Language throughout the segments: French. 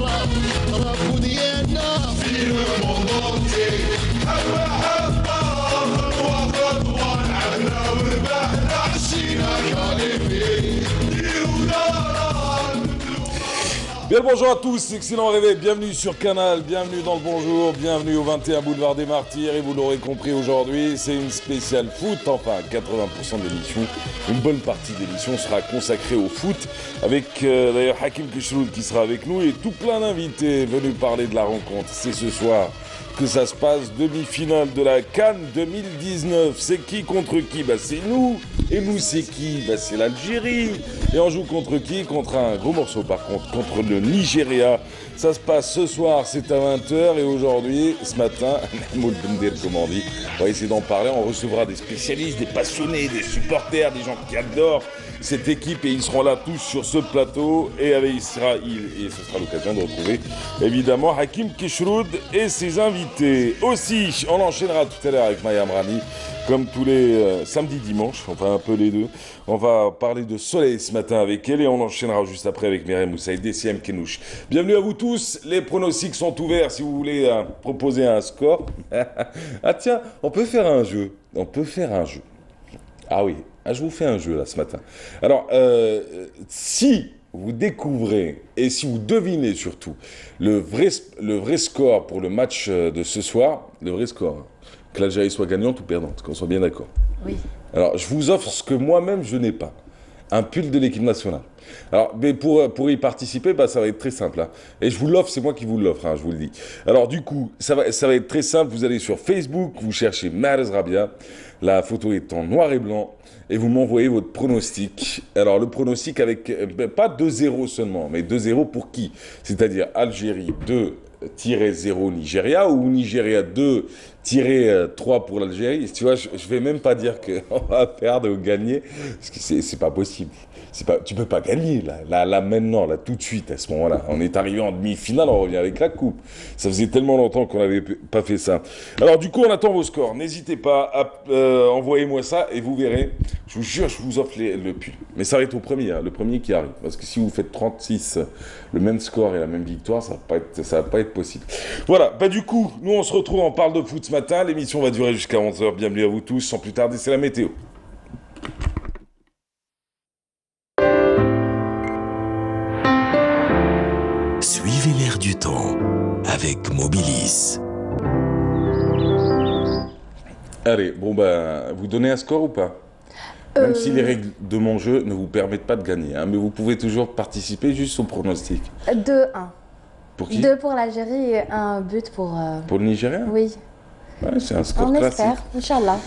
رب ديالنا في الموضوع حبة حبة خطوة خطوة نعمنا وربحنا عشينا كاليفي Bien le bonjour à tous, excellent réveil, bienvenue sur Canal, bienvenue dans le bonjour, bienvenue au 21 boulevard des Martyrs et vous l'aurez compris aujourd'hui, c'est une spéciale foot, enfin 80% de l'émission, une bonne partie de l'émission sera consacrée au foot avec d'ailleurs Hakim Keshroud qui sera avec nous et tout plein d'invités venus parler de la rencontre, c'est ce soir que ça se passe, demi-finale de la CAN 2019, c'est qui contre qui? Bah c'est nous, et nous c'est qui? Bah c'est l'Algérie, et on joue contre qui? Contre un gros morceau par contre, contre le Nigeria. Ça se passe ce soir, c'est à 20h, et aujourd'hui, ce matin, comme on dit, on va essayer d'en parler, on recevra des spécialistes, des passionnés, des supporters, des gens qui adorent cette équipe, et ils seront là tous sur ce plateau, et avec Israël, et ce sera l'occasion de retrouver évidemment Hakim Keshroud et ses invités. Aussi, on enchaînera tout à l'heure avec Maya Amrani, comme tous les samedis, dimanches, enfin un peu les deux. On va parler de soleil ce matin avec elle et on enchaînera juste après avec Myriam Moussaï, DCM Kenouch. Bienvenue à vous tous, les pronostics sont ouverts si vous voulez proposer un score. Ah tiens, on peut faire un jeu, Ah oui, je vous fais un jeu là ce matin. Alors, si vous découvrez et si vous devinez surtout le vrai score pour le match de ce soir, le vrai score, hein, que l'Algérie soit gagnante ou perdante, qu'on soit bien d'accord. Oui. Alors, je vous offre ce que moi-même je n'ai pas, un pull de l'équipe nationale. Alors, mais pour y participer, ça va être très simple. Hein. Et je vous l'offre, c'est moi qui vous l'offre, hein, je vous le dis. Alors, du coup, ça va être très simple. Vous allez sur Facebook, vous cherchez Mahrez Rabia. La photo est en noir et blanc. Et vous m'envoyez votre pronostic. Alors, le pronostic avec, pas 2-0 seulement, mais 2-0 pour qui? C'est-à-dire Algérie 2-0 Nigeria ou Nigeria 2-3 pour l'Algérie. Tu vois, je vais même pas dire qu'on va perdre ou gagner, parce que c'est pas possible. Tu peux pas gagner là maintenant, là tout de suite à ce moment-là. On est arrivé en demi-finale, on revient avec la coupe. Ça faisait tellement longtemps qu'on n'avait pas fait ça. Alors du coup, on attend vos scores. N'hésitez pas à envoyer-moi ça et vous verrez. Je vous jure, je vous offre le pull. Mais ça va être au premier, hein, le premier qui arrive. Parce que si vous faites 36, le même score et la même victoire, ça va pas être possible. Voilà, du coup, nous on se retrouve, on parle de foot ce matin. L'émission va durer jusqu'à 11h. Bienvenue à vous tous. Sans plus tarder, c'est la météo. Suivez l'air du temps avec Mobilis. Allez, vous donnez un score ou pas? Même si les règles de mon jeu ne vous permettent pas de gagner, hein, mais vous pouvez toujours participer juste au pronostic. 2-1. Pour qui? 2 pour l'Algérie et un but pour... Pour le Nigeria? Oui. Ouais, c'est un score On classique. espère, Inch'Allah.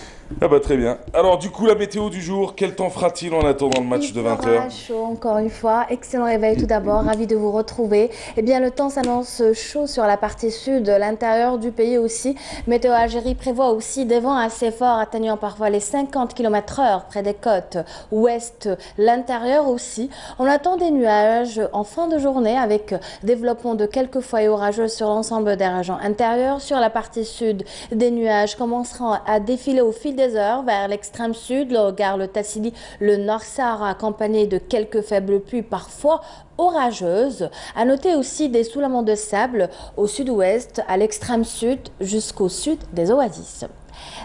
Ah très bien. Alors du coup, la météo du jour, quel temps fera-t-il en attendant le match de 20h? Il fera chaud encore une fois. Excellent réveil tout d'abord, ravi de vous retrouver. Eh bien, le temps s'annonce chaud sur la partie sud, l'intérieur du pays aussi. Météo Algérie prévoit aussi des vents assez forts atteignant parfois les 50 km/h près des côtes ouest, l'intérieur aussi. On attend des nuages en fin de journée avec développement de quelques foyers orageux sur l'ensemble des régions intérieures. Sur la partie sud, des nuages commenceront à défiler au fil des heures vers l'extrême sud, le Hogar, le Tassili, le Nord Sahara, accompagné de quelques faibles pluies parfois orageuses. À noter aussi des soulèvements de sable au sud-ouest, à l'extrême sud jusqu'au sud des oasis.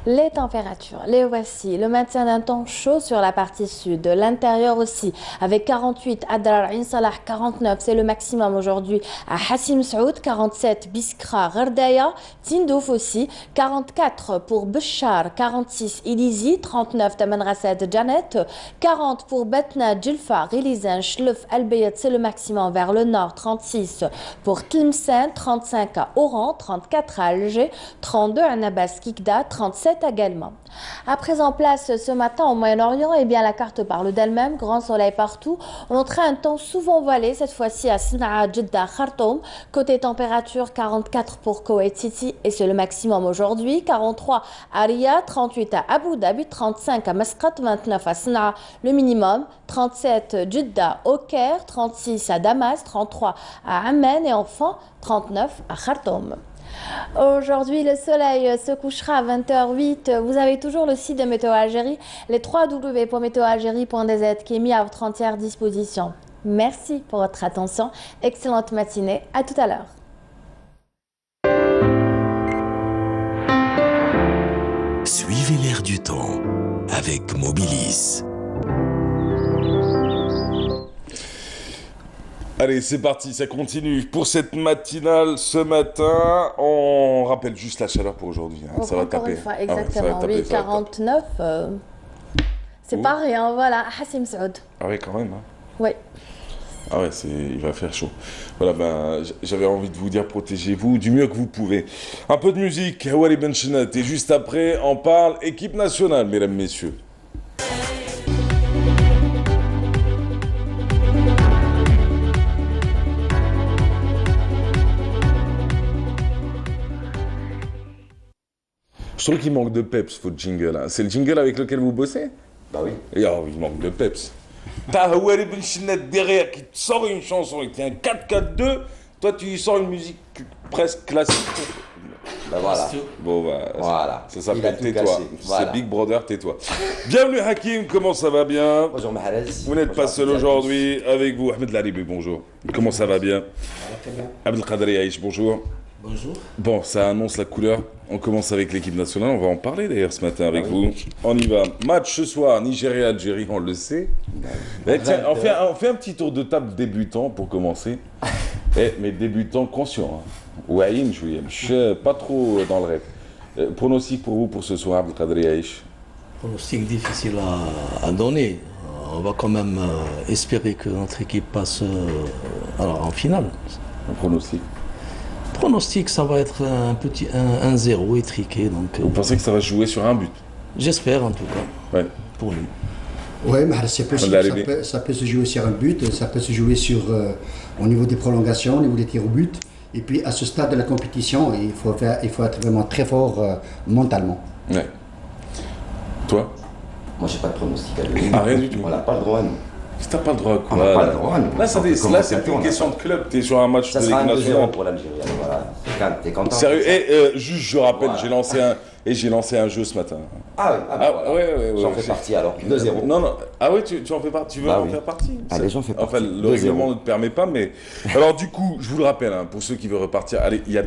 Les températures, les voici. Le maintien d'un temps chaud sur la partie sud, l'intérieur aussi, avec 48 à Dar Ain Salah, 49, c'est le maximum aujourd'hui à Hassim Saoud, 47 Biskra, Gherdaya, Tindouf aussi, 44 pour Béchar, 46 Ilizi, 39 Taman Rasad Janet, 40 pour Betna, Djilfa, Rilizan, Shlouf, Al-Bayat, c'est le maximum vers le nord, 36 pour Tlemcen, 35 à Oran, 34 à Alger, 32 à Nabas Kikda, 37 également. À présent, place ce matin au Moyen-Orient, et bien la carte parle d'elle-même, grand soleil partout. On notera un temps souvent voilé, cette fois-ci à Sanaa, Jeddah, Khartoum. Côté température, 44 pour Koweït City et c'est le maximum aujourd'hui. 43 à Riyad, 38 à Abu Dhabi, 35 à Masqat, 29 à Sanaa, le minimum. 37 Jeddah au Caire, 36 à Damas, 33 à Amman et enfin 39 à Khartoum. Aujourd'hui, le soleil se couchera à 20h08. Vous avez toujours le site de Météo Algérie, les www.météoalgérie.dz qui est mis à votre entière disposition. Merci pour votre attention. Excellente matinée. À tout à l'heure. Suivez l'air du temps avec Mobilis. Allez, c'est parti, ça continue. Pour cette matinale ce matin, on rappelle juste la chaleur pour aujourd'hui. Hein. Ça va Encore taper. une fois, Ah ouais, ça va exactement. taper, Oui, ça va taper. 49. C'est Ouh. pas rien, voilà. Hassim Saoud. Ah ouais, quand même. Hein. Oui. Ah ouais, il va faire chaud. Voilà, ben, j'avais envie de vous dire, protégez-vous du mieux que vous pouvez. Un peu de musique, Hawali Benchenat. Et juste après, on parle équipe nationale, mesdames, messieurs. Je trouve qu'il manque de peps, votre jingle. Hein. C'est le jingle avec lequel vous bossez? Bah oui. Et oh, il manque de peps. T'as Hawali Benchenat derrière qui te sort une chanson avec un 4-4-2. Toi, tu lui sors une musique presque classique. Bah voilà. Bon, bah, Voilà. ça Il a s'appelle tout Tais-toi. cassé. Voilà. C'est Big Brother, tais-toi. Bienvenue Hakim, comment ça va bien? Bonjour Mahrez. Vous n'êtes pas seul aujourd'hui, avec vous Ahmed Laribi, bonjour. Comment ça va bien? Très bien. Abdelkader Aïch, bonjour. Bonjour. Bon, ça annonce la couleur. On commence avec l'équipe nationale, on va en parler d'ailleurs ce matin avec vous. On y va. Match ce soir, Nigeria-Algérie, on le sait. Eh, tiens, on fait un petit tour de table débutant pour commencer. Mais débutant conscient. Hein. Ouaïm, je suis pas trop dans le rêve. Pronostic pour vous pour ce soir, Abdelkader Aïch? Pronostic difficile à donner. On va quand même espérer que notre équipe passe alors en finale. Un pronostic. Pronostic, ça va être un petit 1-0 étriqué. Donc, Vous pensez que ça va se jouer sur un but? j'espère en tout cas, Ouais. pour nous. Oui, mais c'est possible. L'arrivée. Ça peut se jouer sur un but, ça peut se jouer au niveau des prolongations, au niveau des tirs au but. Et puis à ce stade de la compétition, il faut être vraiment très fort mentalement. Ouais. Toi? Moi j'ai pas de pronostic à donner. Ah, rien du tout. On n'a pas le droit, nous. T'as pas le droit à quoi? On n'a pas le droit, nous. Là, On peut commencer là c'est à plus une tourner. question de club, t'es sur un match Ça de sera l'équipe un 2-0 nationale. pour l'Algérie. Voilà. T'es content? Sérieux, juste je rappelle, Voilà. j'ai lancé un jeu ce matin. Ah oui, Ah, voilà. ouais. J'en fais partie alors. 2-0. Non. Ah ouais, tu en fais partie, tu veux Bah en oui. faire partie? Allez, j'en fais Enfin, partie. le 2-0. règlement ne te permet pas, mais... Alors du coup, je vous le rappelle, hein, pour ceux qui veulent repartir, allez, il y a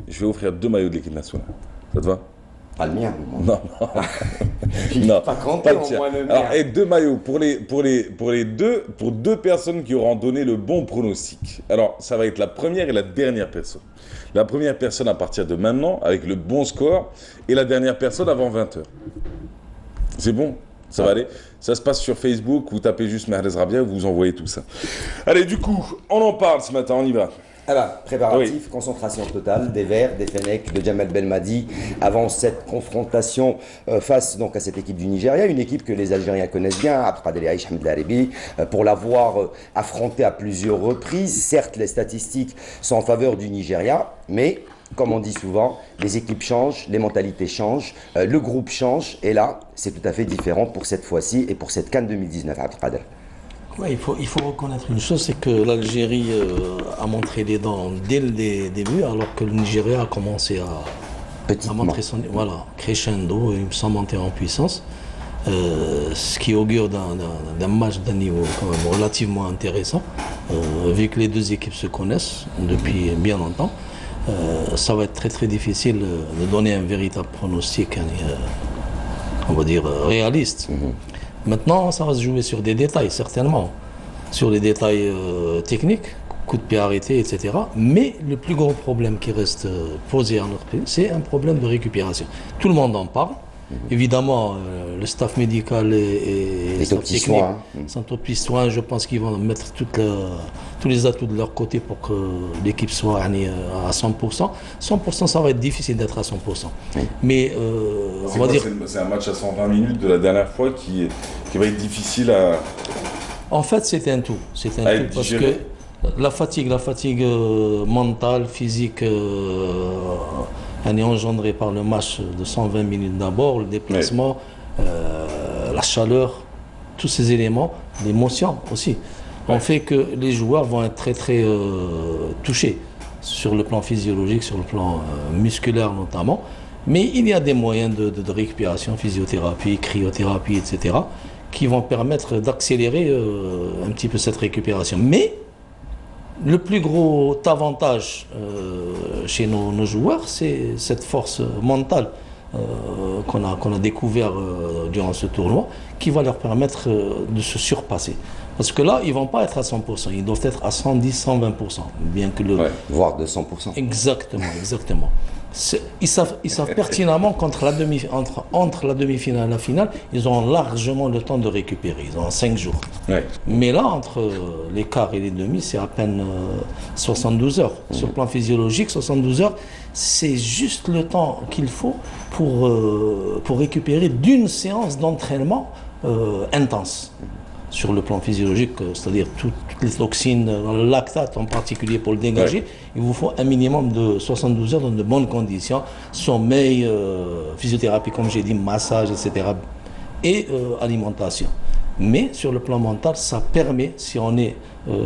je vais offrir 2 maillots de l'équipe nationale. Ça te va? Pas le mien. Non. Non. Pas compté le au tien. moins le mien. Alors, et 2 maillots pour deux personnes qui auront donné le bon pronostic. Alors, ça va être la première et la dernière personne. La première personne à partir de maintenant, avec le bon score, et la dernière personne avant 20h. C'est bon? Ça va aller? Ça se passe sur Facebook, vous tapez juste Mahrez Rabia, vous envoyez tout ça. Allez, du coup, on en parle ce matin, on y va. Alors, préparatif, concentration totale des Verts, des Fennecs, de Djamel Belmadi avant cette confrontation face donc à cette équipe du Nigeria, une équipe que les Algériens connaissent bien, Abdelkader Aïch, Ahmed Laribi, pour l'avoir affrontée à plusieurs reprises. Certes, les statistiques sont en faveur du Nigeria, mais comme on dit souvent, les équipes changent, les mentalités changent, le groupe change, et là, c'est tout à fait différent pour cette fois-ci et pour cette CAN 2019, Abdelkader. Ouais, il faut reconnaître une chose, c'est que l'Algérie a montré les dents dès le début, alors que le Nigeria a commencé à montrer son crescendo et sans monter en puissance. Ce qui augure d'un match d'un niveau quand même relativement intéressant, vu que les deux équipes se connaissent depuis bien longtemps. Ça va être très très difficile de donner un véritable pronostic, on va dire réaliste. Maintenant, ça va se jouer sur des détails, certainement. Sur les détails techniques, coup de pied arrêté, etc. Mais le plus gros problème qui reste posé à notre pays, c'est un problème de récupération. Tout le monde en parle. Évidemment, le staff médical et le staff technique sont au plus soin. Je pense qu'ils vont mettre tous les atouts de leur côté pour que l'équipe soit à 100%. 100%, ça va être difficile d'être à 100%. Mais on va dire... C'est un match à 120 minutes de la dernière fois qui va être difficile à... En fait, c'est un tout. C'est un tout parce que la fatigue mentale, physique, elle est engendrée par le match de 120 minutes d'abord, le déplacement, la chaleur, tous ces éléments, l'émotion aussi, ont fait que les joueurs vont être très très touchés sur le plan physiologique, sur le plan musculaire notamment. Mais il y a des moyens de récupération, physiothérapie, cryothérapie, etc., qui vont permettre d'accélérer un petit peu cette récupération. Mais le plus gros avantage chez nos joueurs, c'est cette force mentale qu'on a découvert durant ce tournoi, qui va leur permettre de se surpasser. Parce que là, ils ne vont pas être à 100%, ils doivent être à 110, 120%. Bien que voire 200%. Exactement, exactement. Ils savent pertinemment qu'entre la demi-finale et la finale, ils auront largement le temps de récupérer. Ils ont 5 jours. Ouais. Mais là, entre les quarts et les demi, c'est à peine 72 heures. Sur le plan physiologique, 72 heures, c'est juste le temps qu'il faut pour récupérer d'une séance d'entraînement intense. Sur le plan physiologique, c'est-à-dire toutes les toxines, le lactate en particulier pour le dégager, il vous faut un minimum de 72 heures dans de bonnes conditions, sommeil, physiothérapie comme j'ai dit, massage, etc. et alimentation. Mais sur le plan mental, ça permet, si on est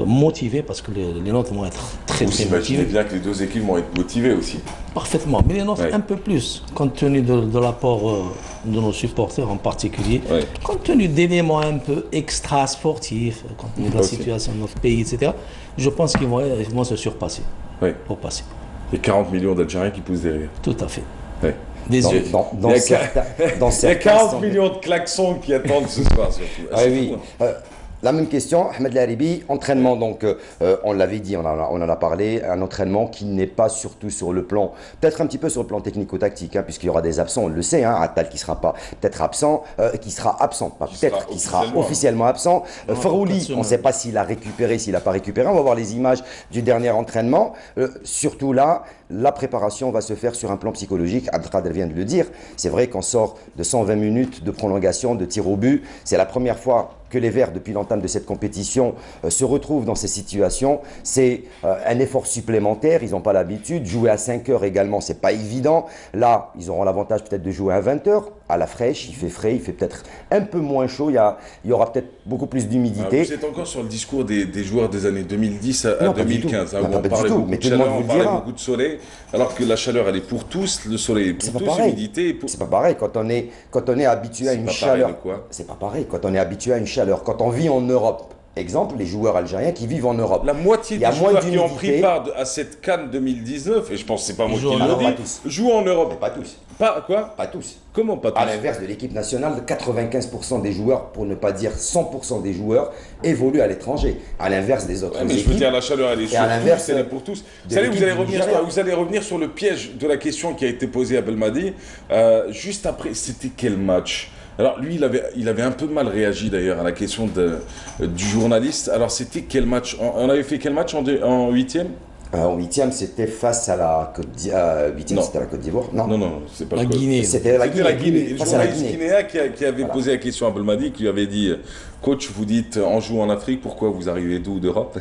motivé, parce que les nôtres vont être très Vous motivés. bien que les deux équipes vont être motivées aussi. Parfaitement, mais les nôtres un peu plus, compte tenu de l'apport de nos supporters en particulier, compte tenu d'éléments un peu extra-sportifs, compte tenu de la situation de notre pays, etc. Je pense qu'ils vont se surpasser. Pour passer. Il y a 40 millions d'Algériens qui poussent derrière. Tout à fait. Il y a 40 millions de klaxons qui attendent ce soir surtout. La même question, Ahmed Laribi, entraînement, donc on l'avait dit, on en a parlé, un entraînement qui n'est pas surtout sur le plan, peut-être un petit peu sur le plan technico-tactique, puisqu'il y aura des absents, on le sait, Attal qui sera pas peut-être absent, qui sera officiellement absent. Farouli, on ne sait pas s'il a récupéré, s'il n'a pas récupéré, on va voir les images du dernier entraînement. Surtout là, la préparation va se faire sur un plan psychologique, Abdelkader vient de le dire, c'est vrai qu'on sort de 120 minutes de prolongation, de tir au but, c'est la première fois que les Verts, depuis l'entame de cette compétition, se retrouvent dans ces situations. C'est un effort supplémentaire, ils n'ont pas l'habitude. Jouer à 5 heures également, c'est pas évident. Là, ils auront l'avantage peut-être de jouer à 20 heures, à la fraîche, il fait frais, il fait peut-être un peu moins chaud, il y aura peut-être beaucoup plus d'humidité. Vous êtes encore sur le discours des joueurs des années 2010 à 2015, où on parlait beaucoup mais de chaleur, on parlait beaucoup de soleil, alors que la chaleur, elle est pour tous, le soleil est pour tous, l'humidité... C'est pas pareil, quand on est habitué à une chaleur... C'est pas pareil, quand on est habitué à une chaleur, quand on vit en Europe. Exemple, les joueurs algériens qui vivent en Europe. La moitié des joueurs qui ont pris part à cette CAN 2019, et je pense que c'est pas moi qui le dis, jouent en Europe. Mais pas tous. Pas tous. Comment pas tous? À l'inverse de l'équipe nationale, 95% des joueurs, pour ne pas dire 100% des joueurs, évoluent à l'étranger. À l'inverse des autres équipes. Je veux dire, la chaleur, elle est sur tous, elle est pour tous. Vous allez revenir sur le piège de la question qui a été posée à Belmadi. Juste après, c'était quel match? Alors lui, il avait un peu mal réagi d'ailleurs à la question du journaliste. Alors c'était quel match? On avait fait quel match en huitième? En huitième, c'était face à la Côte d'Ivoire. Non, c'est pas la Guinée. C'était la Guinée. Le journaliste guinéen qui avait posé la question à Belmadi, qui lui avait dit « Coach, vous dites on joue en Afrique, pourquoi vous arrivez d'où d'Europe ?»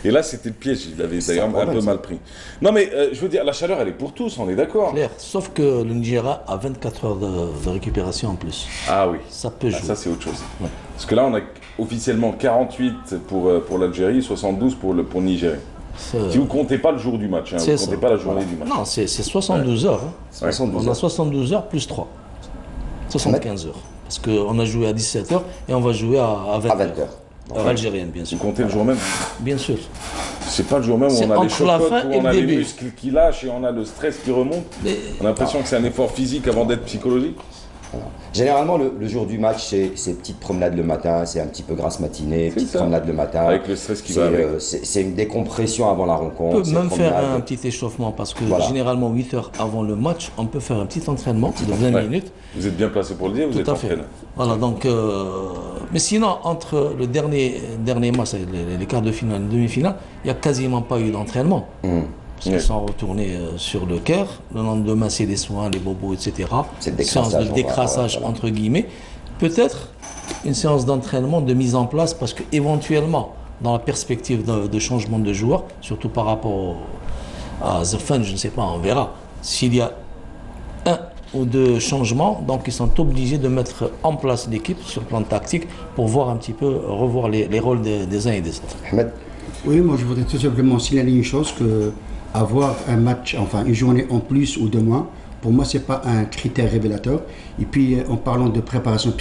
Et là, c'était le piège, il avait d'ailleurs un peu mal pris. Non mais, je veux dire, la chaleur, elle est pour tous, on est d'accord. Clair, sauf que le Nigeria a 24 heures de récupération en plus. Ah oui. Ça peut jouer. Ça, c'est autre chose. Ouais. Parce que là, on a officiellement 48 pour l'Algérie, 72 pour le Nigeria. Si vous ne comptez pas le jour du match, vous ne comptez pas la journée du match. Non, c'est 72 heures. On a 72 heures plus 3. 75 heures. Parce qu'on a joué à 17 heures et on va jouer à 20 heures. Algérienne, bien sûr. Vous comptez le jour même? Bien sûr. C'est pas le jour même où on a les chocs, où on a les muscles qui lâchent et on a le stress qui remonte. On a l'impression que c'est un effort physique avant d'être psychologique. Généralement, le jour du match, c'est petite promenade le matin, c'est un petit peu grasse matinée, petite promenade le matin. Avec le stress qui va avec. C'est une décompression avant la rencontre. On peut même faire un petit échauffement parce que généralement 8 heures avant le match, on peut faire un petit entraînement de 20 minutes. Vous êtes bien placé pour le dire, vous êtes entraîneur. Voilà, donc, mais sinon, entre le dernier match, les quarts de finale et les demi-finales, il n'y a quasiment pas eu d'entraînement. Parce qu'ils sont retournés sur le Caire. Le lendemain, c'est les soins, les bobos, etc. C'est une séance de décrassage, entre guillemets. Peut-être une séance d'entraînement, de mise en place, parce qu'éventuellement, dans la perspective de changement de joueur, surtout par rapport à The Fun, je ne sais pas, on verra. S'il y a un ou deux changements, donc ils sont obligés de mettre en place l'équipe sur le plan tactique pour voir un petit peu, revoir les rôles des uns et des autres. Ahmed. Oui, moi je voudrais tout simplement signaler une chose, que avoir un match, enfin une journée en plus ou de moins, pour moi, ce n'est pas un critère révélateur. Et puis, en parlant de préparation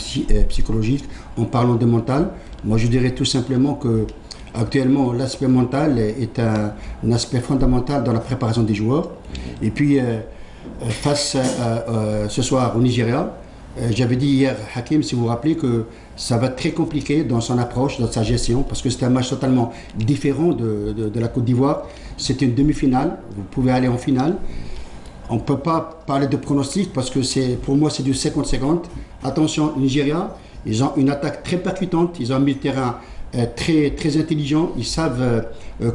psychologique, en parlant de mental, moi, je dirais tout simplement que actuellement, l'aspect mental est un aspect fondamental dans la préparation des joueurs. Et puis, face ce soir au Nigeria, j'avais dit hier, Hakim, si vous vous rappelez, que ça va être très compliqué dans son approche, dans sa gestion, parce que c'est un match totalement différent de la Côte d'Ivoire. C'est une demi-finale, vous pouvez aller en finale. On ne peut pas parler de pronostic parce que pour moi c'est du 50-50. Attention, Nigeria, ils ont une attaque très percutante, ils ont un milieu de terrain très, très intelligent, ils savent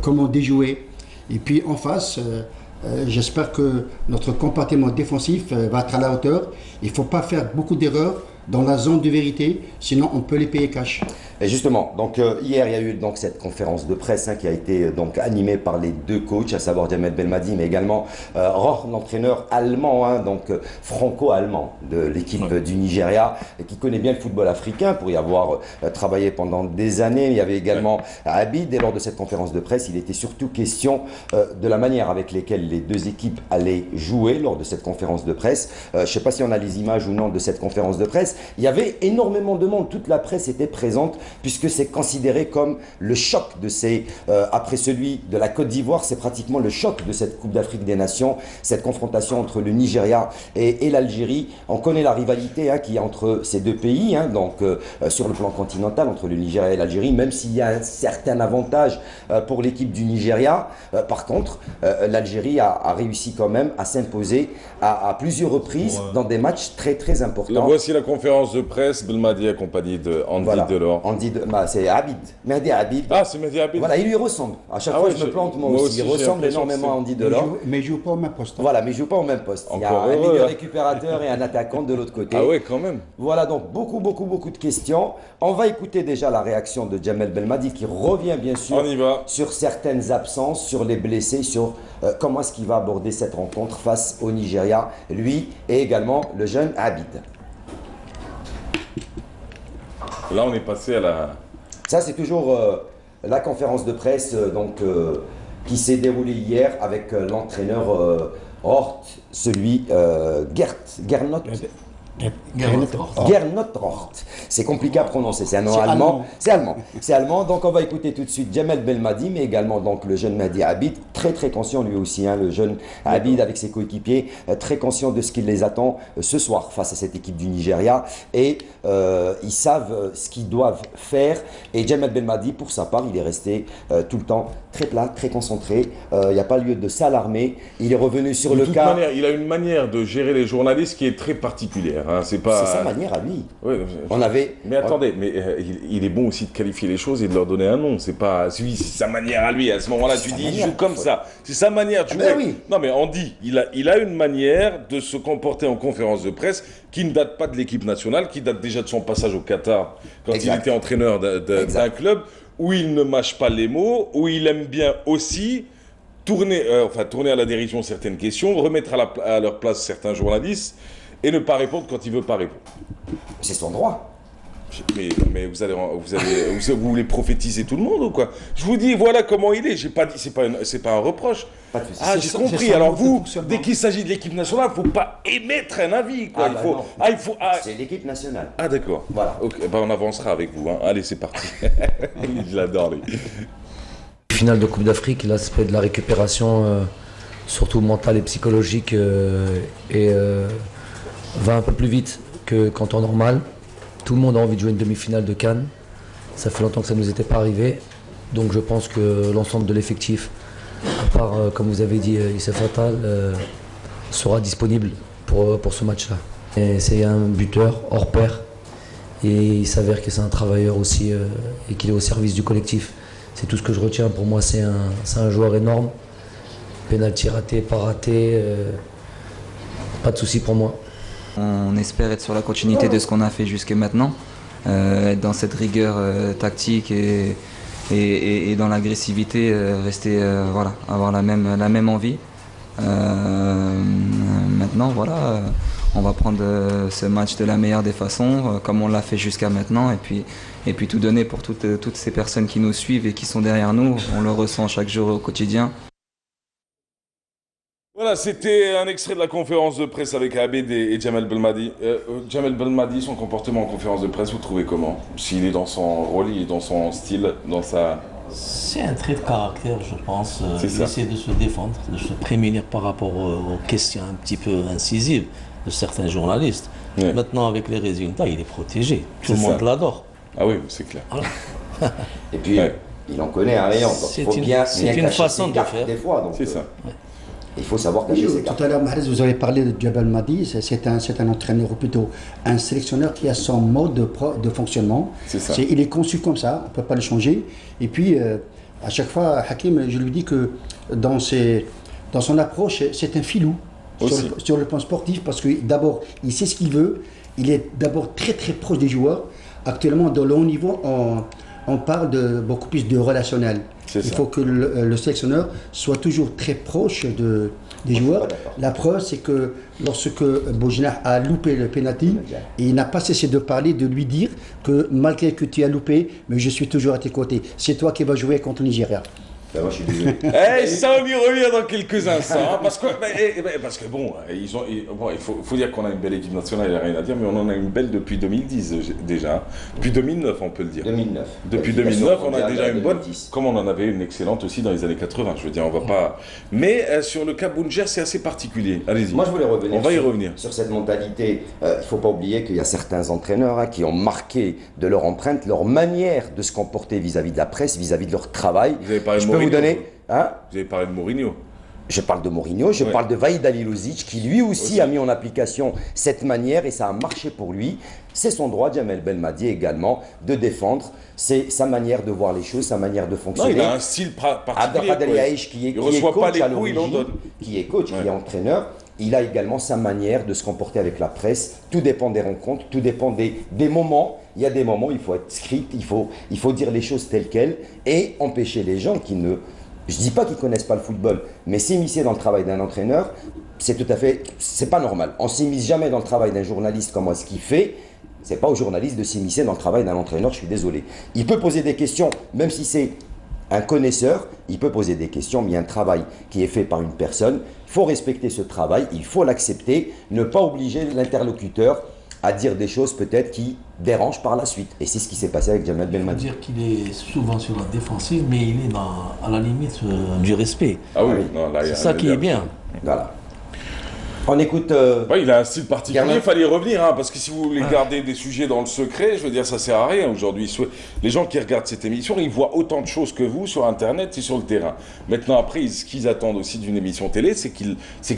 comment déjouer. Et puis en face, j'espère que notre comportement défensif va être à la hauteur. Il ne faut pas faire beaucoup d'erreurs dans la zone de vérité, sinon on peut les payer cash. Et justement, donc hier il y a eu donc cette conférence de presse qui a été donc animée par les deux coachs, à savoir Djamel Belmadi, mais également Rohr, l'entraîneur allemand, donc franco-allemand de l'équipe du Nigeria, qui connaît bien le football africain pour y avoir travaillé pendant des années. Il y avait également Abid, et lors de cette conférence de presse, il était surtout question de la manière avec laquelle les deux équipes allaient jouer lors de cette conférence de presse. Je ne sais pas si on a les images ou non de cette conférence de presse. Il y avait énormément de monde, toute la presse était présente, puisque c'est considéré comme le choc de après celui de la Côte d'Ivoire, c'est pratiquement le choc de cette Coupe d'Afrique des Nations, cette confrontation entre le Nigeria et l'Algérie. On connaît la rivalité qu'il y a entre ces deux pays, donc sur le plan continental, entre le Nigeria et l'Algérie, même s'il y a un certain avantage pour l'équipe du Nigeria. Par contre, l'Algérie a réussi quand même à s'imposer à plusieurs reprises dans des matchs très très importants. Voici la conférence de presse, Belmadi accompagné de Andy Delors. C'est Abid, Mehdi Abid. Ah, c'est Mehdi Abid. Voilà, il lui ressemble. À chaque fois, je me plante moi aussi. Il ressemble énormément à Andy Delors. Mais il ne joue pas au même poste. Voilà, mais il ne joue pas au même poste. Il y a un milieu récupérateur et un attaquant de l'autre côté. Ah ouais, quand même. Voilà, donc beaucoup de questions. On va écouter déjà la réaction de Djamel Belmadi qui revient bien sûr sur certaines absences, sur les blessés, sur comment est-ce qu'il va aborder cette rencontre face au Nigeria, lui et également le jeune Abid. Là, on est passé à la... Ça, c'est toujours la conférence de presse qui s'est déroulée hier avec l'entraîneur Hort, celui Gernot Hort. C'est compliqué à prononcer, c'est un nom allemand. C'est allemand. Donc on va écouter tout de suite Djamel Belmadi, mais également donc le jeune Mehdi Abid, très conscient lui aussi, le jeune Abid avec ses coéquipiers, très conscient de ce qui les attend ce soir face à cette équipe du Nigeria. Et ils savent ce qu'ils doivent faire. Et Djamel Belmadi, pour sa part, il est resté tout le temps très plat, très concentré. Il n'y a pas lieu de s'alarmer. Il est revenu sur le cas. Il a une manière de gérer les journalistes qui est très particulière. C'est sa manière à lui. Ouais, mais attendez, il est bon aussi de qualifier les choses et de leur donner un nom. C'est pas c'est sa manière à lui. À ce moment-là, tu dis, il joue comme ça. C'est sa manière de jouer. Oui. Non, mais on dit, il a une manière de se comporter en conférence de presse qui ne date pas de l'équipe nationale, qui date déjà de son passage au Qatar, quand il était entraîneur d'un club, où il ne mâche pas les mots, où il aime bien aussi tourner à la dérision certaines questions, remettre à leur place certains journalistes, et ne pas répondre quand il ne veut pas répondre. C'est son droit. Mais vous voulez prophétiser tout le monde ou quoi? Je vous dis, voilà comment il est. J'ai pas dit, c'est pas un reproche. J'ai compris. Alors vous, dès qu'il s'agit de l'équipe nationale, il ne faut pas émettre un avis. Quoi. C'est l'équipe nationale. Ah d'accord. Voilà. Okay. On avancera avec vous. Allez, c'est parti. Je l'adore, lui. Finale de Coupe d'Afrique, l'aspect de la récupération, surtout mentale et psychologique, va un peu plus vite qu'en temps normal. Tout le monde a envie de jouer une demi-finale de Cannes. Ça fait longtemps que ça ne nous était pas arrivé. Donc je pense que l'ensemble de l'effectif, à part, comme vous avez dit, Youssef Attal, sera disponible pour ce match-là. C'est un buteur hors pair. Et il s'avère que c'est un travailleur aussi et qu'il est au service du collectif. C'est tout ce que je retiens. Pour moi, c'est un joueur énorme. Penalty raté, pas raté. Pas de souci pour moi. On espère être sur la continuité de ce qu'on a fait jusqu'à maintenant, être dans cette rigueur tactique et dans l'agressivité, rester avoir la même envie. Maintenant on va prendre ce match de la meilleure des façons, comme on l'a fait jusqu'à maintenant, et puis tout donner pour toutes ces personnes qui nous suivent et qui sont derrière nous. On le ressent chaque jour au quotidien. Voilà, c'était un extrait de la conférence de presse avec Abed et Jamel Belmadi. Jamel Belmadi, son comportement en conférence de presse, vous trouvez comment? S'il est dans son rôle, il est dans son style, dans sa... C'est un trait de caractère, je pense. C'est Il ça. essaie de se défendre, de se prémunir par rapport aux questions un petit peu incisives de certains journalistes. Ouais. Maintenant, avec les résultats, il est protégé. Tout le C'est monde ça. l'adore. Ah oui, c'est clair. Voilà. Et puis, Ouais. il en connaît un rayon. Donc il C'est faut une- bien, c'est bien une cacher façon ses de cartes faire. des fois. Donc, C'est ça. il faut savoir cacher ses Tout cartes. à l'heure, Mahrez, vous avez parlé de Jabal Madi, c'est un entraîneur, ou plutôt un sélectionneur qui a son mode de fonctionnement. C'est ça. Il est conçu comme ça, on ne peut pas le changer. Et puis, à chaque fois, Hakim, je lui dis que dans son approche, c'est un filou Aussi. sur le plan sportif, parce que d'abord, il sait ce qu'il veut, il est d'abord très très proche des joueurs. Actuellement, dans le haut niveau, on parle de beaucoup plus de relationnel. C'est Il ça. faut que le sélectionneur soit toujours très proche des joueurs. La preuve, c'est que lorsque Bojinah a loupé le penalty, il n'a pas cessé de parler, de lui dire que malgré que tu as loupé, mais je suis toujours à tes côtés. C'est toi qui vas jouer contre le Nigeria. Ben, moi, je suis désolé. Eh, ça, on y revient dans quelques instants. Hein, parce que bon, il faut dire qu'on a une belle équipe nationale, il n'y a rien à dire, mais on en a une belle depuis 2010 déjà. Depuis 2009, on peut le dire. 2009. Depuis 2009, on a mondiale déjà de une bonne. 2010. Comme on en avait une excellente aussi dans les années 80. Je veux dire, on va pas. Mais sur le cas Bounjer, c'est assez particulier. Allez-y. Moi, je voulais revenir. On va y sur- revenir. Sur cette mentalité, il ne faut pas oublier qu'il y a certains entraîneurs qui ont marqué de leur empreinte, leur manière de se comporter vis-à-vis de la presse, vis-à-vis de leur travail. Vous avez parlé de Je peux vous Mourinho. donner. Hein? Vous avez parlé de Mourinho. Je parle de Mourinho, je Ouais. parle de Vaïd Alilozic qui lui aussi a mis en application cette manière et ça a marché pour lui. C'est son droit, Jamel Belmadi également, de défendre. C'est sa manière de voir les choses, sa manière de Non, fonctionner. il a un style particulier. Abdelkader quoi. Yaïch qui est Il reçoit pas coach les à coups, il en l'origine, donne. qui est coach, Ouais. qui est entraîneur, il a également sa manière de se comporter avec la presse. Tout dépend des rencontres, tout dépend des moments. Il y a des moments où il faut être script, il faut dire les choses telles quelles et empêcher les gens qui ne... Je dis pas qu'ils connaissent pas le football, mais s'immiscer dans le travail d'un entraîneur, c'est tout à fait... C'est pas normal. On s'immisce jamais dans le travail d'un journaliste comme ce qu'il fait. C'est pas au journaliste de s'immiscer dans le travail d'un entraîneur, je suis désolé. Il peut poser des questions, même si c'est un connaisseur, il peut poser des questions, mais il y a un travail qui est fait par une personne. Il faut respecter ce travail, il faut l'accepter, ne pas obliger l'interlocuteur à dire des choses peut-être qui dérangent par la suite. Et c'est ce qui s'est passé avec Jamel Il faut Belmadi. dire qu'il est souvent sur la défensive, mais il est à la limite du respect. Ah oui, Ah oui. non, là, il y a C'est ça rien à qui dire. est bien. Voilà. On écoute... Ouais, il a un style particulier, Gernot. il fallait y revenir, hein, parce que si vous voulez garder des sujets dans le secret, je veux dire, ça sert à rien aujourd'hui. Les gens qui regardent cette émission, ils voient autant de choses que vous sur Internet et sur le terrain. Maintenant, après, ce qu'ils attendent aussi d'une émission télé, c'est que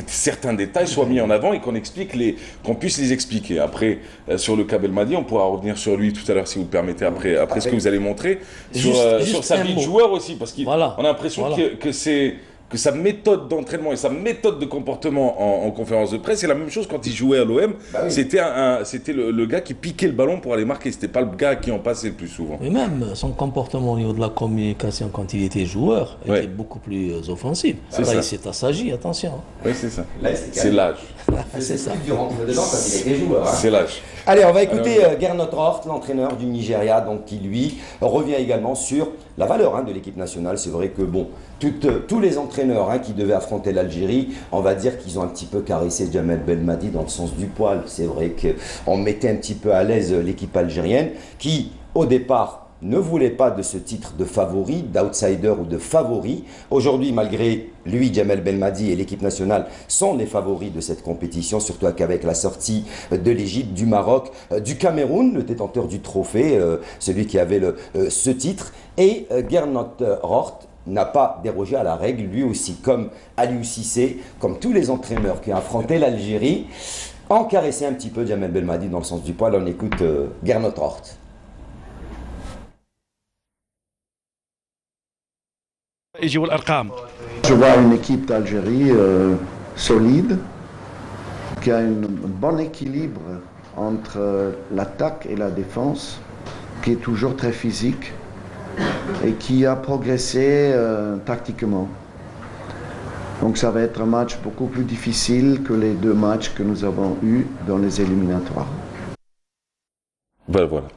certains détails soient mis en avant et qu'on puisse les expliquer. Après, sur le cas Belmadi, on pourra revenir sur lui tout à l'heure, si vous le permettez, après ce que vous allez montrer, sur Juste sa un vie de mot. joueur aussi, parce qu'on Voilà. a l'impression Voilà. que sa méthode d'entraînement et sa méthode de comportement en conférence de presse, c'est la même chose quand il jouait à l'OM. Bah oui. C'était le gars qui piquait le ballon pour aller marquer. C'était pas le gars qui en passait le plus souvent. Et même son comportement au niveau de la communication quand il était joueur Ouais. était beaucoup plus offensif. C'est Là, ça. il s'est assagi, attention. Oui, c'est ça. Là, C'est l'âge. C'est ça. Du rentre dedans quand il était joueur. hein. C'est l'âge. Allez, on va écouter Gernot Rohr, l'entraîneur du Nigeria, donc, qui lui revient également sur la valeur de l'équipe nationale. C'est vrai que bon, tous les entraîneurs qui devaient affronter l'Algérie, on va dire qu'ils ont un petit peu caressé Jamel Belmadi dans le sens du poil. C'est vrai qu'on mettait un petit peu à l'aise l'équipe algérienne qui, au départ, ne voulait pas de ce titre de favori, d'outsider ou de favori. Aujourd'hui, malgré lui, Jamel Belmadi et l'équipe nationale sont les favoris de cette compétition, surtout qu'avec la sortie de l'Égypte, du Maroc, du Cameroun, le détenteur du trophée, celui qui avait ce titre. Et Gernot Rohr n'a pas dérogé à la règle, lui aussi, comme Aliou Cissé, comme tous les entraîneurs qui ont affronté l'Algérie, ont caressé un petit peu Jamel Belmadi dans le sens du poil. On écoute Gernot Rohr. Je vois une équipe d'Algérie solide, qui a un bon équilibre entre l'attaque et la défense, qui est toujours très physique et qui a progressé tactiquement. Donc ça va être un match beaucoup plus difficile que les deux matchs que nous avons eus dans les éliminatoires. Ben voilà.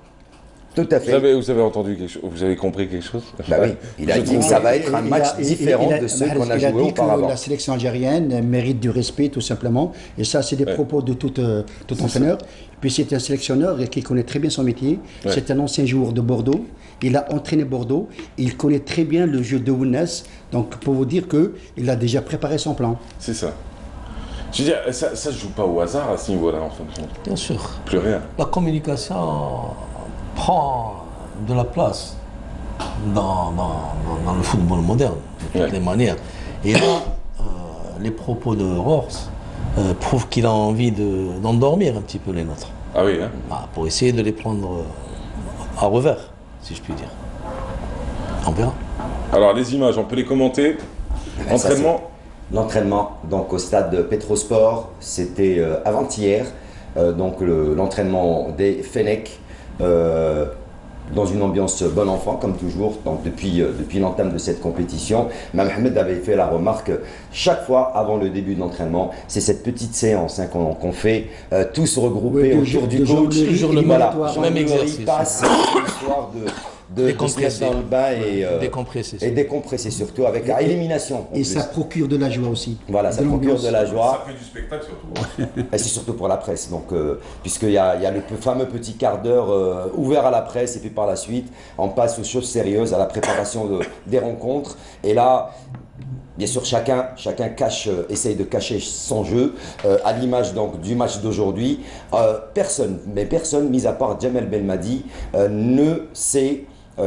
Tout à fait. Vous avez entendu quelque chose? Vous avez compris quelque chose? Bah oui, il a dit que ça va être un match différent de ceux qu'on a joué auparavant. La sélection algérienne mérite du respect, tout simplement. Et ça, c'est des propos de tout entraîneur. Puis c'est un sélectionneur qui connaît très bien son métier. Ouais. C'est un ancien joueur de Bordeaux. Il a entraîné Bordeaux. Il connaît très bien le jeu de Ounes. Donc, pour vous dire qu'il a déjà préparé son plan. C'est ça. Je veux dire, ça ne se joue pas au hasard à ce niveau-là, en fin de compte. Bien sûr. Plus rien. La communication prend de la place dans le football moderne, de toutes les manières. Et là, les propos de Horst prouvent qu'il a envie d'endormir un petit peu les nôtres. Ah oui, hein? Pour essayer de les prendre à revers, si je puis dire. On verra. Alors, les images, on peut les commenter. Entraînement. L'entraînement, donc au stade de Petrosport, c'était avant-hier, donc l'entraînement des Fennecs, dans une ambiance bon enfant, comme toujours, donc depuis l'entame de cette compétition. Mohamed avait fait la remarque, chaque fois avant le début de l'entraînement, c'est cette petite séance qu'on fait, tous regroupés autour du coach. Toujours le même exercice. Passe l'histoire de se mettre dans le bain et décompresser surtout avec élimination. Et ça procure de la joie aussi. Voilà, ça procure de la joie. Ça fait du spectacle surtout. Et c'est surtout pour la presse, donc puisqu'il y a le fameux petit quart d'heure ouvert à la presse et puis par la suite on passe aux choses sérieuses, à la préparation des rencontres. Et là, bien sûr, chacun essaye de cacher son jeu, à l'image donc du match d'aujourd'hui. Personne, mis à part Djamel Belmadi, ne sait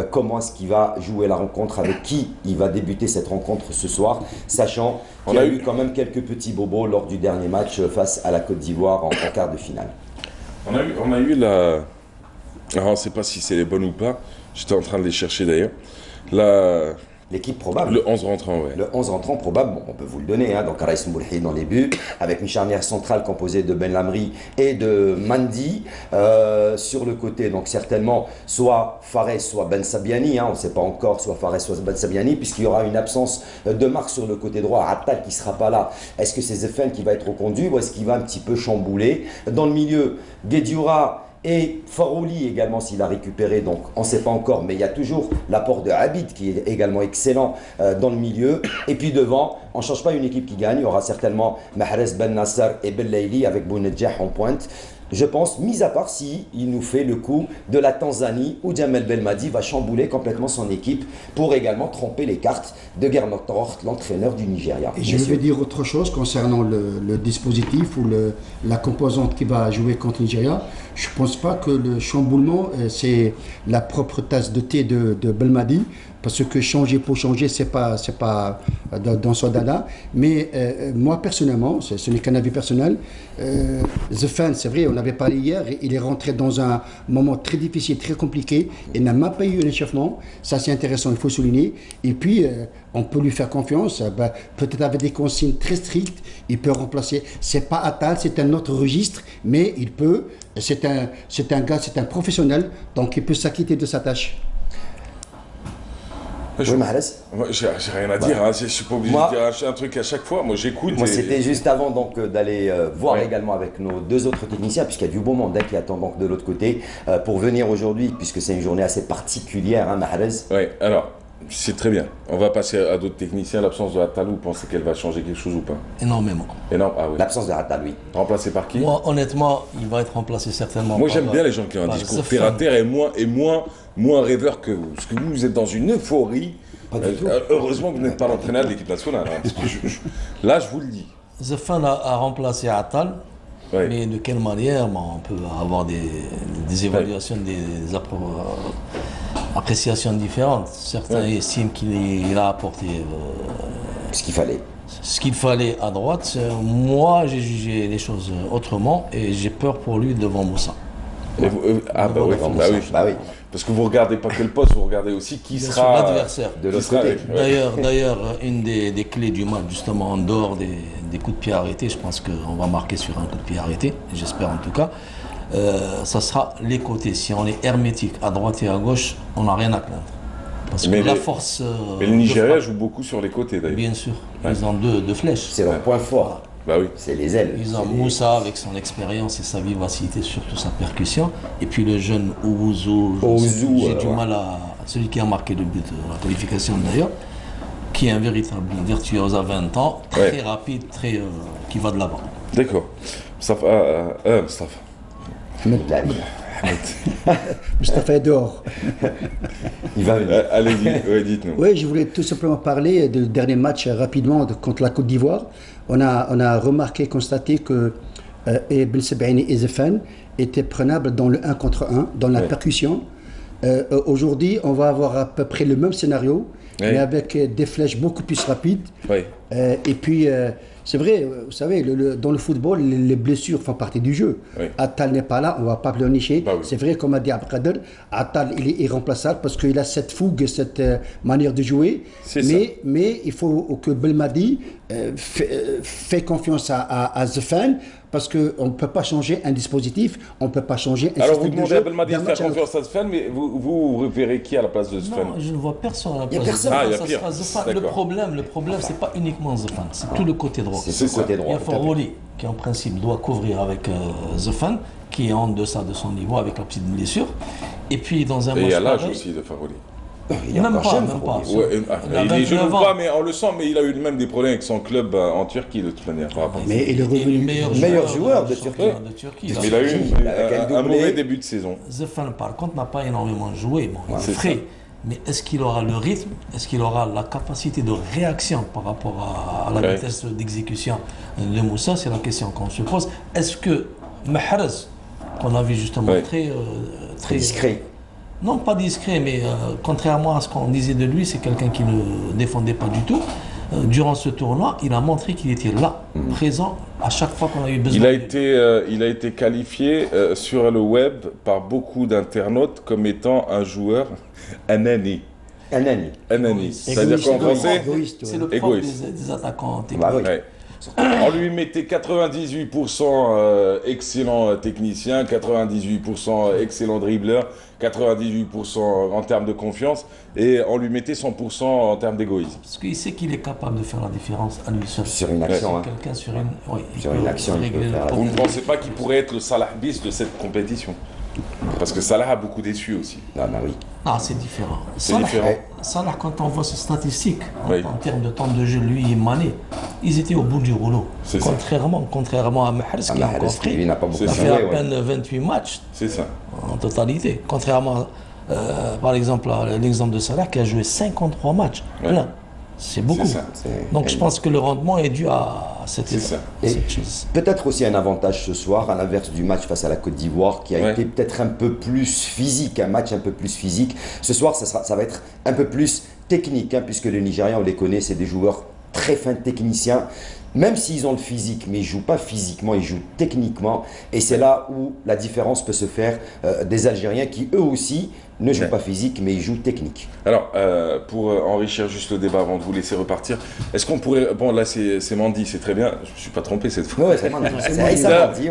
comment est-ce qu'il va jouer la rencontre, avec qui il va débuter cette rencontre ce soir, sachant qu'il y a eu quand même quelques petits bobos lors du dernier match face à la Côte d'Ivoire en quart de finale. On a eu la... Alors, on ne sait pas si c'est les bonnes ou pas, j'étais en train de les chercher d'ailleurs. L'équipe probable. Le 11 rentrant, ouais. Le 11 rentrant probable, bon, on peut vous le donner, hein, donc Raïs Mboulhi dans les buts, avec une charnière centrale composée de Ben Lamri et de Mandi. Sur le côté, donc certainement, soit Fares, soit Ben Sabiani, hein, on ne sait pas encore, soit Fares, soit Ben Sabiani, puisqu'il y aura une absence de marque sur le côté droit, Attal qui ne sera pas là. Est-ce que c'est Zefen qui va être reconduit ou est-ce qu'il va un petit peu chambouler? Dans le milieu, Guedioura et Farouli également s'il a récupéré, donc on ne sait pas encore, mais il y a toujours l'apport de Habib qui est également excellent dans le milieu. Et puis devant, on ne change pas une équipe qui gagne, il y aura certainement Mahrez, Ben Nasser et Ben Laili avec Bounedjah en pointe. Je pense, mis à part si il nous fait le coup de la Tanzanie où Djamel Belmadi va chambouler complètement son équipe pour également tromper les cartes de Gernot Rohr, l'entraîneur du Nigeria. Et je vais dire autre chose concernant le dispositif ou la composante qui va jouer contre le Nigeria. Je ne pense pas que le chamboulement, c'est la propre tasse de thé de Belmadi. Parce que changer pour changer, c'est pas dans son dada. Mais moi, personnellement, ce n'est qu'un avis personnel, Zefen, c'est vrai, on avait parlé hier, il est rentré dans un moment très difficile, très compliqué, il n'a même pas eu un échauffement. Ça, c'est intéressant, il faut souligner. Et puis, on peut lui faire confiance, peut-être avec des consignes très strictes, il peut remplacer. C'est pas Attal, c'est un autre registre, mais il peut, c'est un gars, c'est un professionnel, donc il peut s'acquitter de sa tâche. Oui, Mahrez. J'ai rien à dire, hein. Je ne suis pas obligé de dire un truc à chaque fois. Moi, j'écoute. Moi, c'était juste avant donc d'aller voir également avec nos deux autres techniciens, puisqu'il y a du beau monde qui attend donc de l'autre côté pour venir aujourd'hui, puisque c'est une journée assez particulière, hein, Mahrez. Oui, alors, c'est très bien. On va passer à d'autres techniciens. L'absence de Attal, vous pensez qu'elle va changer quelque chose ou pas? Énormément. Énorme, ah oui. L'absence de Attal, oui. Remplacé par qui? Moi, honnêtement, il va être remplacé certainement. Moi, j'aime bien les gens qui ont un discours terre à terre et moins rêveur que vous. Parce que vous êtes dans une euphorie. Heureusement que vous n'êtes pas l'entraîneur de l'équipe nationale. Hein, parce que là, je vous le dis. Zefen a remplacé Attal, mais de quelle manière? On peut avoir des évaluations, des appréciations différentes. Certains estiment qu'il a apporté ce qu'il fallait. Ce qu'il fallait à droite. Moi, j'ai jugé les choses autrement et j'ai peur pour lui devant Moussa. Bah oui. Parce que vous ne regardez pas que le poste, vous regardez aussi qui sera l'adversaire de l'autre côté. D'ailleurs, une des clés du match, justement, en dehors des coups de pied arrêtés, je pense qu'on va marquer sur un coup de pied arrêté, j'espère en tout cas, ça sera les côtés. Si on est hermétique à droite et à gauche, on n'a rien à plaindre. Parce que la force. Mais le Nigeria joue beaucoup sur les côtés d'ailleurs. Bien sûr, ils ont deux flèches. C'est leur point fort. Bah oui. C'est les ailes. Ils ont Moussa avec son expérience et sa vivacité, surtout sa percussion. Et puis le jeune Ouzou, j'ai du mal à... Celui qui a marqué le but de la qualification d'ailleurs, qui est un véritable virtuose à 20 ans, très rapide, qui va de l'avant. D'accord. Mustafa. Mustafa est dehors. Il va venir. Allez-y, dites-nous. Oui, je voulais tout simplement parler du dernier match rapidement contre la Côte d'Ivoire. On a remarqué, constaté que Ben Sebaini et Zefan étaient prenables dans le 1 contre 1, dans la percussion. Aujourd'hui, on va avoir à peu près le même scénario, mais avec des flèches beaucoup plus rapides. Et puis, c'est vrai, vous savez, dans le football, les blessures font partie du jeu. Attal n'est pas là, on ne va pas pleurnicher. C'est vrai, comme a dit Abdelkader, Attal, il est irremplaçable parce qu'il a cette fougue, cette manière de jouer. Mais il faut que Belmadi fait confiance à Zefan, parce qu'on ne peut pas changer un dispositif, on ne peut pas changer un Alors système vous demandez à Belmadi de faire confiance à Zefan, mais vous verrez qui à la place de Zefan? Non, je ne vois personne à la place de Zefan. Ah, il y a pire. Le problème, c'est pas uniquement Zefan, c'est tout le côté droit. C'est le côté droit. Il y a Farouli, qui en principe doit couvrir avec Zefan, qui est en deçà de son niveau avec la petite blessure. Et puis dans un match. Et il y a l'âge aussi de Farouli. Même pas. Il est jeune ou pas, mais on le sent, mais il a eu même des problèmes avec son club en Turquie de toute manière. Mais il est revenu meilleur joueur de Turquie. Mais il a eu un mauvais début de saison. Zefan, par contre, n'a pas énormément joué. Bon, il est frais. Mais est-ce qu'il aura le rythme? Est-ce qu'il aura la capacité de réaction par rapport à la vitesse d'exécution de Moussa? C'est la question qu'on se pose. Est-ce que Mahrez, qu'on a vu justement très discret, non pas discret, mais contrairement à ce qu'on disait de lui, c'est quelqu'un qui ne défendait pas du tout. Durant ce tournoi, il a montré qu'il était là, présent à chaque fois qu'on a eu besoin. Il a été qualifié sur le web par beaucoup d'internautes comme étant un joueur anani. Anani. C'est-à-dire qu'en français, c'est le propre des attaquants techniques. On lui mettait 98% excellent technicien, 98% excellent dribbleur, 98% en termes de confiance, et on lui mettait 100% en termes d'égoïsme. Parce qu'il sait qu'il est capable de faire la différence à lui seul. Sur une action. Quelqu'un sur une action, il peut faire. Vous ne pensez pas qu'il pourrait être le Salah bis de cette compétition? Parce que Salah a beaucoup déçu aussi. Oui. Ah, c'est différent. Salah, quand on voit ses statistiques, en termes de temps de jeu, lui et Mané, ils étaient au bout du rouleau. Contrairement à Mahrez, qui a encore frais. Il a fait à peine 28 matchs en totalité. Contrairement, par exemple, à l'exemple de Salah, qui a joué 53 matchs. C'est beaucoup. Donc je pense que le rendement est dû à cette chose. Peut-être aussi un avantage ce soir, à l'inverse du match face à la Côte d'Ivoire, qui a été peut-être un peu plus physique, un match un peu plus physique. Ce soir, ça va être un peu plus technique, puisque les Nigérians, on les connaît, c'est des joueurs très fins techniciens. Même s'ils ont le physique, mais ils ne jouent pas physiquement, ils jouent techniquement. Et c'est là où la différence peut se faire des Algériens qui, eux aussi, ne jouent pas physique, mais ils jouent technique. Alors, pour enrichir juste le débat avant de vous laisser repartir, est-ce qu'on pourrait... Bon, là, c'est Mandy, c'est très bien. Je ne me suis pas trompé cette fois. Oui, c'est Mandy.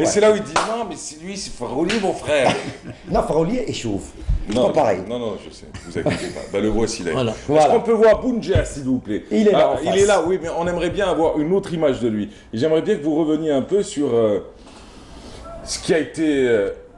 Et c'est là où il dit, non, mais c'est lui, c'est Farouli, mon frère. Non, Farouli est chauve. Non, pareil. Non, je sais. Vous inquiétez pas. Le voici là. Voilà. Est-ce qu'on peut voir Bounja, s'il vous plaît? Il est là. Il est là, oui, mais on aimerait bien avoir une autre image de lui. J'aimerais bien que vous reveniez un peu sur ce qui a été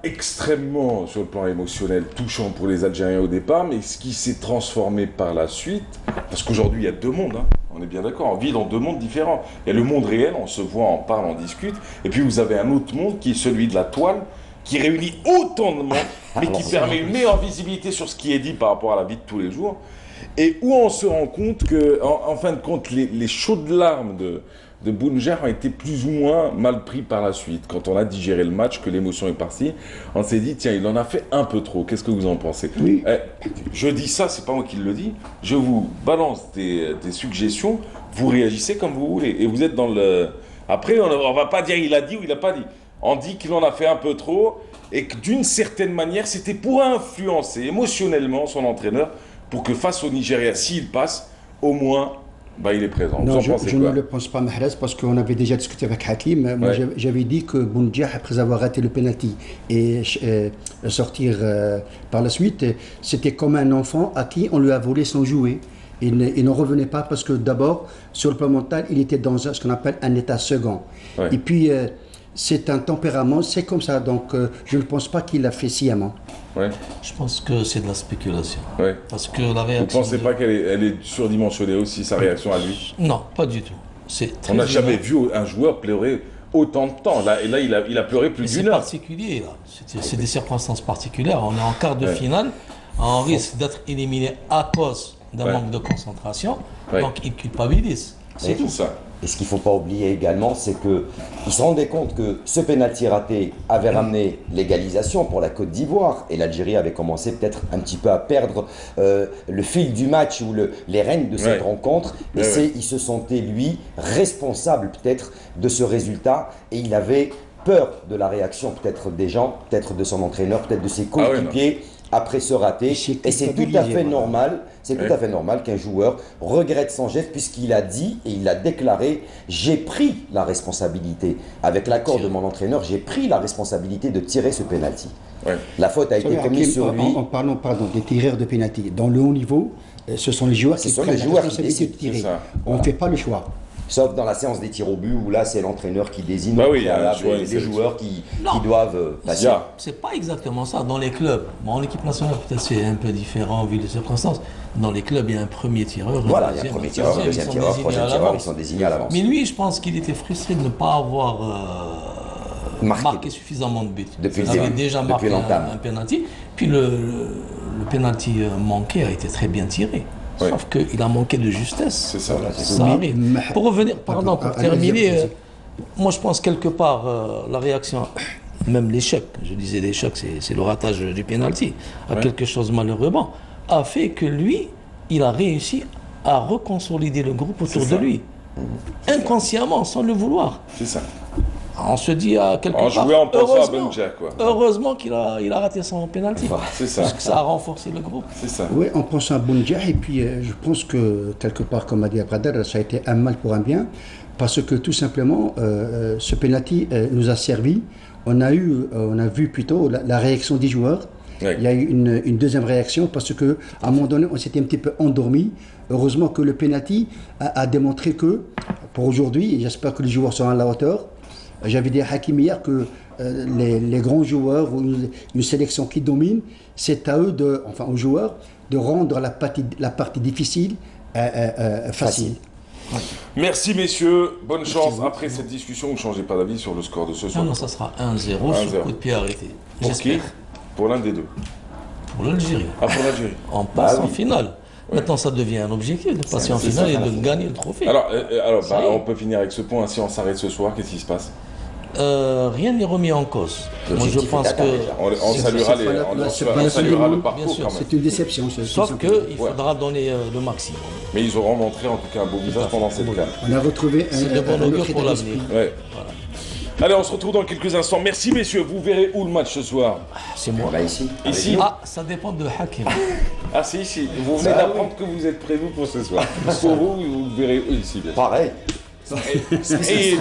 extrêmement, sur le plan émotionnel, touchant pour les Algériens au départ, mais ce qui s'est transformé par la suite. Parce qu'aujourd'hui, il y a deux mondes. On est bien d'accord. On vit dans deux mondes différents. Il y a le monde réel, on se voit, on parle, on discute. Et puis vous avez un autre monde qui est celui de la toile, qui réunit autant de monde, mais qui permet une meilleure visibilité sur ce qui est dit par rapport à la vie de tous les jours, et où on se rend compte que, en fin de compte, les chaudes larmes de Bounja ont été plus ou moins mal pris par la suite. Quand on a digéré le match, que l'émotion est partie, on s'est dit, tiens, il en a fait un peu trop. Qu'est-ce que vous en pensez? Oui. Je dis ça, c'est pas moi qui le dis, je vous balance des suggestions, vous réagissez comme vous voulez, et vous êtes dans le... Après, on va pas dire il a dit ou il a pas dit. On dit qu'il en a fait un peu trop et que d'une certaine manière, c'était pour influencer émotionnellement son entraîneur pour que face au Nigeria, s'il passe, au moins, il est présent. Non, je ne le pense pas, Mahrez, parce qu'on avait déjà discuté avec Hakim. Moi, j'avais dit que Bounja, après avoir raté le penalty et sortir par la suite, c'était comme un enfant à qui on lui a volé son jouet. il ne revenait pas parce que d'abord, sur le plan mental, il était dans ce qu'on appelle un état second. Ouais. Et puis, c'est un tempérament, c'est comme ça. Donc, je ne pense pas qu'il l'a fait sciemment. Ouais. Je pense que c'est de la spéculation. Ouais. Parce que la Vous réaction. ne pensez pas qu'elle est surdimensionnée aussi, sa réaction à lui? Non, pas du tout. On n'a jamais vu un joueur pleurer autant de temps. Là, il a pleuré plus d'une heure. C'est particulier, là. C'est des circonstances particulières. On est en quart de finale. On risque d'être éliminé à cause d'un manque de concentration. Donc, il culpabilise. C'est tout ça. Et ce qu'il ne faut pas oublier également, c'est qu'ils se rendaient compte que ce pénalty raté avait ramené l'égalisation pour la Côte d'Ivoire. Et l'Algérie avait commencé peut-être un petit peu à perdre le fil du match ou les rênes de cette rencontre. Et il se sentait, lui, responsable peut-être de ce résultat. Et il avait peur de la réaction peut-être des gens, peut-être de son entraîneur, peut-être de ses coéquipiers. Après ce raté, et c'est tout à fait normal, tout à fait normal qu'un joueur regrette son geste puisqu'il a dit et il a déclaré « j'ai pris la responsabilité, avec l'accord de mon entraîneur, j'ai pris la responsabilité de tirer ce pénalty ». La faute a été commise sur lui. En parlant des tireurs de pénalty, dans le haut niveau, ce sont les joueurs qui prennent la responsabilité de tirer. On ne fait pas le choix. Sauf dans la séance des tirs au but où là c'est l'entraîneur qui désigne les joueurs qui doivent passer. C'est pas exactement ça. Dans les clubs, bon, en équipe nationale peut-être c'est un peu différent vu les circonstances. Dans les clubs il y a un premier tireur, voilà, il y a un premier tireur, un deuxième tireur, troisième tireur, ils sont désignés à l'avance. Mais lui, je pense qu'il était frustré de ne pas avoir marqué suffisamment de buts. Depuis il avait déjà marqué un penalty. Puis le penalty manqué a été très bien tiré. Sauf qu'il a manqué de justesse. C'est ça. Ça arrive. Pour revenir, pardon, pour terminer, moi je pense quelque part la réaction, même l'échec, je disais l'échec, c'est le ratage du penalty, à quelque chose malheureusement, a fait que lui, il a réussi à reconsolider le groupe autour de lui. Inconsciemment, sans le vouloir. C'est ça. On se dit à quelque part, en pensant à Benja, quoi. Heureusement qu'il a raté son penalty. C'est ça. Parce que ça a renforcé le groupe. C'est ça. Oui, en pensant à Benja, et puis je pense que quelque part, comme a dit Abradar, ça a été un mal pour un bien, parce que tout simplement, ce penalty nous a servi. On a vu plutôt la réaction des joueurs. Il y a eu une deuxième réaction parce qu'à un moment donné, on s'était un petit peu endormi. Heureusement que le penalty a démontré que, pour aujourd'hui, j'espère que les joueurs seront à la hauteur. J'avais dit à Hakim hier que les grands joueurs ou une sélection qui domine, c'est à eux, aux joueurs, de rendre la partie difficile facile. Merci messieurs, bonne chance. Après cette discussion, vous ne changez pas d'avis sur le score de ce soir? Non, ça sera 1-0 sur coup de pied arrêté. Pour qui? Pour l'un des deux. Pour l'Algérie. Ah, pour l'Algérie. On passe en finale. Maintenant, ça devient un objectif de passer en finale et de gagner le trophée. Alors on peut finir avec ce point. Si on s'arrête ce soir, qu'est-ce qui se passe? Rien n'est remis en cause. Moi, je pense que on saluera le parcours. C'est une déception. Sauf qu'il faudra donner le maximum. Mais ils auront montré en tout cas un beau visage pendant cette CAN. On a retrouvé un bon augure pour l'avenir. Allez, on se retrouve dans quelques instants. Merci messieurs. Vous verrez où le match ce soir? C'est moi. Ici. Ici. Ah, ça dépend de Hakim. Ah si, ici. Vous venez d'apprendre que vous êtes prévu pour ce soir. Pour vous verrez ici. Bien sûr. Pareil. C'est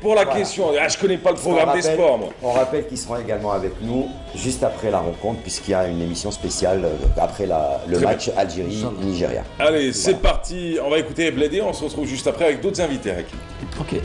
pour la question. Ah, je connais pas le programme des sports, moi. On rappelle qu'ils seront également avec nous juste après la rencontre, puisqu'il y a une émission spéciale après le match Algérie-Nigeria. Allez, c'est parti. On va écouter Blédé. On se retrouve juste après avec d'autres invités. Ok.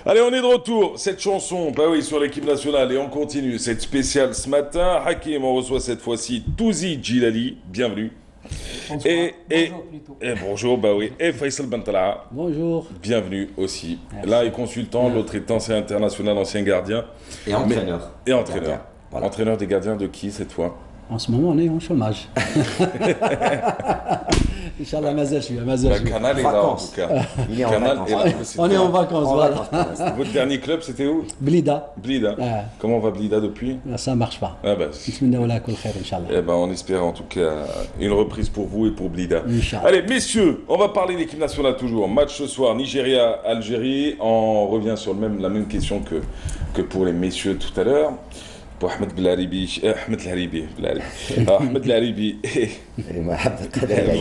Allez, on est de retour. Cette chanson, bah oui, sur l'équipe nationale. Et on continue cette spéciale ce matin. Hakim, on reçoit cette fois-ci Touzi Djilali. Bienvenue. Bonsoir. Bonjour plutôt. Et bonjour, bah oui. Et Faisal Bentala. Bonjour. Bienvenue aussi. Merci. L'un est consultant, l'autre est ancien international, ancien gardien. Et entraîneur. Et entraîneur. Gardien. Voilà. Entraîneur des gardiens de qui cette fois? En ce moment, on est en chômage. Inch'Allah, mazal shouya, mazal shouya. Canal est là en tout cas. Il est en Canal vacances. est là. On est en vacances, voilà. Votre dernier club, c'était où? Blida. Blida. Ah. Comment va Blida depuis? Ça marche pas. Ah bah, Bismillah kul khair, Inch'Allah. eh ben, on espère en tout cas une reprise pour vous et pour Blida. Inch'Allah. Allez, messieurs, on va parler de l'équipe nationale toujours. Match ce soir, Nigeria-Algérie. On revient sur la même question que pour les messieurs tout à l'heure. Pour Ahmed Belharibi et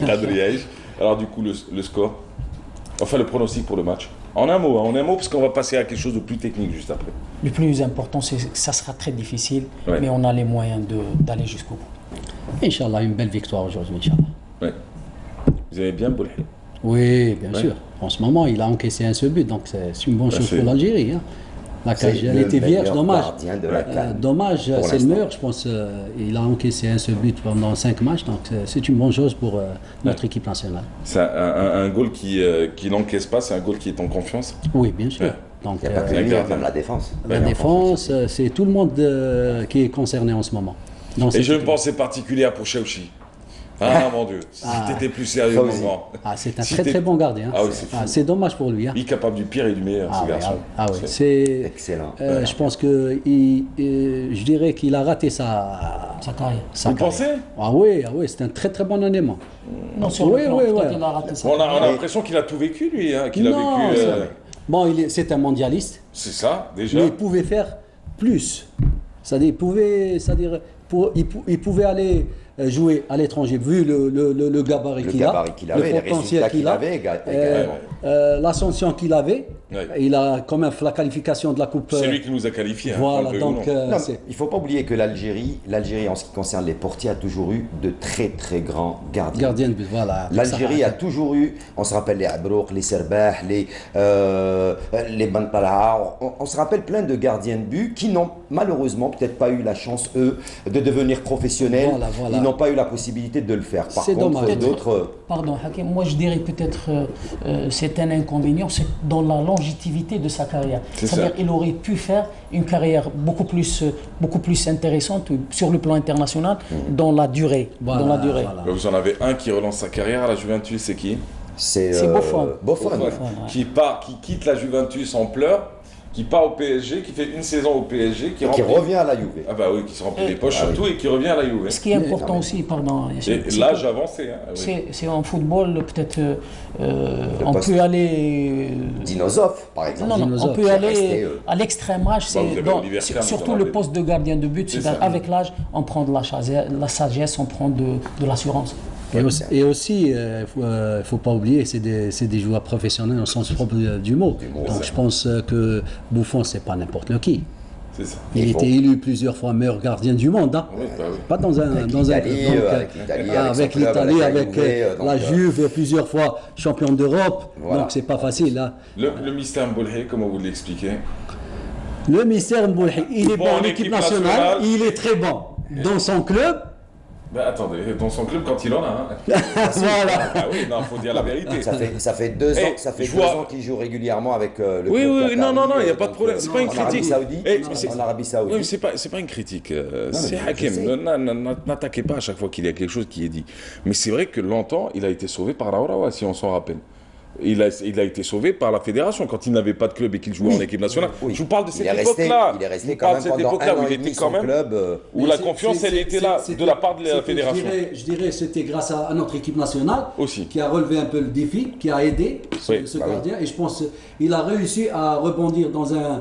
Kadri. Alors du coup, le score. Enfin, le pronostic pour le match. En un mot, parce qu'on va passer à quelque chose de plus technique juste après. Le plus important, c'est que ça sera très difficile, Ouais. mais on a les moyens d'aller jusqu'au bout. Inch'Allah, une belle victoire aujourd'hui, Inch'Allah. Ouais. Vous aimez bien Boulhi? Oui, bien Ouais. sûr. En ce moment, il a encaissé un seul but, donc c'est une bonne chose c'est- pour l'Algérie. Hein. La C'est cage, elle le était vierge, meilleur dommage. gardien de la CAN, Dommage, pour c'est le l'instant. meilleur, je pense. Il a encaissé un seul but pendant 5 matchs, donc c'est une bonne chose pour notre équipe nationale. C'est un goal qui n'encaisse pas, c'est un goal qui est en confiance. Oui, bien sûr. Ouais. Donc, Il n'y a pas que un lui, gardien. même la défense. la défense, c'est tout le monde qui est concerné en ce moment. Dans Et cette j'ai une équipe. pensée particulière pour Chauchi. Ah mon Dieu, si t'étais plus sérieux, mon Fawzi. grand. Ah, c'est un Si très t'es- très bon gardien. Ah oui, c'est fou. C'est dommage pour lui. Hein. Il est capable du pire et du meilleur, ce garçon. oui. C'est Excellent. je pense que je dirais qu'il a raté sa carrière. Vous pensez? Ah oui, c'est un très très bon élément. Non, sur Oui, le plan, oui, peut-être oui. il a raté ça. On a l'impression qu'il a tout vécu, lui. Hein, qu'il a Non, vécu. bon, c'est un mondialiste, C'est ça, déjà. mais il pouvait faire plus. C'est-à-dire, il pouvait aller jouer à l'étranger, vu le gabarit Le qu'il a, gabarit qu'il avait, les potentiel résultats qu'il qu'il a, avait également. l'ascension qu'il avait. Ouais. Il a quand même fait la qualification de la Coupe. C'est lui qui nous a qualifiés. hein, Voilà, qu'on le veuille donc ou non. Non, il ne faut pas oublier que l'Algérie, en ce qui concerne les portiers, a toujours eu de très très grands gardiens. gardien de but, voilà. L'Algérie a toujours eu, on se rappelle les Abrouk, les Serbah, les Bantala, on se rappelle plein de gardiens de but qui n'ont malheureusement peut-être pas eu la chance, eux, de devenir professionnels. Voilà. Ils n'ont pas eu la possibilité de le faire. Par C'est contre, dommage. d'autres... Pardon, Hakim, moi je dirais peut-être c'est un inconvénient, c'est dans la longévité de sa carrière. C'est C'est-à-dire ça. qu'il aurait pu faire une carrière beaucoup plus intéressante sur le plan international dans la durée. Voilà, dans la durée. voilà. Vous en avez un qui relance sa carrière à la Juventus, c'est qui? C'est Buffon. Buffon. Qui quitte la Juventus en pleurs, qui part au PSG, qui fait une saison au PSG, Et qui revient à la Juve. Ah bah oui, qui se remplit les poches surtout et qui revient à la Juve. Ce qui est important aussi, pardon. Et l'âge avancé. Hein, oui. C'est en football, peut-être on poste. peut aller. Dinosaure, par exemple. Non, on Dinosaure, peut c'est aller resté, à l'extrême âge. Bah, vous avez Olivier Kahn, vous Surtout en le avez. poste de gardien de but. C'est ça. Avec l'âge, on prend de la sagesse, on prend de l'assurance. Et aussi, il ne faut pas oublier, c'est des joueurs professionnels au sens propre du mot. Donc je pense que Buffon, c'est pas n'importe qui. C'est ça. Il était élu plusieurs fois meilleur gardien du monde. Hein. Oui, bah oui. Pas dans un Avec club. l'Italie, Donc, avec l'Italie, avec son club, l'Italie, avec la avec Juve, la donc, Juve, plusieurs fois champion d'Europe. Voilà. Donc c'est pas facile. Hein. Le mystère Mboulhi, comment vous l'expliquez? Le mystère Mboulhi, il est Bon, bon en en équipe équipe nationale, nationale. il est très bon dans son club. Ben attendez, dans son club quand il en a. Hein. Voilà. Ah oui, non, faut dire la vérité. Ça fait 2 ans, je vois- qu'il joue régulièrement avec le Oui, club oui, qatari, non, il n'y a pas de donc, problème. C'est pas une en Arabie critique. Saoudite, Eh, mais c'est- en Arabie Saoudite. Oui, mais c'est pas une critique. C'est mais je sais. Hakim. N'attaquez pas à chaque fois qu'il y a quelque chose qui est dit. Mais c'est vrai que longtemps, il a été sauvé par Raourawa, si on s'en rappelle. Il a été sauvé par la fédération quand il n'avait pas de club et qu'il jouait en équipe nationale. Oui. Je vous parle de cette Il est resté- époque-là. il est resté Je vous quand parle même de cette pendant époque-là un où an il et était demi quand son même. club, Où la confiance, elle était là, de la part de la fédération. Je dirais c'était grâce à notre équipe nationale Aussi. qui a relevé un peu le défi, qui a aidé ce bah oui. gardien. Et je pense qu'il a réussi à rebondir dans un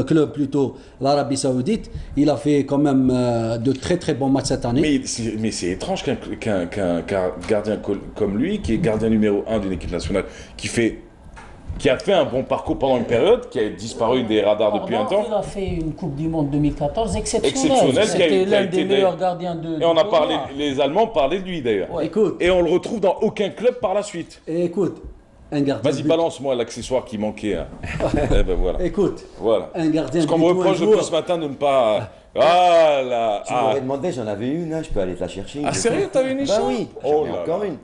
club plutôt, l'Arabie Saoudite. Il a fait quand même de très très bons matchs cette année. Mais c'est étrange qu'un gardien comme lui, qui est gardien numéro 1 d'une équipe nationale, qui a fait un bon parcours pendant une période, qui a disparu des radars depuis un temps. Il a fait une Coupe du Monde 2014 Exceptionnelle, exceptionnelle. qui a C'était l'un été des meilleurs gardiens de. Et on a du parlé, les Allemands parlaient de lui d'ailleurs. Écoute, Et on le retrouve dans aucun club par la suite. écoute, Vas-y, balance-moi l'accessoire qui manquait. Hein. Eh ben voilà. Écoute, voilà. Un gardien Parce qu'on me reproche depuis ce matin de ne pas... Ah là. Tu m'aurais demandé, j'en avais une, hein, je peux aller te la chercher. Ah sérieux, t'avais une écharpe? Bah oui, oh là encore une.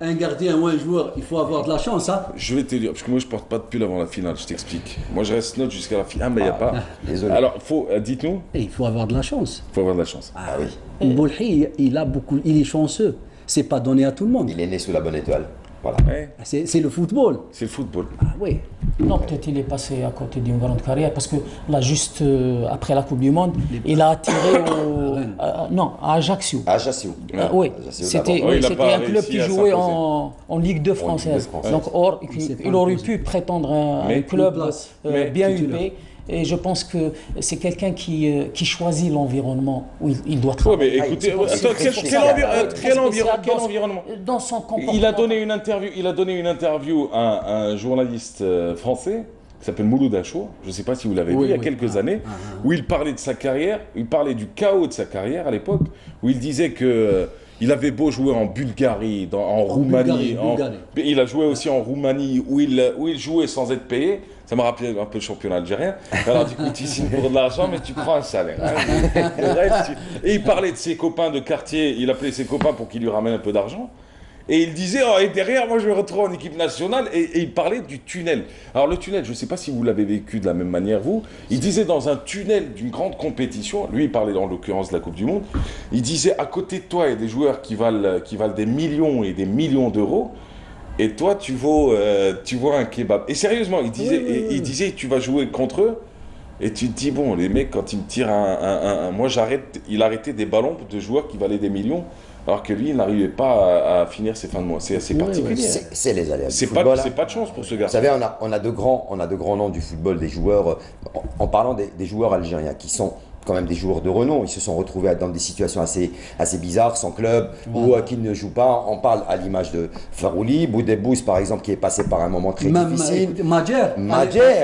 Un gardien ou un joueur, il faut avoir de la chance, hein. Je vais te dire, parce que moi je porte pas de pull avant la finale, je t'explique. Moi je reste note jusqu'à la finale. Ah mais il n'y a pas. Désolé. Alors, dites-nous. Il faut avoir de la chance. Il faut avoir de la chance. Ah oui. Boulhi, il est chanceux. C'est pas donné à tout le monde. Il est né sous la bonne étoile. Voilà. Ouais. C'est le football. C'est le football. Ah oui. Non, peut-être il est passé à côté d'une grande carrière parce que là, juste après la Coupe du Monde, il a attiré à Ajaccio. Ajaccio. Oui, c'était un club qui jouait en Ligue 2 française. Donc, il aurait pu prétendre à un club bien huppé. Et je pense que c'est quelqu'un qui choisit l'environnement où il doit travailler. Oui, mais écoutez, quel environnement? Dans son comportement. Il a donné une interview à un journaliste français qui s'appelle Mouloud Achour, je ne sais pas si vous l'avez vu, il y a quelques années, où il parlait de sa carrière, il parlait du chaos de sa carrière à l'époque, où il disait que il avait beau jouer en Bulgarie, en Roumanie, il a joué aussi en Roumanie, où il jouait sans être payé. Ça m'a rappelé un peu le championnat algérien. Alors du coup, tu signes pour de l'argent, mais tu prends un salaire. Hein. Et il parlait de ses copains de quartier, il appelait ses copains pour qu'ils lui ramènent un peu d'argent. Et il disait, et derrière, moi je me retrouve en équipe nationale, et il parlait du tunnel. Alors le tunnel, je ne sais pas si vous l'avez vécu de la même manière, vous, il disait dans un tunnel d'une grande compétition, lui il parlait en l'occurrence de la Coupe du Monde, il disait, à côté de toi, il y a des joueurs qui valent des millions et des millions d'euros, et toi tu vaux un kebab. Et sérieusement, il disait, tu vas jouer contre eux, et tu te dis, bon, les mecs, quand ils me tirent moi il arrêtait des ballons de joueurs qui valaient des millions, alors que lui, il n'arrivait pas à finir ses fins de mois. C'est assez particulier. C'est les aléas du football. C'est pas de chance pour ce garçon. Vous savez, on a de grands noms du football, des joueurs, en parlant des joueurs algériens qui sont quand même des joueurs de renom. Ils se sont retrouvés dans des situations assez bizarres, sans club, ou qui ne jouent pas. On parle à l'image de Farouli, Boudebous par exemple, qui est passé par un moment très difficile. Madjer.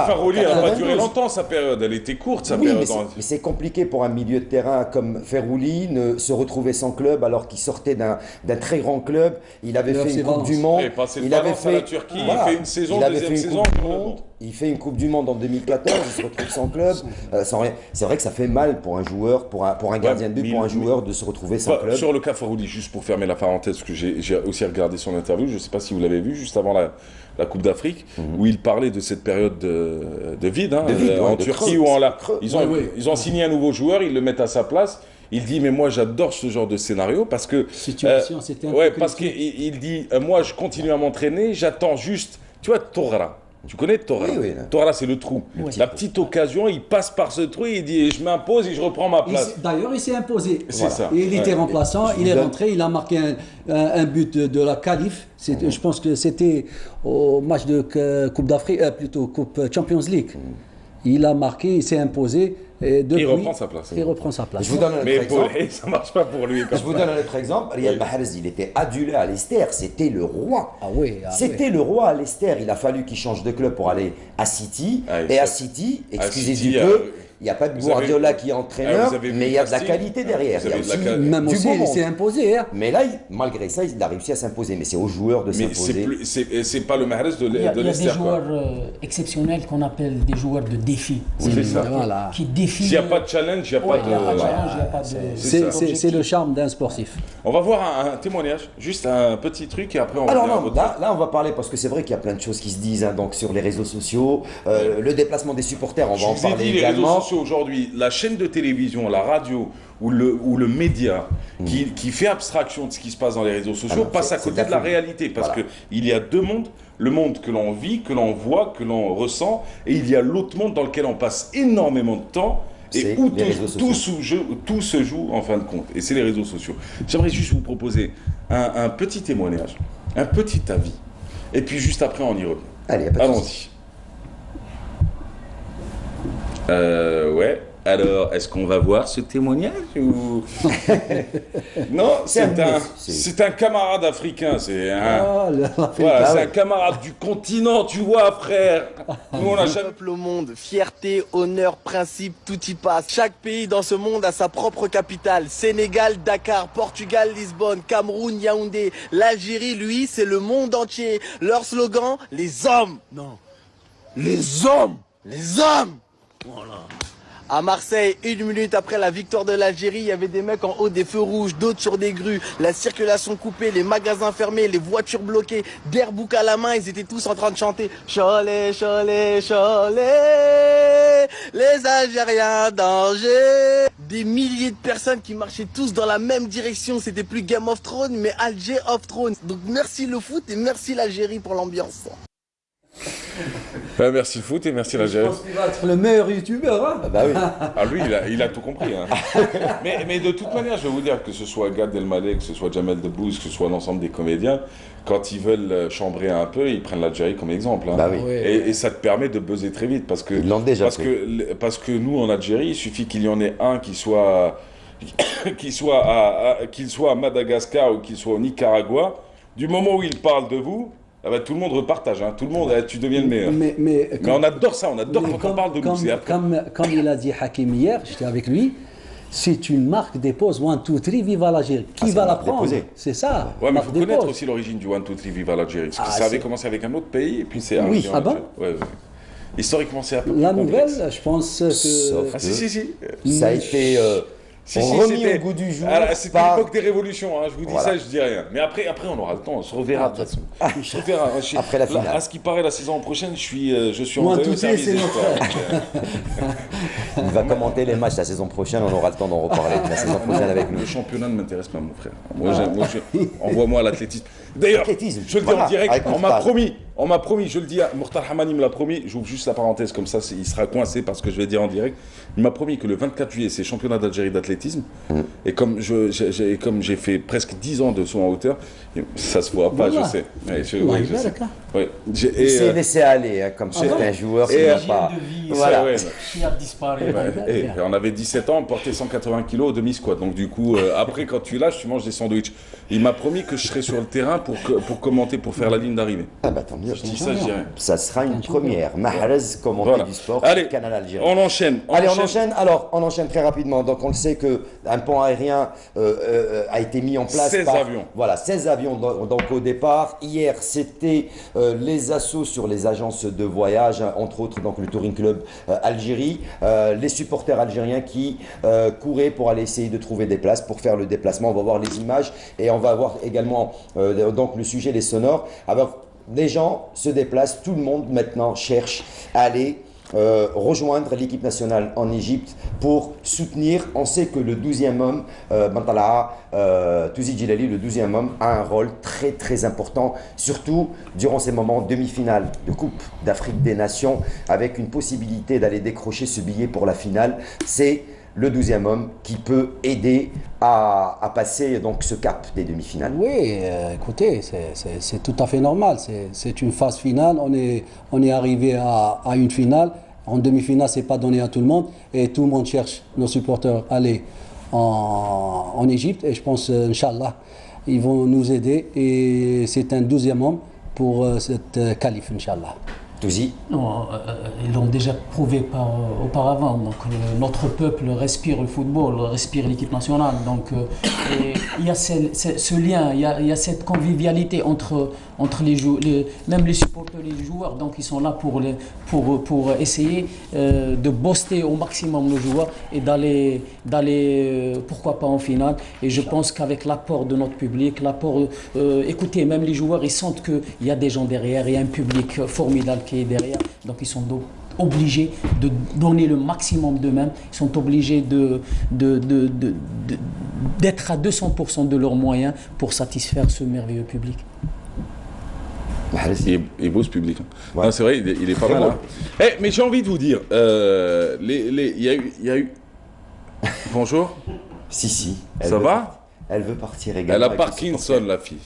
Farouli n'a pas duré longtemps sa période, elle était courte sa période. Mais c'est compliqué pour un milieu de terrain comme Farouli de se retrouver sans club alors qu'il sortait d'un très grand club. Il avait fait une Coupe du Monde. Il avait fait la Turquie, il fait une saison, deuxième saison. Il fait une Coupe du Monde en 2014, il se retrouve sans club. C'est vrai que ça fait mal pour un joueur, pour un gardien de but, pour un joueur de se retrouver sans club. Sur le cas Farouli, juste pour fermer la parenthèse, parce que j'ai aussi regardé son interview, je ne sais pas si vous l'avez vu, juste avant la Coupe d'Afrique, où il parlait de cette période de vide, en Turquie, où ils ont signé un nouveau joueur, ils le mettent à sa place. Il dit, mais moi j'adore ce genre de scénario parce que... parce qu'il dit, moi je continue à m'entraîner, j'attends juste, tu vois, Torra. Tu connais Torra? Oui. Torra, c'est le trou. La petite occasion, il passe par ce trou et il dit, je m'impose et je reprends ma place. D'ailleurs, il s'est imposé. C'est ça. Il était remplaçant, il est rentré, il a marqué un but de la qualif. Je pense que c'était au match de Coupe d'Afrique, plutôt Coupe Champions League. Il a marqué, il s'est imposé. Et depuis, il reprend sa place. Il reprend sa place. Je vous donne un autre exemple. Ça ne marche pas pour lui. Je vous donne un autre exemple. Riyad Mahrez, il était adulé à Leicester. C'était le roi. C'était le roi à Leicester. Il a fallu qu'il change de club pour aller à City. Et à City, excusez du peu, il n'y a pas de Guardiola qui est entraîneur, mais il y a de la qualité derrière. Même aussi, il s'est imposé. Mais là, malgré ça, il a réussi à s'imposer. Mais c'est aux joueurs de s'imposer. Mais c'est pas le Mahrez de Leicester. Il y a des joueurs exceptionnels qu'on appelle des joueurs de défi. C'est ça. Qui défient. S'il n'y a pas de challenge, il n'y a pas de... C'est le charme d'un sportif. On va voir un témoignage, juste un petit truc et après on va... Alors non, là on va parler parce que c'est vrai qu'il y a plein de choses qui se disent donc sur les réseaux sociaux, le déplacement des supporters, on va en parler également. Aujourd'hui, la chaîne de télévision, la radio ou le média qui fait abstraction de ce qui se passe dans les réseaux sociaux passe à côté de la réalité parce qu'il y a deux mondes, le monde que l'on vit, que l'on voit, que l'on ressent, et il y a l'autre monde dans lequel on passe énormément de temps et où tout se joue en fin de compte, et c'est les réseaux sociaux. J'aimerais juste vous proposer un petit témoignage, un petit avis, et puis juste après on y revient. Allez, allons-y. Alors, est-ce qu'on va voir ce témoignage ou... Non, c'est un camarade africain. C'est un, voilà, c'est un camarade du continent, tu vois, frère. Nous, on a jamais... Le monde, fierté, honneur, principe, tout y passe. Chaque pays dans ce monde a sa propre capitale. Sénégal, Dakar, Portugal, Lisbonne, Cameroun, Yaoundé. L'Algérie, lui, c'est le monde entier. Leur slogan, les hommes. Non, les hommes. Les hommes. Voilà. À Marseille, 1 minute après la victoire de l'Algérie, il y avait des mecs en haut des feux rouges, d'autres sur des grues, la circulation coupée, les magasins fermés, les voitures bloquées, d'Airbook à la main, ils étaient tous en train de chanter « Cholet, Cholet, Cholet, les Algériens danger !» Des milliers de personnes qui marchaient tous dans la même direction, c'était plus Game of Thrones, mais Alger of Thrones. Donc merci le foot et merci l'Algérie pour l'ambiance. Merci le foot et merci l'Algérie. Je pense qu'il va être le meilleur youtubeur. Hein bah oui. Ah lui, il a tout compris. Hein. mais de toute manière, je vais vous dire que ce soit Gad Elmaleh, que ce soit Jamel Debbouze, que ce soit l'ensemble des comédiens, quand ils veulent chambrer un peu, ils prennent l'Algérie comme exemple. Hein. Bah oui. Et ça te permet de buzzer très vite parce que parce que nous en Algérie, il suffit qu'il y en ait un qui soit qu'il soit à Madagascar ou qu'il soit au Nicaragua. Du moment où il parle de vous. Ah bah, tout le monde repartage, hein. Tout le monde, tu deviens le meilleur. Mais on adore ça, on adore quand on parle de nous. Comme il a dit Hakim hier, j'étais avec lui, c'est une marque dépose 1, 2, 3, viva l'Algérie. Qui va la prendre? C'est ça. Ouais, mais il faut connaître aussi l'origine du 1, 2, 3, viva l'Algérie. Parce que ça avait commencé avec un autre pays et puis c'est arrivé en Algérie. Ouais. Historiquement, c'est un peu plus complexe. Nouvelle, je pense que... Si. Ça a été... remis au goût du jour. C'était l'époque des révolutions, hein, je vous dis ça, je dis rien. Mais après, on aura le temps, on se reverra de toute façon. On se reverra. Après la finale. À ce qui paraît, la saison prochaine, je suis envoyé au service des sports. Il va commenter les matchs la saison prochaine, on aura le temps d'en reparler la saison prochaine avec nous. Le championnat ne m'intéresse pas, mon frère. Envoie-moi l'athlétisme. D'ailleurs, je le dis en direct, on m'a promis, je le dis, Mokhtar Hamani me l'a promis, j'ouvre juste la parenthèse comme ça, il sera coincé parce que je vais dire en direct. Il m'a promis que le 24 juillet, c'est championnat d'Algérie d'athlétisme. Et comme j'ai fait presque 10 ans de saut en hauteur, ça se voit pas, je sais. Il s'est laissé aller, hein, comme certains joueurs. Qui a disparu. On avait 17 ans, on portait 180 kg au demi-squat. Donc du coup, après quand tu lâches, tu manges des sandwichs. Il m'a promis que je serais sur le terrain pour commenter, pour faire la ligne d'arrivée. Ah bah tant mieux. Je dis ça, je dirais. Ça sera une première. Mahrez, commenter du sport, allez, Canal Algérie. On enchaîne. Alors, on enchaîne très rapidement. Donc on le sait qu'un pont aérien a été mis en place 16 avions. Voilà, 16 avions donc au départ. Hier, c'était les assauts sur les agences de voyage, entre autres donc le Touring Club Algérie, les supporters algériens qui couraient pour aller essayer de trouver des places pour faire le déplacement. On va voir les images et on va voir également donc le sujet des sonores. Alors, les gens se déplacent, tout le monde maintenant cherche à aller rejoindre l'équipe nationale en Égypte pour soutenir. On sait que le 12e homme, Bantala Touzi Djilali, le 12e homme, a un rôle très très important, surtout durant ces moments demi-finale de Coupe d'Afrique des Nations, avec une possibilité d'aller décrocher ce billet pour la finale. C'est le 12e homme qui peut aider à passer donc ce cap des demi-finales. Oui, écoutez, c'est tout à fait normal. C'est une phase finale. On est arrivé à une finale. En demi-finale, c'est pas donné à tout le monde. Et tout le monde cherche, nos supporters, à aller en Égypte. Et je pense, Inch'Allah, ils vont nous aider. Et c'est un 12e homme pour cette qualif, Inch'Allah. Touzi. Non, ils l'ont déjà prouvé auparavant. Donc, notre peuple respire le football, respire l'équipe nationale. Donc, il y a ce lien, il y a cette convivialité entre même les supporters et les joueurs. Donc, ils sont là pour essayer de booster au maximum le joueur et d'aller pourquoi pas en finale. Et je pense qu'avec l'apport de notre public, écoutez, même les joueurs, ils sentent qu'il y a des gens derrière, il y a un public formidable qui est derrière, donc ils sont obligés de donner le maximum d'eux-mêmes, ils sont obligés d'être à 200% de leurs moyens pour satisfaire ce merveilleux public. Il est beau ce public. Ouais. C'est vrai, il est pas mal. Hein. Hey, mais j'ai envie de vous dire, il y a eu... Bonjour. Si. Ça va? Elle veut partir également. Elle a Parkinson, la fille.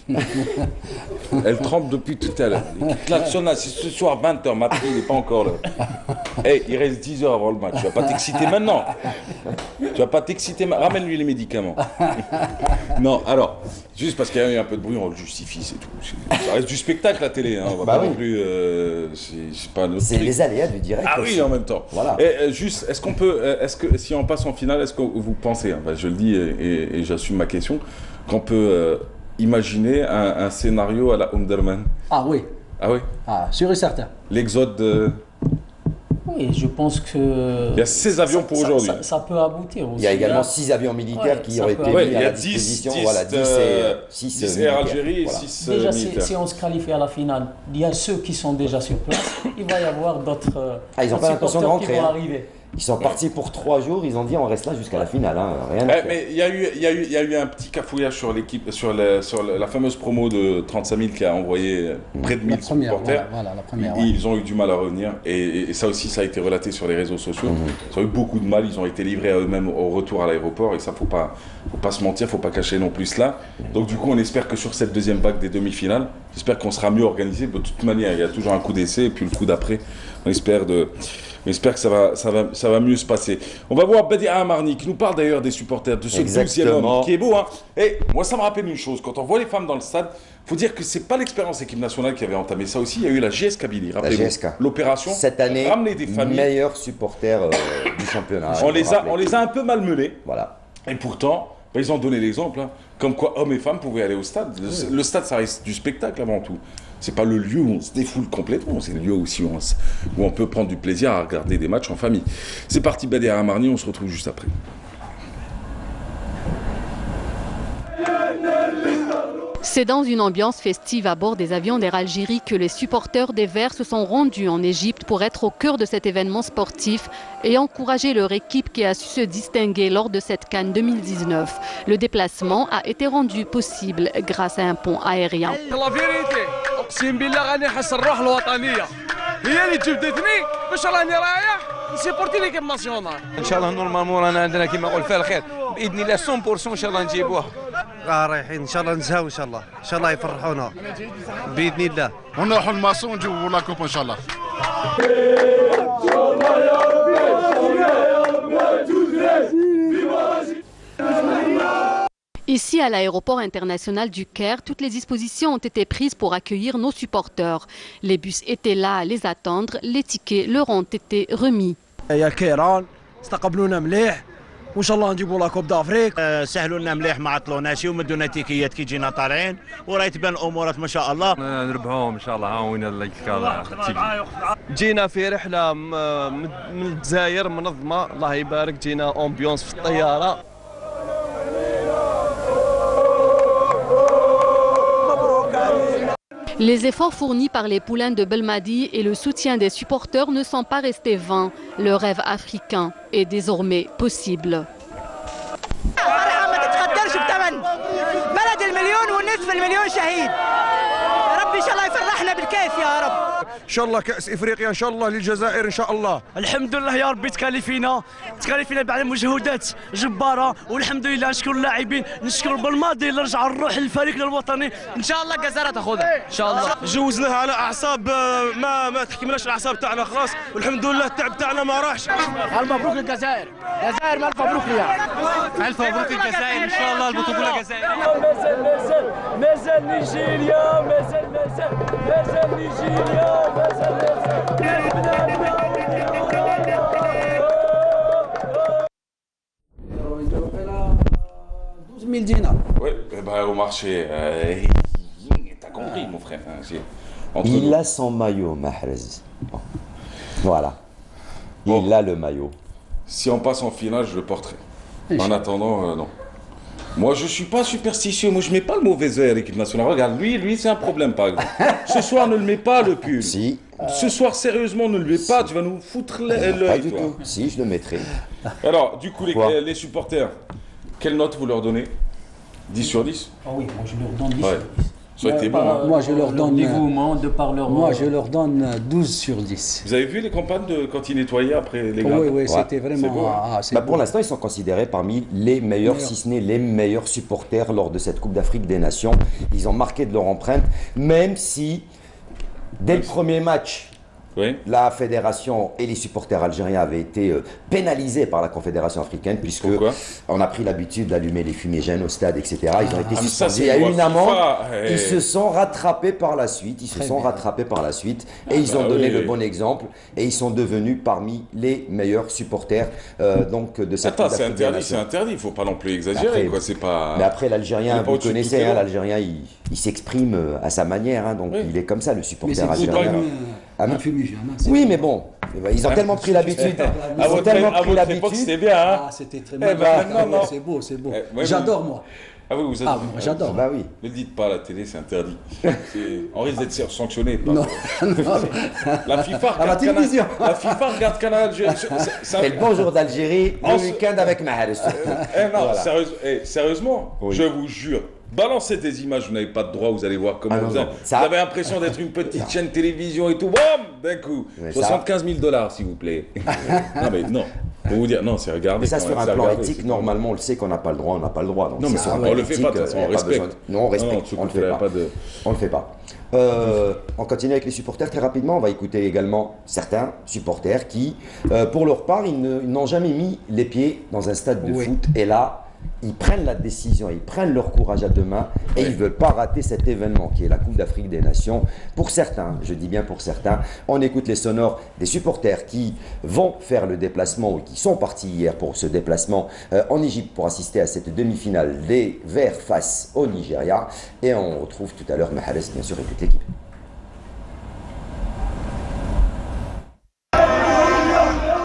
Elle tremble depuis tout à l'heure. L'équipe nationale, c'est ce soir 20h. Ma fille n'est pas encore là. Hey, il reste 10 heures avant le match. Tu vas pas t'exciter maintenant. Tu vas pas t'exciter. Ramène-lui les médicaments. Non, alors, juste parce qu'il y a eu un peu de bruit, on le justifie, c'est tout. Ça reste du spectacle, la télé. Hein. On va pas non plus. C'est pas notre. C'est les aléas du direct. Ah aussi. oui, en même temps. Voilà. Et, juste, est-ce qu'on peut. Est-ce que si on passe en finale, est-ce que vous pensez, hein, je le dis et j'assume ma question, qu'on peut imaginer un scénario à la Underman? Ah oui. Ah oui. Ah, sûr et certain. L'exode de... Oui, je pense que... Il y a 16 avions pour aujourd'hui. Ça peut aboutir aussi. Il y a également 6 avions militaires qui ont été mis à la disposition. Voilà, 10 Air Algérie et 6 déjà, militaires. si on se qualifie à la finale, il y a ceux qui sont déjà sur place, il va y avoir d'autres ils n'ont pas l'intention de rentrer. Qui vont arriver. Ils sont partis pour 3 jours, ils ont dit on reste là jusqu'à la finale. Hein. Rien mais il y a eu un petit cafouillage sur l'équipe, sur la fameuse promo de 35 000 qui a envoyé près de 1000 supporters. Voilà, la première, Ils ont eu du mal à revenir et ça aussi, ça a été relaté sur les réseaux sociaux. Ils ont eu beaucoup de mal, ils ont été livrés à eux-mêmes au retour à l'aéroport et ça, faut pas se mentir, faut pas cacher non plus cela. Donc du coup, on espère que sur cette deuxième vague des demi-finales, j'espère qu'on sera mieux organisé. De toute manière, il y a toujours un coup d'essai et puis le coup d'après, on espère que ça va mieux se passer. On va voir Badia Amarni qui nous parle d'ailleurs des supporters de ce 12e homme qui est beau. Hein. Et moi, ça me rappelle une chose. Quand on voit les femmes dans le stade, il faut dire que c'est pas l'expérience équipe nationale qui avait entamé ça aussi. Il y a eu la GS Kabylie. Rappelez-vous. L'opération. Cette année, ramener des familles. Meilleurs supporters du championnat. On les a un peu malmenés. Voilà. Et pourtant, ils ont donné l'exemple. Hein. Comme quoi, hommes et femmes pouvaient aller au stade. Le stade, ça reste du spectacle avant tout. C'est pas le lieu où on se défoule complètement, c'est le lieu aussi où on peut prendre du plaisir à regarder des matchs en famille. C'est parti, Badia Amarni, on se retrouve juste après. C'est dans une ambiance festive à bord des avions d'Air Algérie que les supporters des Verts se sont rendus en Égypte pour être au cœur de cet événement sportif et encourager leur équipe qui a su se distinguer lors de cette CAN 2019. Le déplacement a été rendu possible grâce à un pont aérien. اقسم بالله غادي نحس الروح الوطنيه هي اللي جبدتني باش راني رايح نسيبورتي ليكيب ناسيونال ان شاء الله نورمالمون رانا عندنا كيما نقول فيها الخير باذن الله 100% ان شاء الله نجيبوها رايحين ان شاء الله نزهاو ان شاء الله يفرحونا باذن الله ونروحوا لماسو ونجيبوا لا كوب ان شاء الله Ici, à l'aéroport international du Caire, toutes les dispositions ont été prises pour accueillir nos supporters. Les bus étaient là à les attendre, les tickets leur ont été remis. يا الكيران استقبلونا مليح وان شاء الله نجيبوا لا كوب دافريك سهلوا لنا مليح ما عطلوناش ومدونا تيكيات كي جينا طالعين وراهي تبان الامورات ما شاء الله نربحوهم ان شاء الله هاوين جينا في رحله من الجزائر منظمه الله يبارك جينا امبيونس في الطياره Les efforts fournis par les poulains de Belmadi et le soutien des supporters ne sont pas restés vains. Le rêve africain est désormais possible. ان شاء الله كاس افريقيا ان شاء الله للجزائر ان شاء الله الحمد لله يا ربي تكاليفينا بعد مجهودات جباره والحمد لله نشكر اللاعبين نشكر بالماضي اللي رجع الروح للفريقنا الوطني ان شاء الله الجزائر تاخذها ان شاء الله جوزناها على اعصاب ما تحكمناش الاعصاب تاعنا خلاص والحمد لله التعب تاعنا ما راحش مبروك للجزائر الجزائر الف مبروك ليها الف مبروك الجزائر ان شاء الله البطوله الجزائريه مازال نيجيريا مازال نيجيريا Oui, au marché, t'as compris mon frère. Il a son maillot, Mahrez. Voilà. Il a le maillot. Si on passe en finale, je le porterai. En attendant, non. Moi, je suis pas superstitieux. Moi, je mets pas le mauvais œil à l'équipe nationale. Regarde, lui, c'est un problème, par exemple. Ce soir, ne le mets pas, le pull. Si. Ce soir, sérieusement, ne le mets pas. Tu vas nous foutre l'œil. Pas du tout. Si, je le mettrai. Alors, du coup, les supporters, quelle note vous leur donnez? 10 sur 10? Ah oui, moi je leur donne 10 sur 10. Ça a été bon. Moi, je leur donne. Dévouement, de par leur. Moi, je leur donne 12 sur 10. Vous avez vu les campagnes quand ils nettoyaient après les gars? Oui, c'était vraiment. Beau, pour l'instant, ils sont considérés parmi les meilleurs, si ce n'est les meilleurs supporters lors de cette Coupe d'Afrique des Nations. Ils ont marqué de leur empreinte, même si dès le premier match, la fédération et les supporters algériens avaient été pénalisés par la Confédération africaine, puisque on a pris l'habitude d'allumer les fumigènes au stade, etc. Ils ont été suspendus. Il y a eu une amende. Ils se sont rattrapés par la suite. Et ils ont donné le bon exemple. Et ils sont devenus parmi les meilleurs supporters donc de cette Coupe d'Afrique des Nations. C'est interdit. Il ne faut pas non plus exagérer. Mais après, l'Algérien, vous connaissez, l'Algérien, il s'exprime à sa manière. Donc il est comme ça, le supporter algérien. Oui, mais bon, ils ont tellement pris l'habitude. Ils ont tellement pris l'habitude. C'était bien, hein? C'était très mal. C'est beau, c'est beau. J'adore, moi. Ah oui, vous êtes. Moi, j'adore. Bah oui. Ne le dites pas à la télé, c'est interdit. On risque d'être sanctionné. Non. La FIFA regarde Canal Algérie. C'est le bonjour d'Algérie, le week-end avec Mahrez. Sérieusement, je vous jure. Balancez des images, vous n'avez pas de droit, vous allez voir comment vous avez l'impression d'être une petite chaîne télévision et tout, bam, d'un coup. 75 000 $, s'il vous plaît. Non, mais non. Pour vous dire, non, c'est regarder. Mais ça, sur un plan éthique, normalement, on le sait qu'on n'a pas le droit, on n'a pas le droit. Donc, non, mais on ne le fait pas, de toute façon, on respecte. Non, on respecte, on ne le fait pas. On le fait pas. On continue avec les supporters très rapidement. On va écouter également certains supporters qui, pour leur part, ils n'ont jamais mis les pieds dans un stade de foot. Et là, ils prennent la décision, ils prennent leur courage à deux mains et ils ne veulent pas rater cet événement qui est la Coupe d'Afrique des Nations. Pour certains, je dis bien pour certains, on écoute les sonores des supporters qui vont faire le déplacement ou qui sont partis hier pour ce déplacement en Égypte pour assister à cette demi-finale des Verts face au Nigeria. Et on retrouve tout à l'heure Mahrez, bien sûr, et toute l'équipe.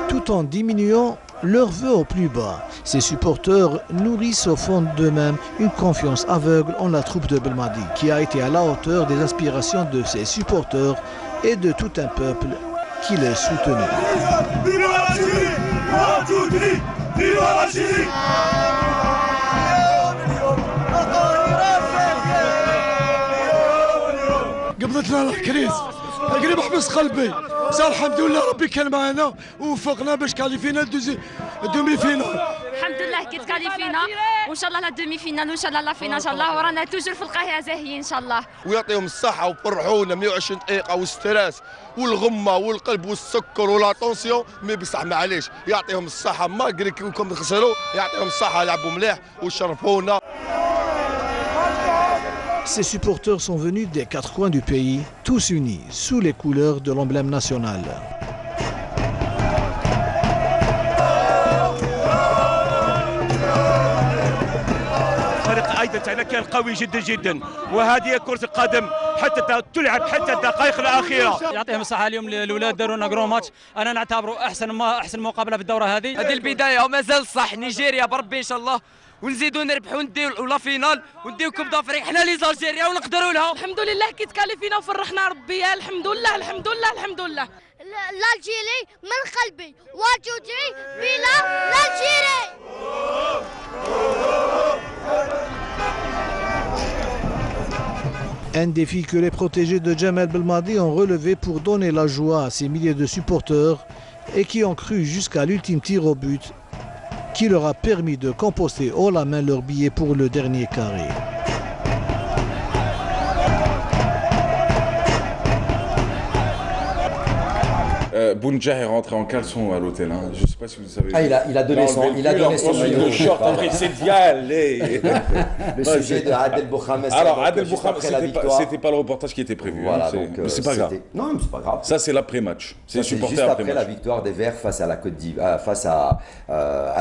Tout en diminuant leur vœu au plus bas. Ces supporters nourrissent au fond d'eux-mêmes une confiance aveugle en la troupe de Belmadi, qui a été à la hauteur des aspirations de ses supporters et de tout un peuple qui les soutenait. قريب حبس قلبي بس الحمد لله ربي كان معنا ووفقنا باش كاليفينا الدومي فينال. الحمد لله كي تكاليفينا وان شاء الله لا دومي فينال وان شاء الله لا فينال ان شاء الله ورانا توجور في القاهره زاهيين ان شاء الله. ويعطيهم الصحه وفرحونا 120 دقيقه والستريس والغمه والقلب والسكر ولا طونسيون مي بصح معليش يعطيهم الصحه ما قري كيكون خسروا يعطيهم الصحه لعبوا مليح وشرفونا. Ces supporters sont venus des quatre coins du pays, tous unis sous les couleurs de l'emblème national. فريق ايضا تاعنا كان قوي جدا جدا وهذه كرة القدم حتى تلعب حتى الدقائق الاخيره. يعطيهم الصحه اليوم الاولاد داروا لنا كرو ماتش انا نعتبره احسن مقابله في الدوره هذه. هذه البدايه ومازال صح نيجيريا بربي ان شاء الله ونزيدوا نربحوا ونديو لا فينال ونديو كوب دافريك حنا لي زالجيريا ونقدروا لها. الحمد لله كي تكاليفينا وفرحنا ربي الحمد لله الحمد لله الحمد لله. l'Algérie من قلبي وجودي بلا l'Algérie. Un défi que les protégés de Djamel Belmadi ont relevé pour donner la joie à ces milliers de supporters et qui ont cru jusqu'à l'ultime tir au but qui leur a permis de composter haut la main leur billet pour le dernier carré. Bounja est rentré en caleçon à l'hôtel. Hein. Je ne sais pas si vous savez. Ah, il a donné son maillot. Le short, après, c'est d'y aller. Le sujet de Adel Bouhamed. Alors, Adel Bouhamed, c'était pas le reportage qui était prévu. Voilà, mais c'est pas grave. Non, mais c'est pas grave. Ça, c'est l'après-match. C'est juste après la victoire des Verts face à la Côte d'Ivoire. Face à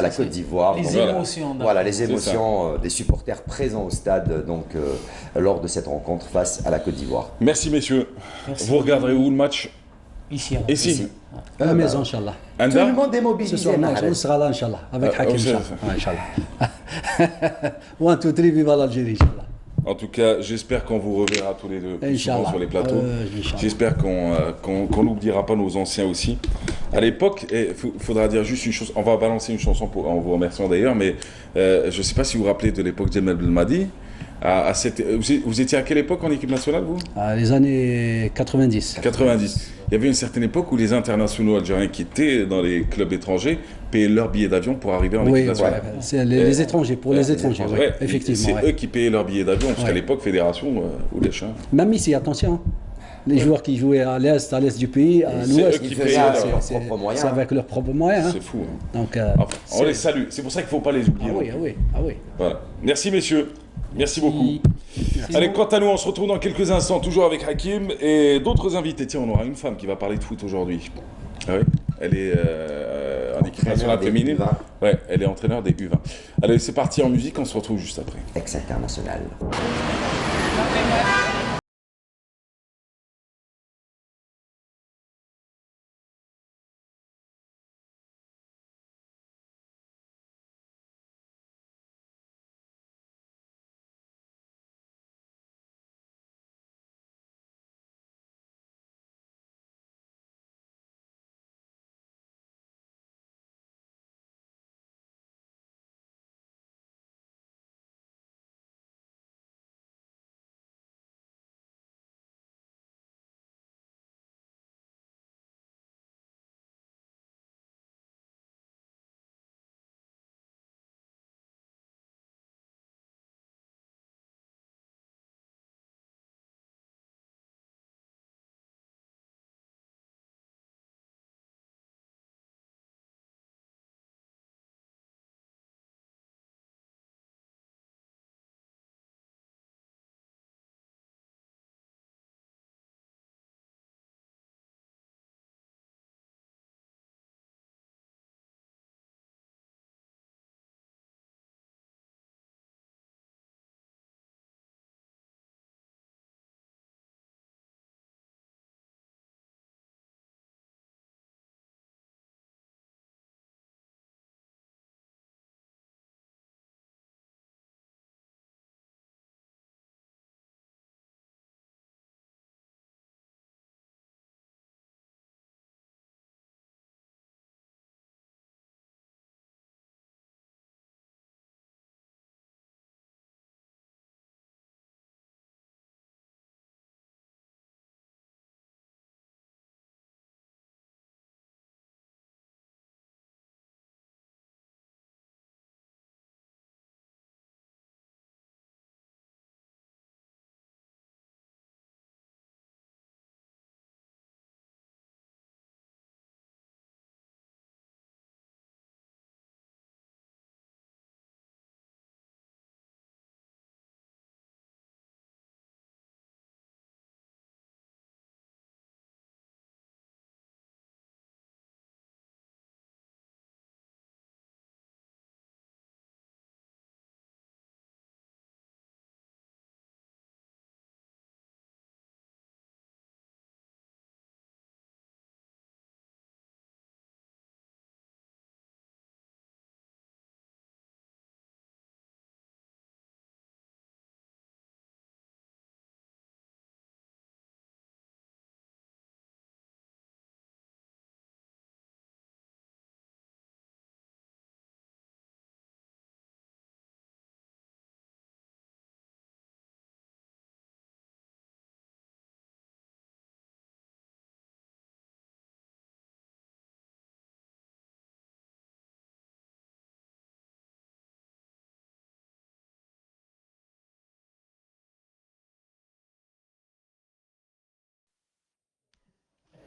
la Côte d'Ivoire. Les émotions. Voilà, les émotions des supporters présents au stade donc, lors de cette rencontre face à la Côte d'Ivoire. Merci, messieurs. Vous regarderez où le match? Ici. À la maison, Inch'Allah. Tout le monde est mobilisé. Ce soir, on sera là, Inch'Allah, avec Hakim, Inch'Allah. 1, 2, 3, vive l'Algérie, Inch'Allah. En tout cas, j'espère qu'on vous reverra tous les deux plus souvent sur les plateaux. J'espère qu'on n'oubliera pas nos anciens aussi. À l'époque, il faudra dire juste une chose. On va balancer une chanson en vous remerciant d'ailleurs, mais je ne sais pas si vous vous rappelez de l'époque Djamel Belmadi. Vous étiez à quelle époque en équipe nationale, vous? Les années 90. 90. Il y avait une certaine époque où les internationaux algériens qui étaient dans les clubs étrangers payaient leur billet d'avion pour arriver en équipe nationale. Oui, c'est les étrangers, pour les étrangers, effectivement. C'est eux qui payaient leur billet d'avion, parce qu'à l'époque, fédération ou les chiens. Même ici, attention. Les joueurs qui jouaient à l'est du pays, à l'ouest, c'est avec leurs propres moyens. C'est fou. Donc, on les salue. C'est pour ça qu'il ne faut pas les oublier. Ah oui. Voilà. Merci messieurs. Merci beaucoup. Allez, quant à nous, on se retrouve dans quelques instants, toujours avec Hakim et d'autres invités. Tiens, on aura une femme qui va parler de foot aujourd'hui. Ah oui, elle est en équipe nationale féminine. Ouais, elle est entraîneur des U20. Allez, c'est parti en musique, on se retrouve juste après. Ex-international.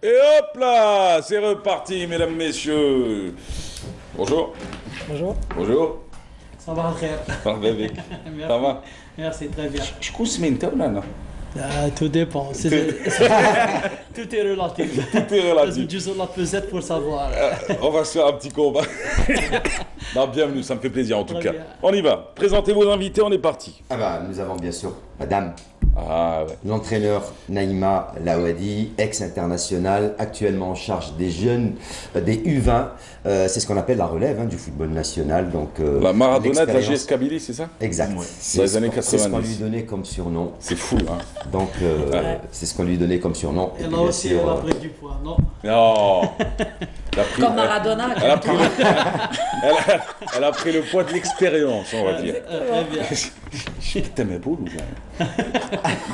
Et hop là, c'est reparti, mesdames, messieurs. Bonjour. Bonjour. Bonjour. Ça va, frère. Ça va, Vic. Ça va. Merci, très bien. Je couche maintenant ou non? Tout dépend. Tout est relatif. Tout est relatif. Je suis la pesette pour savoir. On va se faire un petit combat. Non, bienvenue, ça me fait plaisir en tout cas. Bien. On y va. Présentez vos invités, on est parti. Ah bah, nous avons bien sûr Madame. Ah, ouais. L'entraîneur Naïma Laouadi, ex-international, actuellement en charge des jeunes, des U20. C'est ce qu'on appelle la relève du football national. Donc, la Maradona de la GS Kabylie, c'est ça? Exact. Ouais. Dans les années 90. C'est ce qu'on lui donnait comme surnom. C'est fou, hein? Donc, c'est ce qu'on lui donnait comme surnom. Et là aussi, elle a pris du poids, non? Non. Comme Maradona. Elle a pris le poids de l'expérience, on va dire. T'aimais beau, là.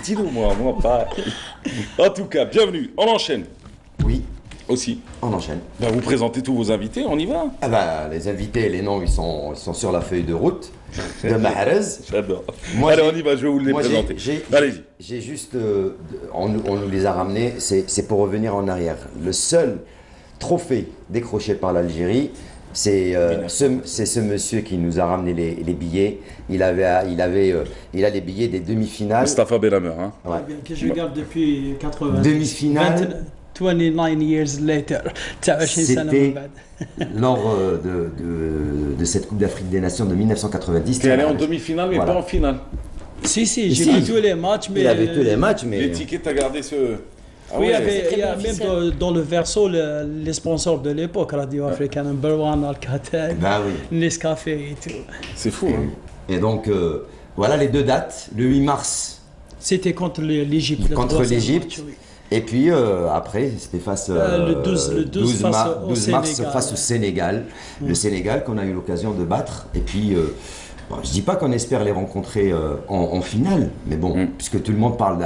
Dis-nous, moi pas. En tout cas, bienvenue. On enchaîne. Oui. Aussi. On enchaîne. Ben, vous présentez tous vos invités, on y va. Ah ben, les invités, les noms, ils sont sur la feuille de route de Mahrez. J'adore. Allez, on y va, je vais vous les présenter. Allez-y. J'ai juste... on nous les a ramenés, c'est pour revenir en arrière. Le seul trophée décroché par l'Algérie, c'est ce monsieur qui nous a ramené les billets. Il a les billets des demi-finales. Mustafa Benhamer, hein. Ouais. Que je garde depuis 80. Demi-finale. 29 years later. C'était lors de cette Coupe d'Afrique des Nations de 1990. Tu es allé en demi-finale, mais pas en finale. Si, j'ai vu tous les matchs. Mais il avait tous les matchs, mais... Les tickets, tu as gardé ce... Ah oui, il y a même dans le verso les sponsors de l'époque, Radio Africa Number One, Alcatel, Nescafé et tout. C'est fou, hein. Et donc, voilà les deux dates. Le 8 mars. C'était contre l'Égypte. Contre l'Égypte. Et puis après, c'était face le 12 mars face au Sénégal. Le Sénégal qu'on a eu l'occasion de battre. Et puis, bon, je dis pas qu'on espère les rencontrer en finale, mais bon, puisque tout le monde parle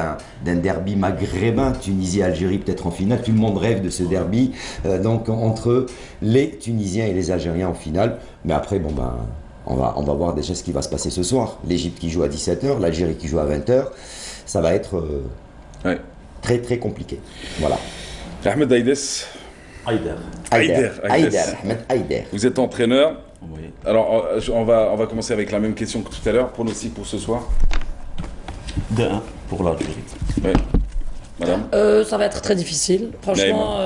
d'un derby maghrébin, Tunisie-Algérie peut-être en finale, tout le monde rêve de ce derby, donc entre les Tunisiens et les Algériens en finale. Mais après, bon ben, on va voir déjà ce qui va se passer ce soir. L'Égypte qui joue à 17h, l'Algérie qui joue à 20h. Ça va être... très très compliqué. Voilà. Ahmed Aïdes. Ahmed Aïder. Vous êtes entraîneur. Oui. Alors on va commencer avec la même question que tout à l'heure. Pronostic pour ce soir. 2-1 pour l'Algérie. Ouais. Madame. Ça va être très difficile. Franchement,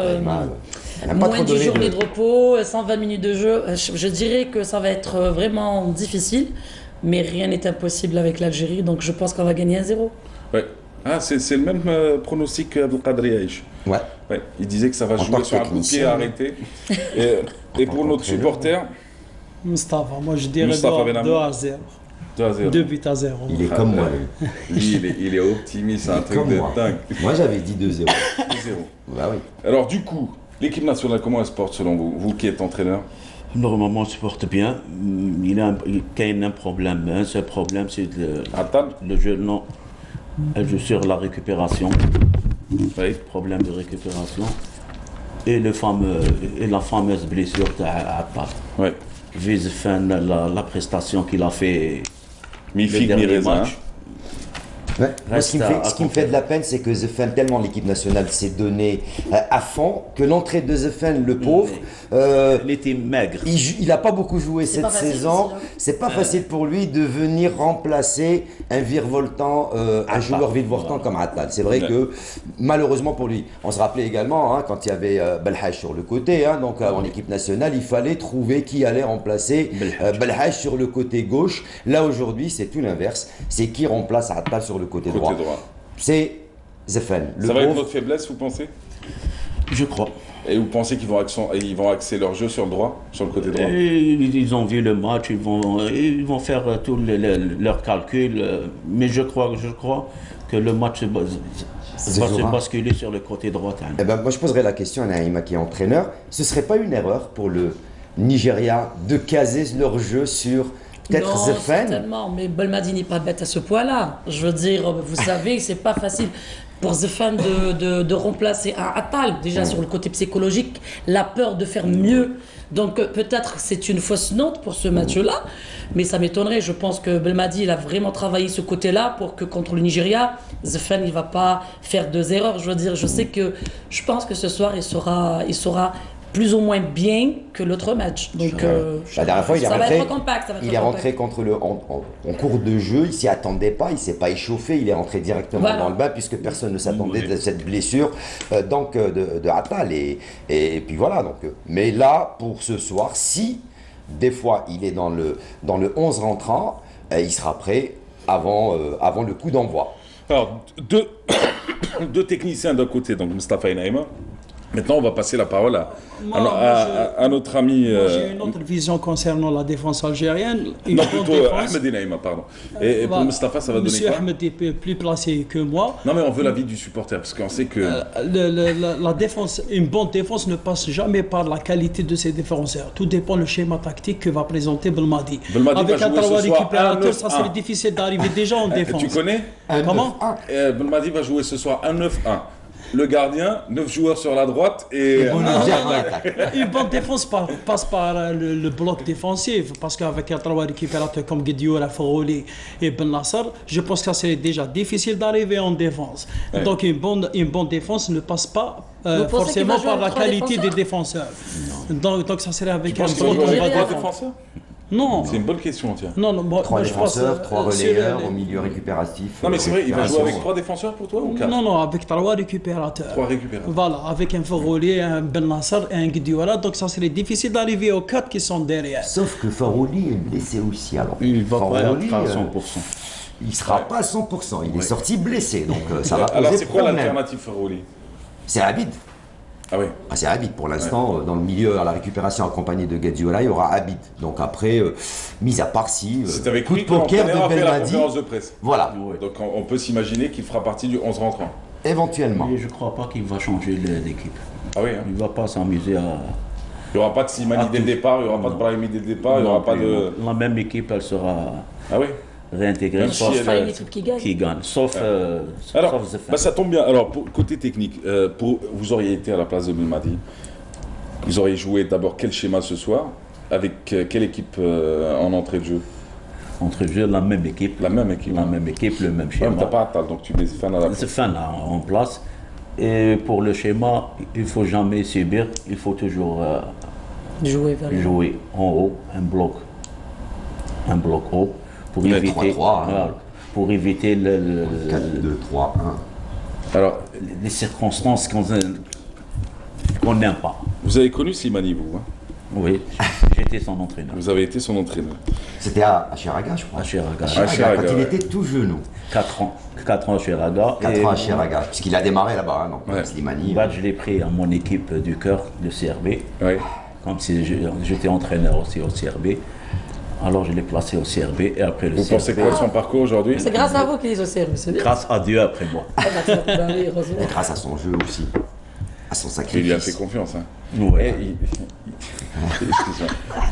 moins de 10 donné journées de repos, 120 minutes de jeu. Je dirais que ça va être vraiment difficile, mais rien n'est impossible avec l'Algérie. Donc je pense qu'on va gagner 1-0. Ouais. Ah, c'est le même pronostic qu'Abdelkader Aïch. Ouais. Il disait que ça va jouer sur un coup de pied arrêté. Et pour notre supporter Mustafa, moi je dirais 2-0. 2 buts à 0. Il est comme moi, lui. Il est optimiste, c'est un truc de dingue. Moi j'avais dit 2-0. 2-0. Bah oui. Alors du coup, l'équipe nationale, comment elle se porte selon vous? Vous qui êtes entraîneur? Normalement, on se porte bien. Il y a un problème. Un seul problème, c'est le jeu. Non. Elle joue sur la récupération. Oui, problème de récupération. Et la fameuse blessure d'Attal. Oui. Vise la prestation qu'il a fait. Mi-figue, mi-raisin. Ouais. Ce qui me fait de la peine, c'est que Zefan, tellement l'équipe nationale s'est donnée à fond, que l'entrée de Zefan, le pauvre, il était maigre. Il n'a pas beaucoup joué cette saison. C'est pas facile pour lui de venir remplacer un virevoltant, un joueur virevoltant comme Attal. C'est vrai que malheureusement pour lui, on se rappelait également quand il y avait Belhaj sur le côté, donc en équipe nationale, il fallait trouver qui allait remplacer Belhaj sur le côté gauche. Là aujourd'hui, c'est tout l'inverse. C'est qui remplace Attal sur le côté droit. C'est Zefan. Ça va être notre faiblesse, vous pensez? Je crois. Et vous pensez qu'ils vont axer leur jeu sur le droit, sur le côté droit? Ils ont vu le match, ils vont faire tous leurs calculs, mais je crois que le match va se basculer sur le côté droit. Eh ben, moi je poserais la question à Naïma qui est entraîneur. Ce ne serait pas une erreur pour le Nigeria de caser leur jeu sur peut-être Zefan? Certainement, mais Belmadi n'est pas bête à ce point-là. Je veux dire, vous savez, c'est pas facile pour Zefan de remplacer un Attal, déjà sur le côté psychologique, la peur de faire mieux. Donc peut-être c'est une fausse note pour ce match-là, mais ça m'étonnerait. Je pense que Belmadi, il a vraiment travaillé ce côté-là pour que contre le Nigeria, Zefan, il va pas faire 2 erreurs. Je veux dire, je pense que ce soir, il sera plus ou moins bien que l'autre match. Donc, la dernière fois, ça va être compact. Il est rentré contre en cours de jeu, il s'y attendait pas, il s'est pas échauffé, il est rentré directement dans le bain puisque personne ne s'attendait de cette blessure de Attal. Et puis voilà. Donc, mais là, pour ce soir, si des fois il est dans le 11 rentrant, il sera prêt avant le coup d'envoi. Alors, deux techniciens d'un côté, donc Mustafa et Naïma. Maintenant, on va passer la parole à notre ami. J'ai une autre vision concernant la défense algérienne. Non, plutôt Ahmed Naïma, pardon. Et pour Mustafa, ça va donner quoi? Ahmed est plus placé que moi. Non, mais on veut l'avis du supporter, parce qu'on sait que. La défense, une bonne défense ne passe jamais par la qualité de ses défenseurs. Tout dépend du schéma tactique que va présenter Belmadi. Avec un Traoré récupérateur, ça serait difficile d'arriver déjà en défense. Tu connais? Comment? Belmadi va jouer ce soir 1-9-1. Le gardien, 9 joueurs sur la droite et... Une bonne défense passe par le bloc défensif, parce qu'avec un travail récupérateur comme Guedioura, Farouli et Ben Nasser, je pense que ça serait déjà difficile d'arriver en défense. Ouais. Donc une bonne défense ne passe pas forcément par la qualité des défenseurs. Donc ça serait avec un bloc défenseur. Non. C'est une bonne question, tiens. Non, trois défenseurs, trois relayeurs au milieu récupératif. Non, mais c'est vrai, il va jouer avec 3 défenseurs pour toi ou 4? Non, avec 3 récupérateurs. 3 récupérateurs. Voilà, avec un Farouli, un Ben Nasser et un Guedioura, donc ça serait difficile d'arriver aux 4 qui sont derrière. Sauf que Farouli est blessé aussi, alors. Il va pas être à 100%. Il ne sera pas à 100%, il est sorti blessé, donc ça va poser problème. Alors c'est quoi problème. l'alternative Farouli? C'est Abid. Ah oui. C'est Abid pour l'instant, dans le milieu à la récupération accompagné de Guedioura, il y aura Abid. Donc après, mis à part si c'est avec lui que poker de fait la conférence de presse. Voilà. Donc on peut s'imaginer qu'il fera partie du 11 rentrant. Éventuellement. Mais je ne crois pas qu'il va changer l'équipe. Ah oui. Il ne va pas s'amuser à... Il n'y aura pas de Simani dès le départ, il n'y aura pas de Brahimi dès le départ, il n'y aura pas de... La même équipe, elle sera... Ah oui. Réintégrée, sauf une équipe qui gagne. Sauf alors, ça tombe bien. Alors, côté technique, vous auriez été à la place de Belmadi. Vous auriez joué d'abord quel schéma ce soir? Avec quelle équipe en entrée de jeu? Entrée de jeu, la même équipe. La même équipe. La même équipe, le même schéma. Tu n'as pas Attal, donc tu mets Fana là. C'est Fana en place. Et pour le schéma, il ne faut jamais subir. Il faut toujours jouer en haut, un bloc haut. Pour éviter, 3-3, pour éviter le 4-2-3-1. Alors, les circonstances qu'on n'aime pas. Vous avez connu Slimani, vous? Oui, j'étais son entraîneur. Vous avez été son entraîneur. C'était à Chiraga, je crois. À Chiraga. Quand il était tout genou. 4 ans à Chiraga. 4 ans à Chiraga, puisqu'il a démarré là-bas, donc Slimani. Je l'ai pris à mon équipe du cœur, le CRB. Oui. Comme si j'étais entraîneur aussi au CRB. Alors je l'ai placé au CRB et après le CRB. Vous pensez quoi de son parcours aujourd'hui? C'est grâce à vous qu'il est au CRB, c'est bien. Grâce à Dieu après moi. Et grâce à son jeu aussi. À son sacrifice. Il lui a fait confiance. Hein. Ouais.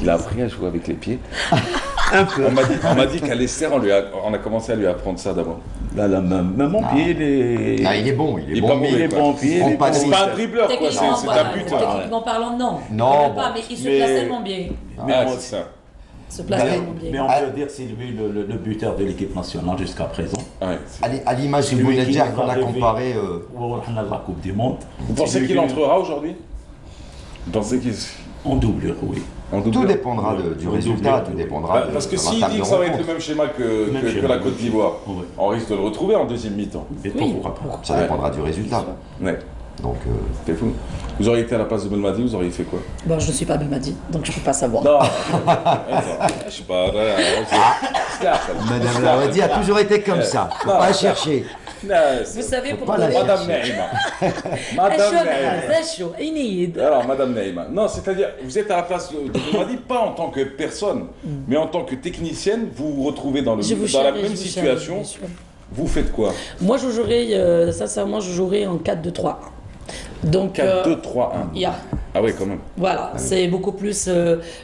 Il a appris à jouer avec les pieds. Un peu. On m'a dit qu'à l'Esther, on a commencé à lui apprendre ça d'abord. Même mon pied, il est bon. Il est bon. Il est bon pied. C'est pas un dribbleur, quoi. C'est un buteur. Techniquement parlant, non. Non. Mais il se place tellement bien. C'est ça. Mais on peut dire que c'est lui le buteur de l'équipe nationale jusqu'à présent. À l'image de Bounedjah qu'on a comparé on a la Coupe du Monde. Vous pensez qu'il entrera aujourd'hui? Vous pensez qu'il... En doublure, oui. Tout dépendra du résultat, tout dépendra parce que s'il dit que ça va être le même schéma que la Côte d'Ivoire, on risque de le retrouver en deuxième mi-temps. Ça dépendra du résultat. Ouais. Donc, c'est fou. Vous auriez été à la place de Belmadi, vous auriez fait quoi? Bon, je ne suis pas Belmadi, donc je ne peux pas savoir. Non, je sais pas. Madame Laouadi a toujours été comme ça. Faut pas chercher. Vous savez pourquoi? Madame Naïma. Alors, Madame Naïma. Non, c'est-à-dire, vous êtes à la place de Belmadi, pas en tant que personne, mais en tant que technicienne, vous vous retrouvez dans la même situation. Vous faites quoi? Moi, je jouerai, sincèrement, je jouerai en 4-2-3-1. Donc 4-2-3-1. Ah oui, quand même. Voilà, c'est beaucoup plus.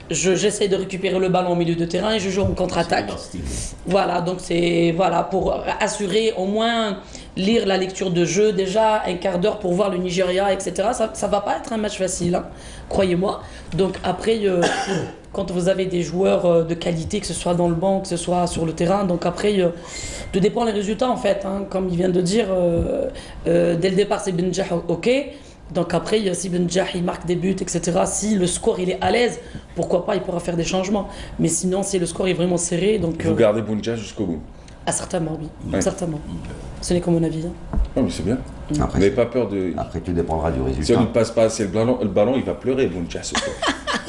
J'essaie de récupérer le ballon au milieu de terrain et je joue en contre-attaque. Voilà, donc c'est pour assurer au moins lire la lecture de jeu, déjà un quart d'heure pour voir le Nigeria, etc. Ça va pas être un match facile, hein, croyez-moi. Donc après, quand vous avez des joueurs de qualité, que ce soit dans le banc, que ce soit sur le terrain, donc après, tout dépend des résultats en fait. Hein, comme il vient de dire, dès le départ c'est Benjah, ok. Donc après, si Benjah il marque des buts, etc., si le score il est à l'aise, pourquoi pas, il pourra faire des changements. Mais sinon, si le score est vraiment serré, donc... Vous gardez Benjah jusqu'au bout? Ah certainement, oui. Ouais. Certainement. Ce n'est que mon avis. Hein. Oh, mais c'est bien. Après, vous n'avez pas peur de... Après, tout dépendra du résultat. Si on ne passe pas assez le ballon il va pleurer, Benjah, ce soir.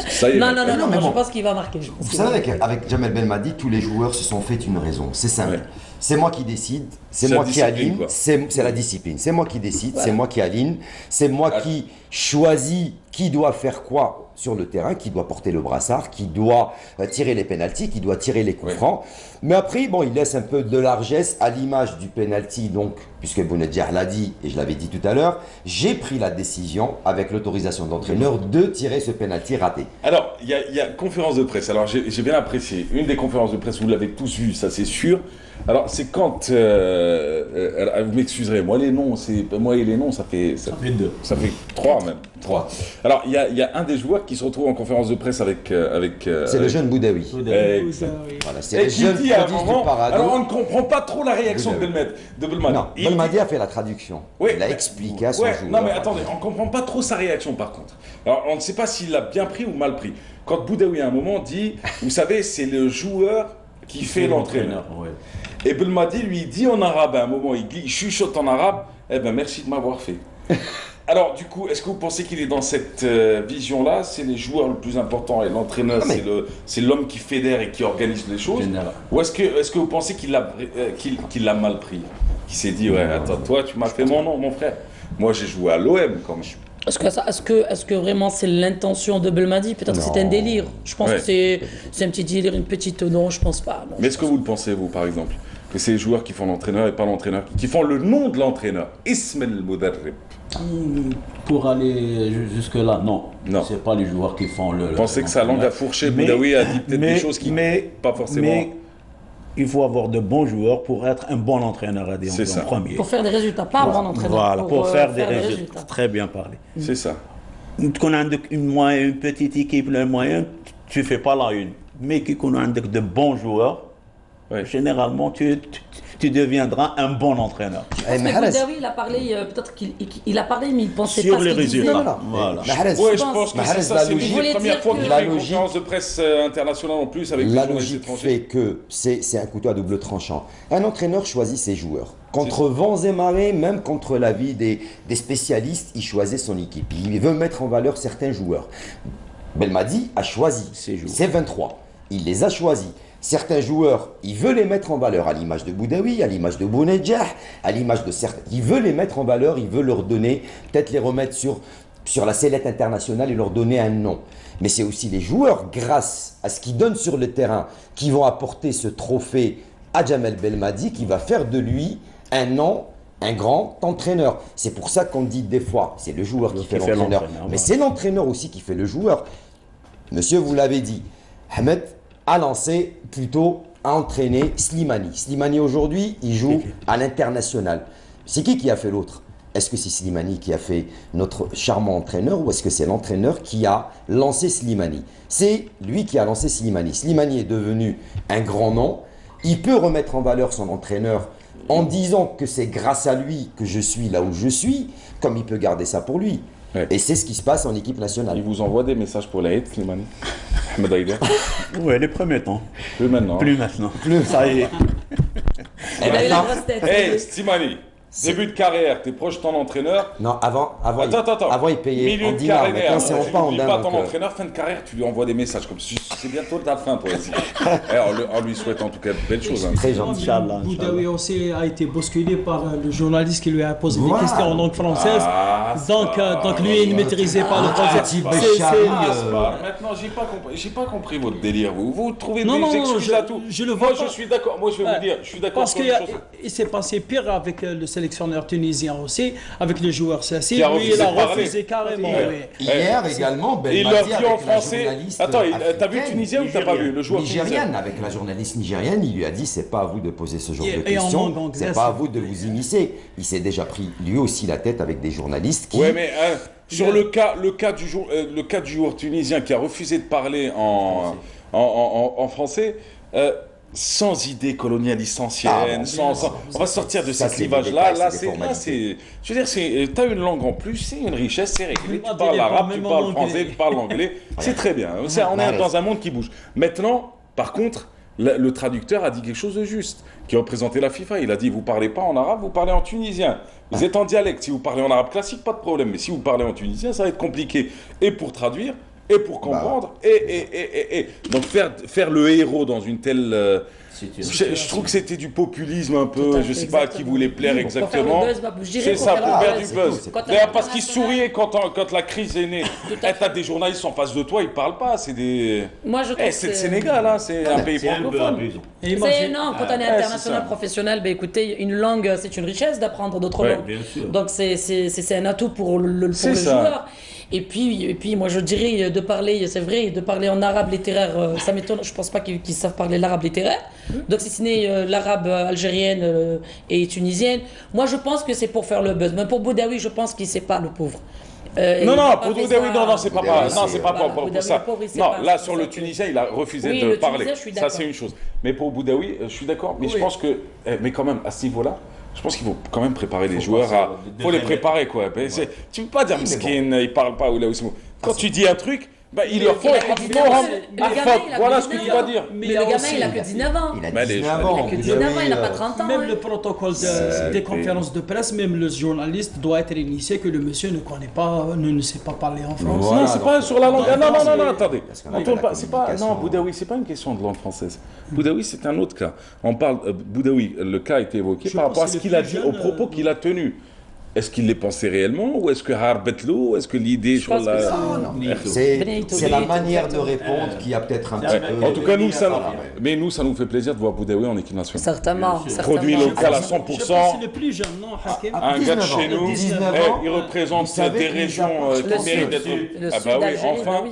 Ça y est, non, mais je bon. pense qu'il va marquer. Vous savez qu'avec Jamel Belmadi, tous les joueurs se sont fait une raison. C'est simple. Ouais. C'est moi qui décide, c'est moi qui aligne, c'est la discipline. C'est moi qui décide, c'est moi qui aligne, c'est moi qui choisis qui doit faire quoi sur le terrain, qui doit porter le brassard, qui doit tirer les pénaltys, qui doit tirer les coups francs. Mais après, bon, il laisse un peu de largesse à l'image du pénalty, donc, puisque Bounedjah l'a dit, et je l'avais dit tout à l'heure, j'ai pris la décision, avec l'autorisation de l'entraîneur, de tirer ce pénalty raté. Alors, il y a conférence de presse. Alors, j'ai bien apprécié. Une des conférences de presse, vous l'avez tous vu, ça c'est sûr. Alors, c'est quand, vous m'excuserez, moi et les noms, ça fait deux. Ça fait trois même. Trois. Alors, il y a un des joueurs qui se retrouve en conférence de presse avec c'est le jeune Boudaoui. Voilà, c'est le jeune prodige du Parado. Alors, on ne comprend pas trop la réaction de Belmadi. Non, Belmadi a fait la traduction. Il a expliqué à son joueur. Non, mais attendez, on ne comprend pas trop sa réaction par contre. Alors, on ne sait pas s'il l'a bien pris ou mal pris. Quand Boudaoui à un moment dit, vous savez, c'est le joueur qui fait l'entraîneur. Et Belmadi lui dit en arabe, à un moment, il chuchote en arabe, eh ben merci de m'avoir fait. Alors du coup, est-ce que vous pensez qu'il est dans cette vision-là? C'est les joueurs le plus important et l'entraîneur, c'est l'homme qui fédère et qui organise les choses. Ou est-ce que vous pensez qu'il l'a mal pris? Qu'il s'est dit, ouais, attends, toi tu m'as fait mon nom, mon frère. Moi j'ai joué à l'OM quand même. Est-ce que vraiment c'est l'intention de Belmadi? Peut-être que c'est un délire. Je pense que c'est un petit délire, une petite... Non, je pense pas. Non, mais est-ce que vous le pensez, vous, par exemple? Que c'est les joueurs qui font l'entraîneur et pas l'entraîneur, qui font le nom de l'entraîneur. Ism el-Mudarrib. Pour aller jusque-là, non. C'est pas les joueurs qui font le... Vous pensez que sa langue a fourché, Boudaoui a dit peut-être des choses qui... pas forcément... Mais il faut avoir de bons joueurs pour être un bon entraîneur à dire en premier. Pour faire des résultats, pas un bon entraîneur. Voilà, pour faire des résultats. Très bien parlé. C'est ça. Quand on a une petite équipe, le moyen, tu fais pas la une. Mais quand on a de bons joueurs, généralement, tu deviendras un bon entraîneur. Boudaoui, il a parlé, peut-être qu'il a parlé, mais il pensait sur pas les ce qu'il résultats. Voilà. Oui, je pense que c'est ça. C'est la première fois qu'il fait une conférence de presse internationale en plus avec la logique fait que c'est un couteau à double tranchant. Un entraîneur choisit ses joueurs. Contre vents et marées, même contre l'avis des spécialistes, il choisit son équipe. Il veut mettre en valeur certains joueurs. Belmadi a choisi ses 23. Il les a choisis. Certains joueurs, il veut les mettre en valeur, à l'image de Boudaoui, à l'image de Bounedjah, à l'image de certains. Il veut les mettre en valeur, il veut leur donner, peut-être les remettre sur la sellette internationale et leur donner un nom. Mais c'est aussi les joueurs, grâce à ce qu'ils donnent sur le terrain, qui vont apporter ce trophée à Jamel Belmadi, qui va faire de lui un nom, un grand entraîneur. C'est pour ça qu'on dit des fois, c'est le joueur qui fait l'entraîneur. Mais c'est l'entraîneur aussi qui fait le joueur. Monsieur, vous l'avez dit, Ahmed a lancé, plutôt a entraîné Slimani. Slimani aujourd'hui, il joue à l'international. C'est qui a fait l'autre? Est-ce que c'est Slimani qui a fait notre charmant entraîneur ou est-ce que c'est l'entraîneur qui a lancé Slimani? C'est lui qui a lancé Slimani. Slimani est devenu un grand nom. Il peut remettre en valeur son entraîneur en disant que c'est grâce à lui que je suis là où je suis, comme il peut garder ça pour lui. Et c'est ce qui se passe en équipe nationale. Il vous envoie des messages pour la haie, Slimani? Oui, les premiers temps. Plus maintenant. Plus maintenant. Ça y est. Slimani, début de carrière, t'es proche de ton entraîneur. Non, avant, il payait milieu en de dinars. carrière, Maintenant, c'est en pound. pas ton entraîneur, fin de carrière, tu lui envoies des messages comme c'est bientôt ta fin, toi aussi. On lui souhaite en tout cas de belles choses. Très gentil. Boudaoui aussi a été bousculé par le journaliste qui lui a posé des questions en langue française. Donc lui, il ne maîtrisait pas le français. Maintenant, j'ai pas compris votre délire. Vous trouvez des excuses à tout. Je le vois. Moi, je suis d'accord. Moi, je vais vous dire, je suis d'accord. Parce qu'il s'est passé pire avec le sélectionneur tunisien aussi, avec le joueur Sassi. Lui, il a refusé carrément. Hier également, il leur dit en français. Attends, t'as vu le Tunisien ou t'as pas vu le joueur nigérienne, avec la journaliste nigérienne, il lui a dit c'est pas à vous de poser ce genre de questions, c'est pas à vous de vous immiscer. Il s'est déjà pris lui aussi la tête avec des journalistes qui. Ouais, mais sur le cas du joueur tunisien qui a refusé de parler en français. Sans idée colonialiste ancienne, on va sortir de ces clivages-là. Je veux dire, t'as une langue en plus, c'est une richesse, c'est réglé. Tu parles arabe, tu parles français, tu parles anglais, c'est très bien. On est dans un monde qui bouge. Maintenant, par contre, le traducteur a dit quelque chose de juste, qui représentait la FIFA. Il a dit, vous parlez pas en arabe, vous parlez en tunisien. Vous êtes en dialecte. Si vous parlez en arabe classique, pas de problème. Mais si vous parlez en tunisien, ça va être compliqué. Et pour traduire, et pour comprendre, et donc faire le héros dans une telle... je trouve que c'était du populisme un peu, je ne sais pas à qui voulait plaire exactement. C'est ça, pour faire du buzz. D'ailleurs, parce qu'ils souriaient quand la crise est née. Tu as des journalistes en face de toi, ils ne parlent pas. C'est des... Moi, je trouve c'est le Sénégal, hein, c'est un pays francophone. Non, quand on est international professionnel, écoutez, une langue, c'est une richesse d'apprendre d'autres langues. Donc, c'est un atout pour le joueur. Et puis, moi, je dirais de parler, c'est vrai, de parler en arabe littéraire, ça m'étonne, je pense pas qu'ils savent parler l'arabe littéraire. Donc, si ce n'est l'arabe algérienne et tunisienne, moi, je pense que c'est pour faire le buzz. Mais pour Boudaoui, je pense qu'il ne sait pas, le pauvre. Non, pour Boudaoui, non, c'est pas pour ça. Non, là, sur le Tunisien, il a refusé de parler. Ça, c'est une chose. Mais pour Boudaoui, je suis d'accord. Mais je pense que, mais quand même, à ce niveau-là, je pense qu'il faut quand même préparer les joueurs à... Il faut les préparer, quoi. Tu ne peux pas dire Mskin, il ne parle pas, ou là, quand tu dis un truc, il leur faut... Voilà ce que tu vas dire. Mais le gamin, il n'a que 19 ans. Il a 19 ans, il n'a pas 30 ans. Même le protocole des conférences de presse, même le journaliste doit être initié que le monsieur ne sait pas parler en français. Non, c'est pas sur la langue. Non, attendez. Non, Boudaoui, c'est pas une question de langue française. Boudaoui, c'est un autre cas. On parle... Boudaoui, le cas a été évoqué par rapport à ce qu'il a dit, aux propos qu'il a tenus. Est-ce qu'il les pensait réellement ou est-ce que Harbetlo, est-ce que l'idée sur la... C'est la manière de répondre qui a peut-être un petit peu... En tout cas, nous, ça nous fait plaisir de voir Boudaoui en équipe nationale. Certainement. Produit local à 100%. Je pense que c'est le plus jeune, non, Hakim? Un gars de chez nous, il représente des régions qui méritent d'être... Ah bah oui, enfin...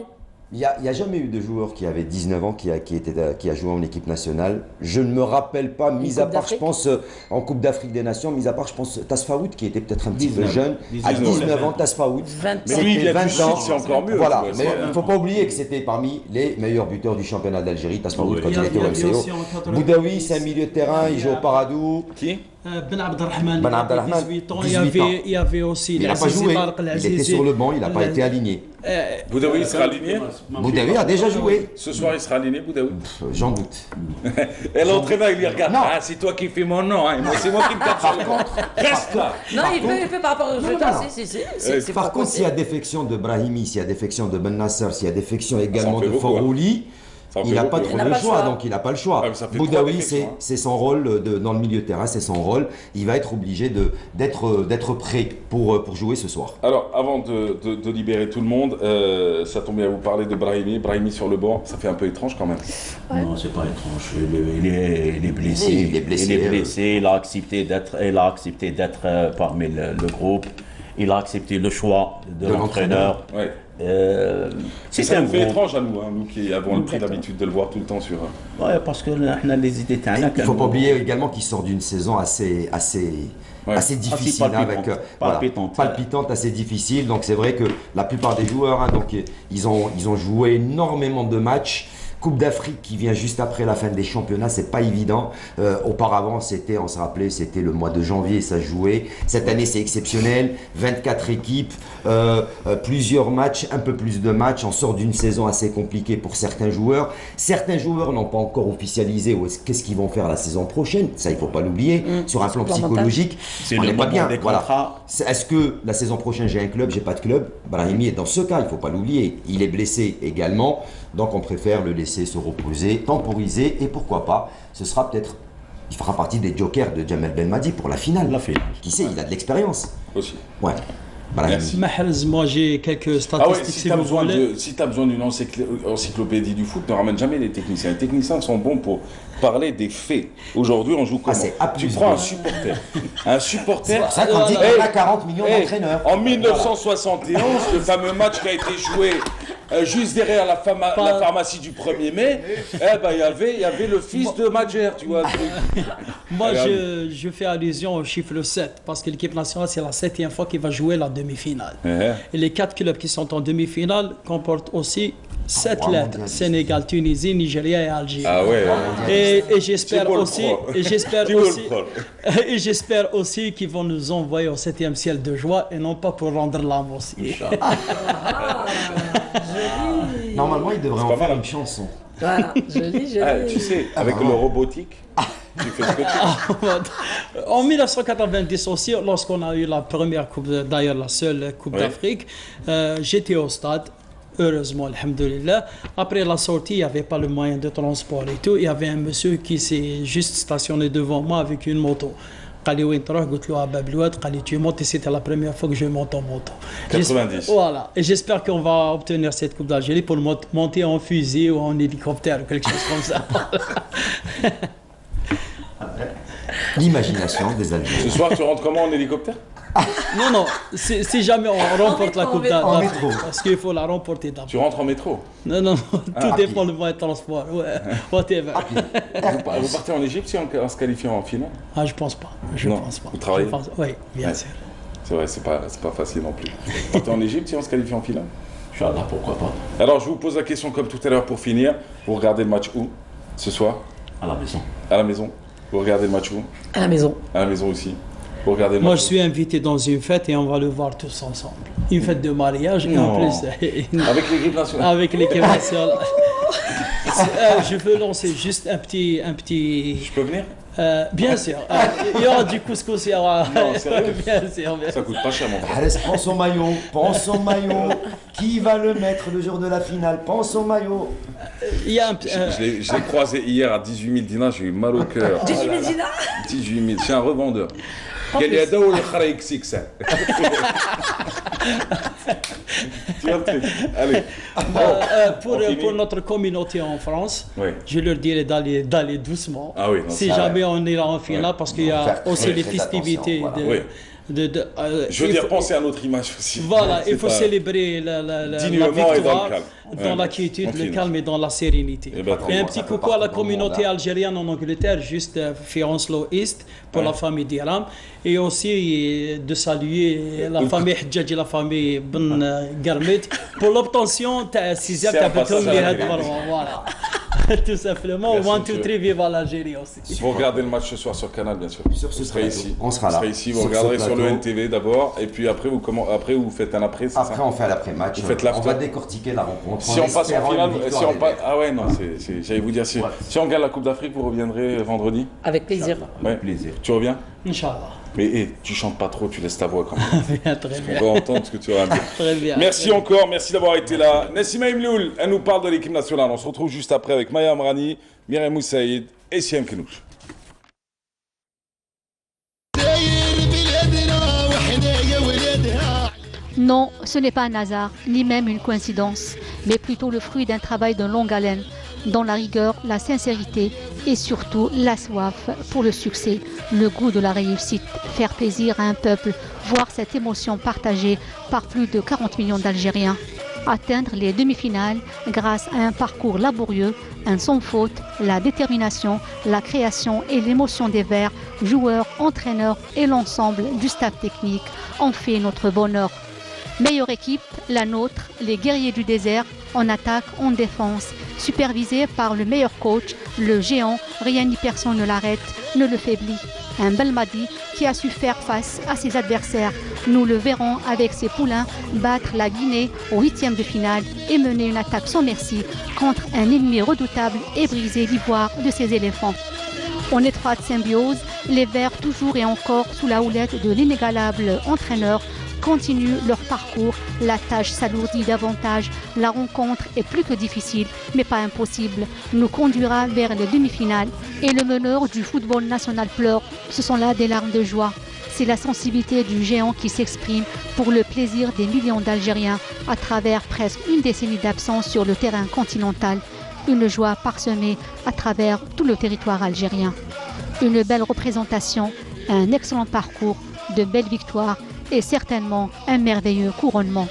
Il n'y a jamais eu de joueur qui avait 19 ans qui a joué en équipe nationale. Je ne me rappelle pas, mis à part, je pense, en Coupe d'Afrique des Nations, mis à part, je pense, Tasfaoud, qui était peut-être un petit peu jeune. À 19 ans, Tasfaoud. Mais lui, il vient du Sud, c'est encore mieux. Voilà, mais il ne faut pas oublier que c'était parmi les meilleurs buteurs du championnat d'Algérie, Tasfaoud, quand il était au MCO. Boudaoui, c'est un milieu de terrain, il joue au Paradou. Qui? Ben Abdelrahman, Ben Abdelrahman, 18 ans, il y avait aussi... Il n'a pas joué, il était sur le banc, il n'a pas été aligné. Boudaoui sera aligné? Boudaoui a déjà joué. Ce soir, il sera aligné, Boudaoui? J'en doute. Et l'entraîneur, il lui regarde. Ah, c'est toi qui fais mon nom, c'est moi qui me tape sur le compte. Reste là. Non, il fait par rapport au jeu. Par contre, s'il y a défection de Brahimi, s'il y a défection de Ben Nasser, s'il y a défection également de Forouli, il n'a pas trop le choix, donc il n'a pas le choix. Boudaoui, c'est son rôle dans le milieu de terrain, c'est son rôle. Il va être obligé d'être prêt pour jouer ce soir. Alors, avant de libérer tout le monde, ça tombe bien, vous parler de Brahimi. Brahimi sur le banc, ça fait un peu étrange quand même. Non, c'est pas étrange. Il est blessé. Il a accepté d'être parmi le groupe. Il a accepté le choix de l'entraîneur. C'est un peu étrange à nous qui avons pris l'habitude de le voir tout le temps sur... Oui, parce qu'on a les idées. Il ne faut pas oublier également qu'il sort d'une saison assez difficile, palpitante, assez difficile. Donc c'est vrai que la plupart des joueurs, ils ont joué énormément de matchs. Coupe d'Afrique qui vient juste après la fin des championnats, c'est pas évident. Auparavant, on se rappelait, c'était le mois de janvier, ça jouait. Cette année, c'est exceptionnel. 24 équipes, plusieurs matchs, un peu plus de matchs. On sort d'une saison assez compliquée pour certains joueurs. Certains joueurs n'ont pas encore officialisé qu'est-ce qu'ils vont faire la saison prochaine. Ça, il faut pas l'oublier. Sur un plan psychologique, on n'est pas bien. Voilà. Est-ce que la saison prochaine, j'ai un club, j'ai pas de club? Brahimi est dans ce cas, il faut pas l'oublier. Il est blessé également. Donc on préfère le laisser se reposer, temporiser et pourquoi pas, il fera partie des jokers de Jamel Belmadi pour la finale. Qui sait, il a de l'expérience. Aussi. Ouais. Mahrez, moi j'ai quelques statistiques si tu as besoin d'une encyclopédie du foot, ne ramène jamais les techniciens. Les techniciens sont bons pour parler des faits. Aujourd'hui, on joue comment? Tu prends un supporter. C'est ça qu'on dit qu'il y a 40 millions d'entraîneurs. En 1971, le fameux match qui a été joué juste derrière la pharmacie du 1er mai, il y avait le fils de Madjer, tu vois. Moi, je fais allusion au chiffre 7, parce que l'équipe nationale, c'est la 7e fois qu'il va jouer la demi-finale. Et les 4 clubs qui sont en demi-finale comportent aussi 7 lettres: Sénégal, Tunisie, Nigeria et Algérie. Et j'espère aussi qu'ils vont nous envoyer au 7e ciel de joie et non pas pour rendre l'âme aussi. Normalement, il devrait en faire une chanson. Voilà, joli. Tu sais, avec le robotique, tu fais ce que tu veux. En 1990 aussi, lorsqu'on a eu la première coupe, d'ailleurs la seule coupe d'Afrique, j'étais au stade. Heureusement, alhamdoulilah. Après la sortie, il n'y avait pas le moyen de transport et tout. Il y avait un monsieur qui s'est juste stationné devant moi avec une moto. Tu montes et c'était la première fois que je monte en moto. 90. Voilà. Et j'espère qu'on va obtenir cette Coupe d'Algérie pour monter en fusil ou en hélicoptère ou quelque chose comme ça. L'imagination des Algériens. Ce soir, tu rentres comment en hélicoptère? Non, si jamais on remporte la Coupe d'Afrique, parce qu'il faut la remporter d'abord. Tu rentres en métro? Non, tout dépend du moyen de transport. Ouais, whatever. Vous partez en Égypte si on se qualifie en finale? Ah, je pense pas. Pense pas. Vous travaillez? Oui, bien sûr. C'est vrai, c'est pas facile non plus. Vous partez en Égypte si on se qualifie en finale? Inch'Allah, pourquoi pas. Alors, je vous pose la question comme tout à l'heure pour finir. Vous regardez le match où ce soir? À la maison. À la maison. Vous regardez le match où? À la maison. À la maison aussi. Vous regardez le match. Moi, je suis invité dans une fête et on va le voir tous ensemble. Une fête de mariage et en plus. Avec l'équipe nationale. Avec l'équipe nationale. Je veux lancer juste un petit. Je peux venir? Bien sûr. Il y aura du couscous, il y aura. Non, sérieux? Bien sûr. Ça coûte pas cher, mon frère. Arès, prends son maillot. Qui va le mettre le jour de la finale? Prends son maillot. Il y a Je l'ai croisé hier à 18 000 dinars, j'ai eu mal au cœur. 18 000 dinars? 18 000, c'est un revendeur. قال لي هذا هو اللي خرا يكسيك ساعه. Allez. Pour notre communauté en France, oui. Je leur dirais d'aller doucement. Ah oui, non, si jamais on ira en finale, parce qu'il y a aussi les festivités je veux dire, pensez à notre image aussi. Voilà, il faut célébrer la victoire dans la quiétude, le calme et dans la sérénité. Et un petit coucou à la communauté algérienne en Angleterre, juste Fionslow East, pour la famille Diram, et aussi de saluer la famille Hadjadji, la famille Ben Garmet, pour l'obtention de 6e voilà. Tout simplement. 1, 2, 3, vive l'Algérie aussi. Vous regardez le match ce soir sur Canal, bien sûr. Vous serez ici. On sera là. Vous serez ici, vous regarderez sur le NTV d'abord, et puis après vous faites un après, c'est ça? Après on fait l'après-match. On va décortiquer la rencontre. Si on passe en finale, ah ouais, non, j'allais vous dire, si on gagne la Coupe d'Afrique, vous reviendrez vendredi? Avec plaisir. Avec plaisir. Tu reviens? Inch'Allah. Mais tu chantes pas trop, tu laisses ta voix quand même. Bien, très bien. On va entendre ce que tu vas dire. Très bien. Merci encore, merci d'avoir été là. Nassima Imloul, elle nous parle de l'équipe nationale. On se retrouve juste après avec Maya Amrani, Myriam Moussaïd et Siam Kenouch. Non, ce n'est pas un hasard, ni même une coïncidence, mais plutôt le fruit d'un travail de longue haleine, dans la rigueur, la sincérité et surtout la soif pour le succès, le goût de la réussite, faire plaisir à un peuple, voir cette émotion partagée par plus de 40 millions d'Algériens. Atteindre les demi-finales grâce à un parcours laborieux, un sans faute, la détermination, la création et l'émotion des Verts, joueurs, entraîneurs et l'ensemble du staff technique ont fait notre bonheur. Meilleure équipe, la nôtre, les guerriers du désert, en attaque, en défense, supervisé par le meilleur coach, le géant, rien ni personne ne l'arrête, ne le faiblit. Un Belmadi qui a su faire face à ses adversaires. Nous le verrons avec ses poulains battre la Guinée au 8e de finale et mener une attaque sans merci contre un ennemi redoutable et briser l'ivoire de ses éléphants. En étroite symbiose, les Verts toujours et encore sous la houlette de l'inégalable entraîneur continuent leur parcours, la tâche s'alourdit davantage, la rencontre est plus que difficile, mais pas impossible, nous conduira vers les demi-finales et le meneur du football national pleure, ce sont là des larmes de joie. C'est la sensibilité du géant qui s'exprime pour le plaisir des millions d'Algériens à travers presque une décennie d'absence sur le terrain continental, une joie parsemée à travers tout le territoire algérien. Une belle représentation, un excellent parcours, de belles victoires et certainement un merveilleux couronnement.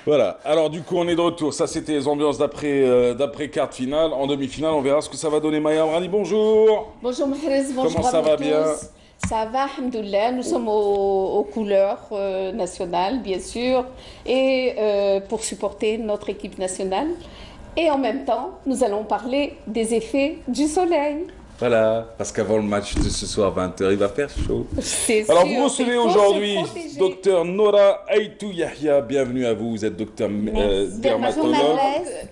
Voilà, alors du coup on est de retour, ça c'était les ambiances d'après quart de finale. En demi-finale on verra ce que ça va donner. Maya Amrani, bonjour. Bonjour Mahrez, bonjour. Comment ça va bien? Ça va, alhamdoulilah, nous sommes aux couleurs nationales bien sûr, et pour supporter notre équipe nationale. Et en même temps, nous allons parler des effets du soleil. Voilà, parce qu'avant le match de ce soir 20h, il va faire chaud. Alors vous recevez aujourd'hui Dr Nora Aitou Yahya. Bienvenue à vous, vous êtes docteur dermatologue,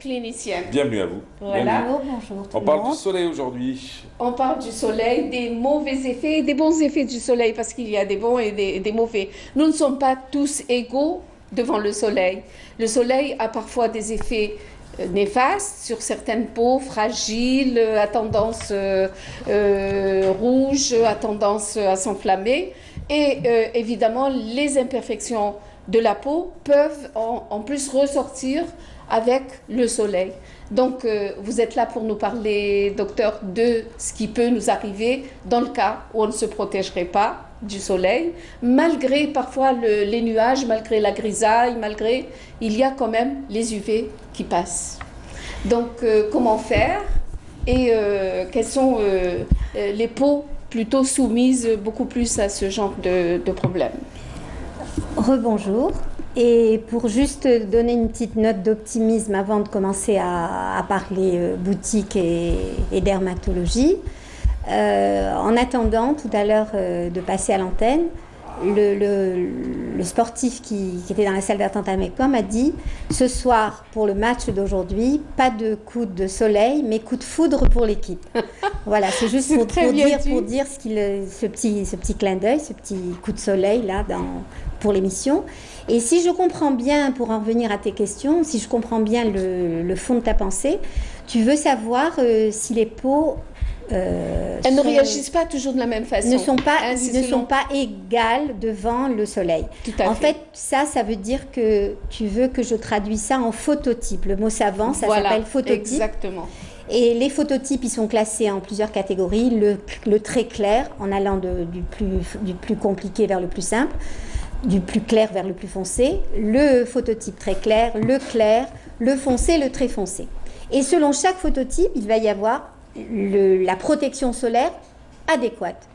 clinicienne. Bienvenue à vous. Voilà. Bonjour. On parle du soleil aujourd'hui. On parle du soleil, des mauvais effets et des bons effets du soleil, parce qu'il y a des bons et des mauvais. Nous ne sommes pas tous égaux devant le soleil. Le soleil a parfois des effets néfastes sur certaines peaux fragiles, à tendance rouge, à tendance à s'enflammer. Et évidemment, les imperfections de la peau peuvent en plus ressortir avec le soleil. Donc, vous êtes là pour nous parler, docteur, de ce qui peut nous arriver dans le cas où on ne se protégerait pas du soleil, malgré parfois les nuages, malgré la grisaille, il y a quand même les UV qui passent. Donc, comment faire et quelles sont les peaux plutôt soumises beaucoup plus à ce genre de problème? Rebonjour. Et pour juste donner une petite note d'optimisme avant de commencer à parler boutique et dermatologie, en attendant tout à l'heure de passer à l'antenne, le sportif qui était dans la salle d'attente avec moi m'a dit « Ce soir, pour le match d'aujourd'hui, pas de coup de soleil, mais coup de foudre pour l'équipe. » Voilà, c'est juste pour dire ce petit clin d'œil, ce petit coup de soleil là pour l'émission. Et si je comprends bien, pour en revenir à tes questions, si je comprends bien le fond de ta pensée, tu veux savoir si les peaux... elles ne réagissent pas toujours de la même façon. Ne sont pas égales devant le soleil. En fait, ça veut dire que tu veux que je traduise ça en phototype. Le mot savant, ça s'appelle phototype. Exactement. Et les phototypes, ils sont classés en plusieurs catégories. Le très clair, en allant du plus compliqué vers le plus simple, du plus clair vers le plus foncé. Le phototype très clair, le foncé, le très foncé. Et selon chaque phototype, il va y avoir la protection solaire adéquate.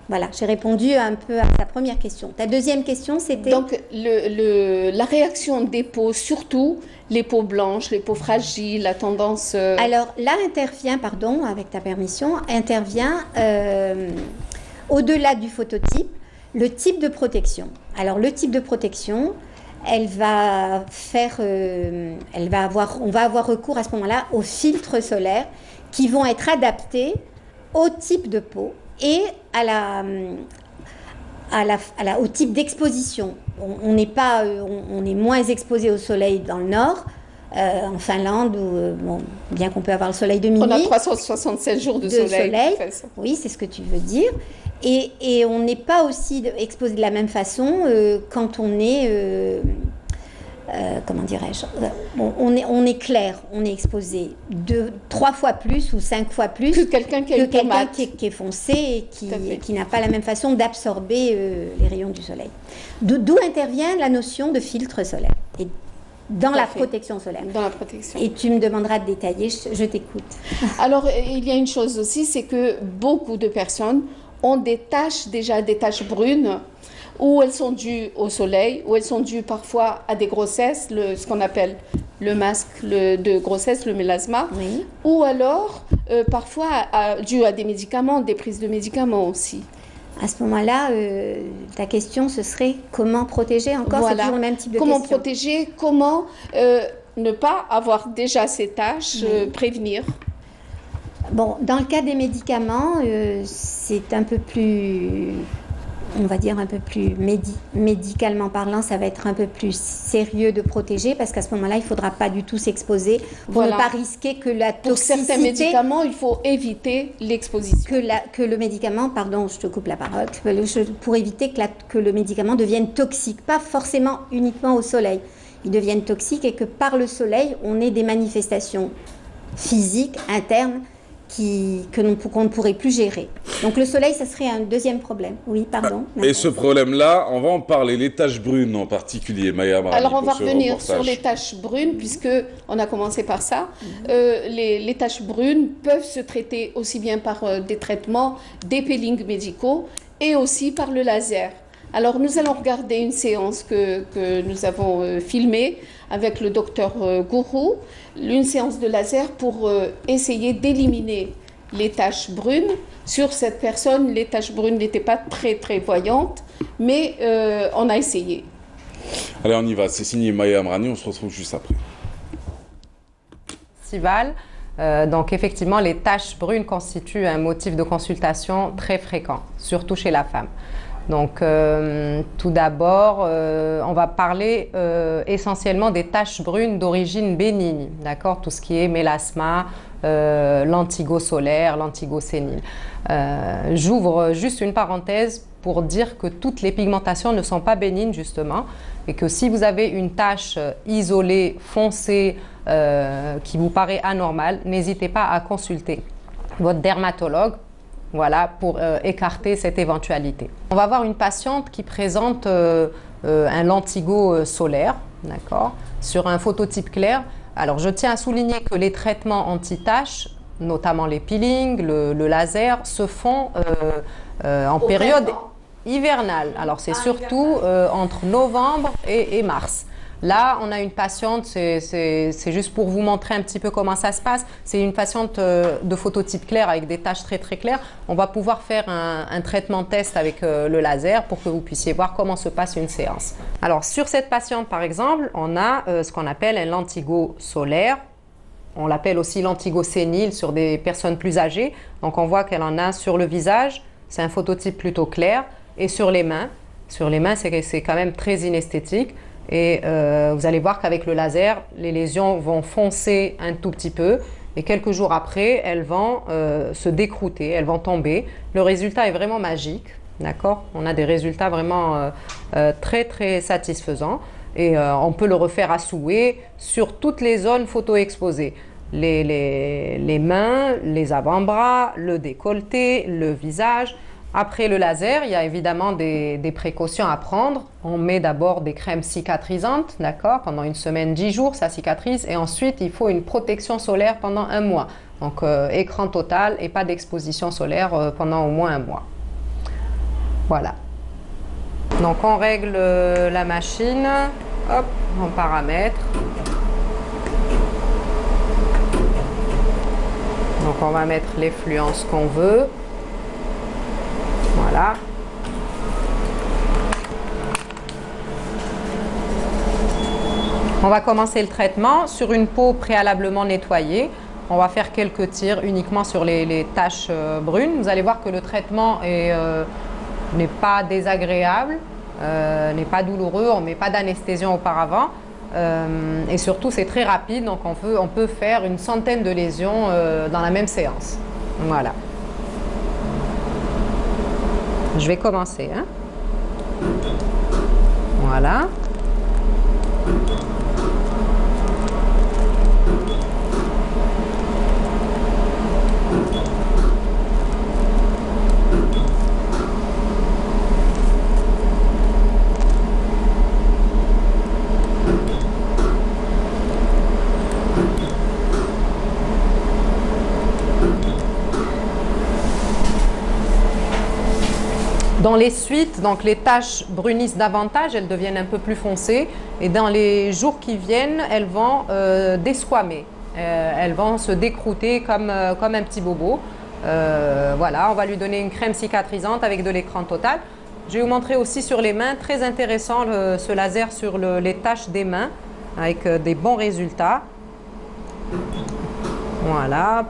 Voilà, j'ai répondu un peu à ta première question. Ta deuxième question, c'était... Donc, la réaction des peaux, surtout les peaux blanches, les peaux fragiles, la tendance... Alors, là intervient, pardon, avec ta permission, au-delà du phototype, le type de protection. Alors, le type de protection, on va avoir recours à ce moment-là aux filtres solaires qui vont être adaptés au type de peau et au type d'exposition. On est moins exposé au soleil dans le nord, en Finlande, où, bien qu'on peut avoir le soleil de minuit. On a 367 jours de soleil. Oui, c'est ce que tu veux dire. Et on n'est pas aussi exposé de la même façon quand on est... comment dirais-je, on est clair, on est exposé 3 fois plus ou 5 fois plus que quelqu'un qui est foncé et qui n'a pas la même façon d'absorber les rayons du soleil. D'où intervient la notion de filtre solaire et dans la protection solaire. Dans la protection. Et tu me demanderas de détailler, je t'écoute. Alors, il y a une chose aussi, c'est que beaucoup de personnes ont des taches brunes, ou elles sont dues au soleil, ou elles sont dues parfois à des grossesses, ce qu'on appelle le masque de grossesse, le mélasma, oui. Ou alors parfois dues à des médicaments, des prises de médicaments aussi. À ce moment-là, ta question, ce serait comment protéger encore? Voilà. C'est toujours le même type de comment question. Protéger, comment ne pas avoir déjà ces taches, prévenir. Bon, dans le cas des médicaments, c'est un peu plus... on va dire un peu plus médicalement parlant, ça va être un peu plus sérieux de protéger parce qu'à ce moment-là, il ne faudra pas du tout s'exposer pour ne pas risquer que la toxicité... Pour certains médicaments, il faut éviter l'exposition. Que le médicament, pardon, je te coupe la parole, pour éviter que le médicament devienne toxique, pas forcément uniquement au soleil. Il devienne toxique et que par le soleil, on ait des manifestations physiques, internes, qu'on ne pourrait plus gérer. Donc le soleil, ça serait un deuxième problème. Oui, pardon. Et ce problème-là, on va en parler, les taches brunes en particulier, Maya Amrani. Alors on va revenir sur les taches brunes, puisque on a commencé par ça. Les taches brunes peuvent se traiter aussi bien par des traitements, des peelings médicaux et aussi par le laser. Alors nous allons regarder une séance que nous avons filmée avec le docteur Gourou, une séance de laser pour essayer d'éliminer les taches brunes. Sur cette personne, les taches brunes n'étaient pas très voyantes, mais on a essayé. Allez, on y va. C'est signé Maya Amrani, on se retrouve juste après. Donc effectivement, les taches brunes constituent un motif de consultation très fréquent, surtout chez la femme. Donc tout d'abord, on va parler essentiellement des taches brunes d'origine bénigne, d'accord? Tout ce qui est mélasma, l'antigo solaire, l'antigo sénile. J'ouvre juste une parenthèse pour dire que toutes les pigmentations ne sont pas bénignes justement, et que si vous avez une tache isolée, foncée, qui vous paraît anormale, n'hésitez pas à consulter votre dermatologue, voilà, pour écarter cette éventualité. On va voir une patiente qui présente un lentigo solaire, d'accord, sur un phototype clair. Alors je tiens à souligner que les traitements anti-taches, notamment les peelings, le laser, se font en période hivernale. Alors c'est surtout entre novembre et mars. Là, on a une patiente, c'est juste pour vous montrer un petit peu comment ça se passe. C'est une patiente de phototype clair avec des taches très claires. On va pouvoir faire un traitement test avec le laser pour que vous puissiez voir comment se passe une séance. Alors, sur cette patiente, par exemple, on a ce qu'on appelle un lentigo solaire. On l'appelle aussi lentigo sénile sur des personnes plus âgées. Donc, on voit qu'elle en a sur le visage. C'est un phototype plutôt clair. Et sur les mains. Sur les mains, c'est quand même très inesthétique. Et vous allez voir qu'avec le laser, les lésions vont foncer un tout petit peu et quelques jours après, elles vont se décrouter, elles vont tomber. Le résultat est vraiment magique, d'accord? On a des résultats vraiment très satisfaisants et on peut le refaire à souhait sur toutes les zones photo-exposées. Les mains, les avant-bras, le décolleté, le visage. Après le laser, il y a évidemment des précautions à prendre. On met d'abord des crèmes cicatrisantes, d'accord, pendant une semaine, 10 jours, ça cicatrise. Et ensuite, il faut une protection solaire pendant 1 mois. Donc, écran total et pas d'exposition solaire pendant au moins 1 mois. Voilà. Donc, on règle la machine. Hop, en paramètres. Donc, on va mettre l'effluence qu'on veut. Voilà. On va commencer le traitement sur une peau préalablement nettoyée. On va faire quelques tirs uniquement sur les taches brunes. Vous allez voir que le traitement n'est pas désagréable, n'est pas douloureux, on ne met pas d'anesthésion auparavant. Et surtout, c'est très rapide, donc on peut faire une centaine de lésions dans la même séance. Voilà. Je vais commencer. Hein. Voilà. Dans les suites, donc les taches brunissent davantage, elles deviennent un peu plus foncées et dans les jours qui viennent, elles vont desquamer, elles vont se décrouter comme un petit bobo. Voilà, on va lui donner une crème cicatrisante avec de l'écran total. Je vais vous montrer aussi sur les mains, très intéressant ce laser sur les taches des mains avec des bons résultats. Voilà.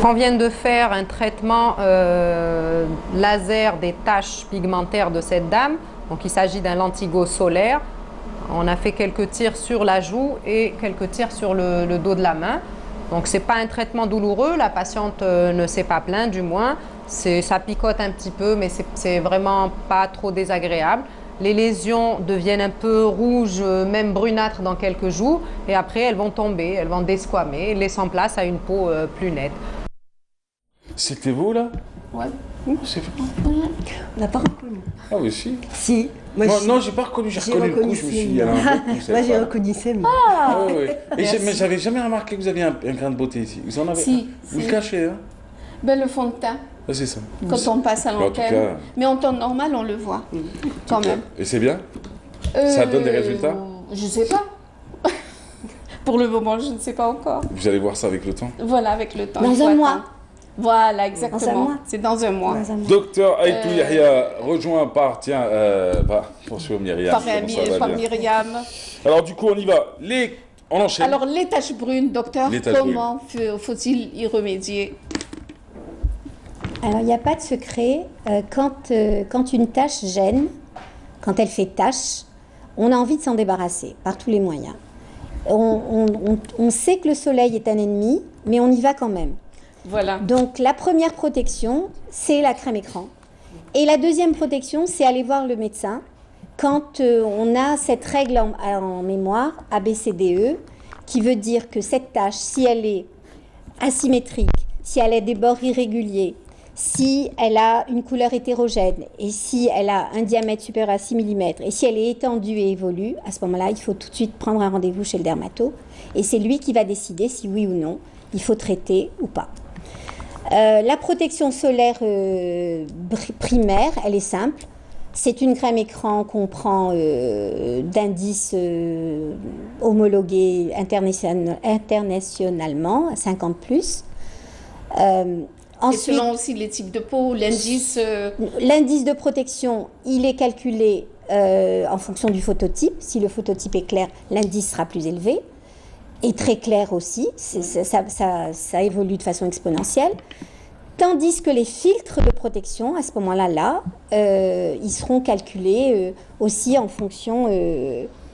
On vient de faire un traitement laser des taches pigmentaires de cette dame. Donc il s'agit d'un lentigo solaire. On a fait quelques tirs sur la joue et quelques tirs sur le dos de la main. Donc c'est pas un traitement douloureux, la patiente ne s'est pas plainte du moins. Ça picote un petit peu, mais c'est vraiment pas trop désagréable. Les lésions deviennent un peu rouges, même brunâtres dans quelques jours, et après elles vont tomber, elles vont desquamer, laissant place à une peau plus nette. C'était vous là? Ouais. C'est vrai. On n'a pas reconnu. Ah oui, si. Si. Moi, non, j'ai pas reconnu, j'ai reconnu le coup, je me suis dit, il y a un peu. Moi, j'ai reconnu ses mains. Ah oui, oui. Mais j'avais jamais remarqué que vous aviez un grain de beauté ici. Vous en avez? Si. Vous le cachez, hein? Ben, le fond de teint. Ah, c'est ça. Quand on passe à l'antenne. Mais en temps normal, on le voit. Quand même. Et c'est bien? Ça donne des résultats? Je sais pas. Pour le moment, je ne sais pas encore. Vous allez voir ça avec le temps? Voilà, avec le temps. Dans un mois. Voilà, exactement. C'est dans un mois. Docteur Aïtou Yahya, rejoint par, tiens, bonjour Myriam. Par Myriam. Alors du coup, on y va. On enchaîne. Alors les taches brunes, docteur, comment faut-il y remédier? Alors il n'y a pas de secret. Quand une tache gêne, quand elle fait tache, on a envie de s'en débarrasser par tous les moyens. On sait que le soleil est un ennemi, mais on y va quand même. Voilà. Donc la première protection, c'est la crème écran. Et la deuxième protection, c'est aller voir le médecin quand on a cette règle en mémoire, ABCDE, qui veut dire que cette tache, si elle est asymétrique, si elle a des bords irréguliers, si elle a une couleur hétérogène et si elle a un diamètre supérieur à 6 mm et si elle est étendue et évolue, à ce moment-là, il faut tout de suite prendre un rendez-vous chez le dermato et c'est lui qui va décider si oui ou non il faut traiter ou pas. La protection solaire primaire, elle est simple. C'est une crème écran qu'on prend d'indice homologué internationalement, 50+. Ensuite, et selon aussi les types de peau, l'indice... L'indice de protection, il est calculé en fonction du phototype. Si le phototype est clair, l'indice sera plus élevé. Et très clair aussi, ça évolue de façon exponentielle. Tandis que les filtres de protection, à ce moment-là, ils seront calculés aussi en fonction,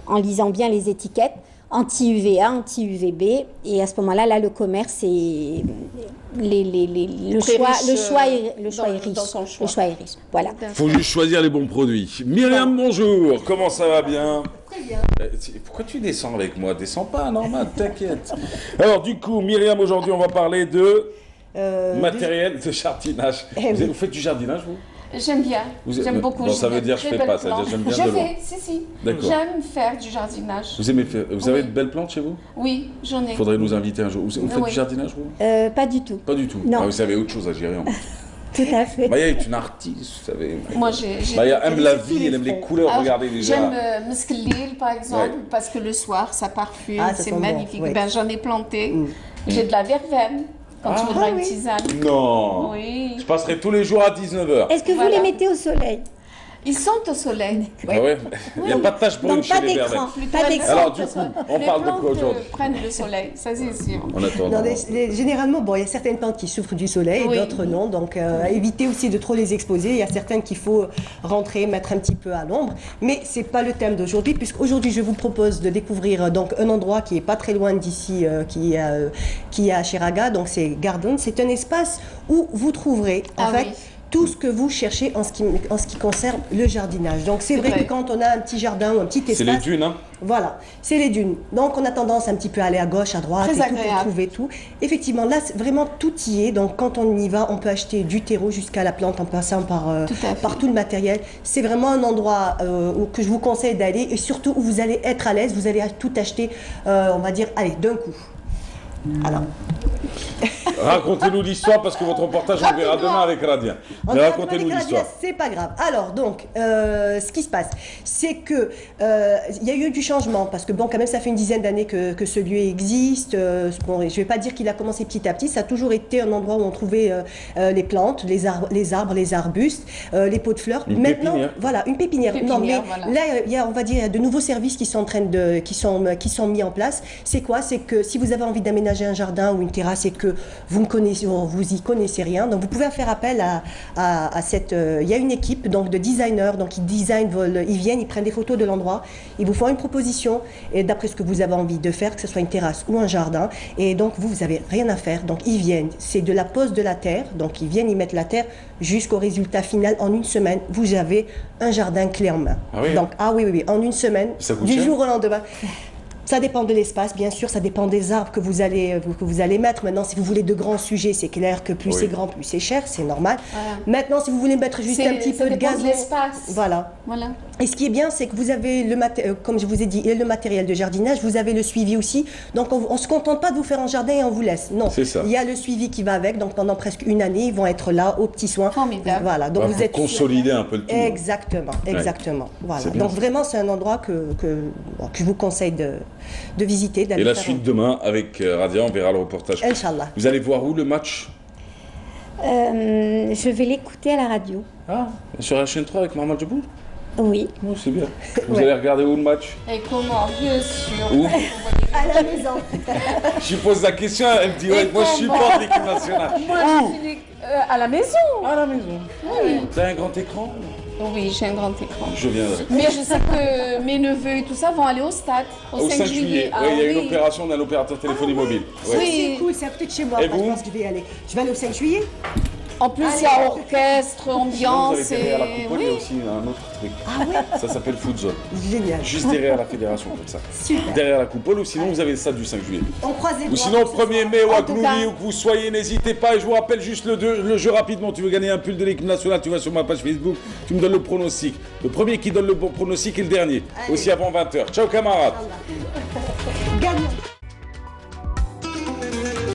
en lisant bien les étiquettes, anti-UVA, anti-UVB. Et à ce moment-là, le commerce est... Le choix est riche. Voilà. Faut juste choisir les bons produits. Myriam, bonjour. Comment ça va bien? Très bien. Pourquoi tu descends avec moi? Descends pas, normal, t'inquiète. Alors du coup, Myriam, aujourd'hui, on va parler de matériel de jardinage. Vous faites du jardinage, vous? J'aime bien, j'aime beaucoup. Bon, ça veut dire je fais pas, ça veut dire j'aime bien de loin. Si. D'accord. J'aime faire du jardinage. Vous avez de belles plantes chez vous? Oui, j'en ai. Il faudrait nous inviter un jour. Vous faites du jardinage, vous? Pas du tout. Pas du tout. Non. Ah, vous avez autre chose à gérer en fait. Tout à fait. Maya est une artiste, vous savez. Moi, Maya aime la vie, elle aime les couleurs, regardez déjà. J'aime Meskelil, par exemple, parce que le soir, ça parfume, c'est magnifique. Bon, ben, j'en ai planté. J'ai de la verveine. Quand tu voudras une tisane. Non. Oui. Je passerai tous les jours à 19h. Est-ce que vous les mettez au soleil? Ils sont au soleil. Ah ouais. Il n'y a pas de tache brune chez les verveines. Pas d'écran. Alors du coup, on parle de quoi aujourd'hui? Prennent le soleil, ça c'est sûr. En attendant. Généralement, bon, il y a certaines plantes qui souffrent du soleil, et d'autres non. Donc, éviter aussi de trop les exposer. Il y a certaines qu'il faut rentrer, mettre un petit peu à l'ombre. Mais c'est pas le thème d'aujourd'hui, puisqu'aujourd'hui, je vous propose de découvrir donc un endroit qui est pas très loin d'ici, qui est à Chiraga. Donc, c'est Garden. C'est un espace où vous trouverez en fait tout ce que vous cherchez en ce qui concerne le jardinage. Donc c'est vrai que quand on a un petit jardin ou un petit espace... C'est les dunes, hein? Voilà, c'est les dunes. Donc on a tendance un petit peu à aller à gauche, à droite, très et tout pour trouver tout. Effectivement, là, vraiment tout y est. Donc quand on y va, on peut acheter du terreau jusqu'à la plante en passant par tout le matériel. C'est vraiment un endroit que je vous conseille d'aller et surtout où vous allez être à l'aise. Vous allez tout acheter, on va dire, allez, d'un coup. Alors... Racontez-nous l'histoire parce que votre reportage on verra demain avec Radia. Mais racontez-nous l'histoire. C'est pas grave. Alors donc, ce qui se passe, c'est que il y a eu du changement parce que bon, quand même, ça fait une dizaine d'années que ce lieu existe. Bon, je vais pas dire qu'il a commencé petit à petit. Ça a toujours été un endroit où on trouvait les plantes, les arbres, les arbustes, les pots de fleurs. Maintenant, voilà, une pépinière. Non, mais là, il y a, on va dire, de nouveaux services qui sont en train qui sont mis en place. C'est quoi? C'est que si vous avez envie d'aménager un jardin ou une terrasse et que vous y connaissez rien. Donc vous pouvez faire appel à cette... Il y a une équipe donc, de designers, donc ils viennent, ils prennent des photos de l'endroit, ils vous font une proposition, et d'après ce que vous avez envie de faire, que ce soit une terrasse ou un jardin, et donc vous n'avez rien à faire. Donc ils viennent, c'est de la pose de la terre, donc ils viennent, ils mettent la terre jusqu'au résultat final. En une semaine, vous avez un jardin clé en main. Ah oui. Donc, oui, en une semaine, du jour au lendemain. Ça dépend de l'espace, bien sûr, ça dépend des arbres que vous allez mettre. Maintenant, si vous voulez de grands sujets, c'est clair que plus c'est grand, plus c'est cher, c'est normal. Voilà. Maintenant, si vous voulez mettre juste un petit peu de gazon, voilà. Et ce qui est bien, c'est que vous avez, comme je vous ai dit, le matériel de jardinage, vous avez le suivi aussi. Donc, on ne se contente pas de vous faire un jardin et on vous laisse. Non, il y a le suivi qui va avec. Donc, pendant presque une année, ils vont être là, aux petits soins. Formidable. Voilà. Donc, vous êtes consolider un peu le tout. Exactement. Voilà. Donc, vraiment, c'est un endroit que je vous conseille de visiter. Et la suite demain avec Radia, on verra le reportage. Inch'Allah. Vous allez voir où le match? Je vais l'écouter à la radio. Ah, sur la chaîne 3 avec Mohamed Jaboul? Oui. Oh, c'est bien. Vous allez regarder où le match? Et comment? Bien sûr. Où? À la maison. Je lui pose la question, elle me dit ouais, moi je supporte l'équipe nationale. Moi je suis à la maison. À la maison. Oui. Vous avez un grand écran? Oui, j'ai un grand écran. Je viendrai. Mais je sais que mes neveux et tout ça vont aller au stade au 5 juillet. Oui, il y a une opération d'un opérateur téléphonie mobile. Oui, c'est cool, c'est à côté de chez moi. Et vous? Je pense que je vais y aller. Je vais aller au 5 juillet. En plus, il y a orchestre, ambiance. Vous allez derrière la coupole, il y a aussi un autre truc. Ah ouais? Ça s'appelle Foot Zone. Génial. Juste derrière la fédération, comme ça. Super. Derrière la coupole, ou sinon vous avez ça du 5 juillet. On croise les Ou doigts. sinon, le 1er mai, ou à Gloubi, cas... où que vous soyez, n'hésitez pas. Et je vous rappelle juste le jeu rapidement. Tu veux gagner un pull de l'équipe nationale, tu vas sur ma page Facebook, tu me donnes le pronostic. Le premier qui donne le bon pronostic est le dernier. Allez. Aussi avant 20h. Ciao, camarades. Gagnons.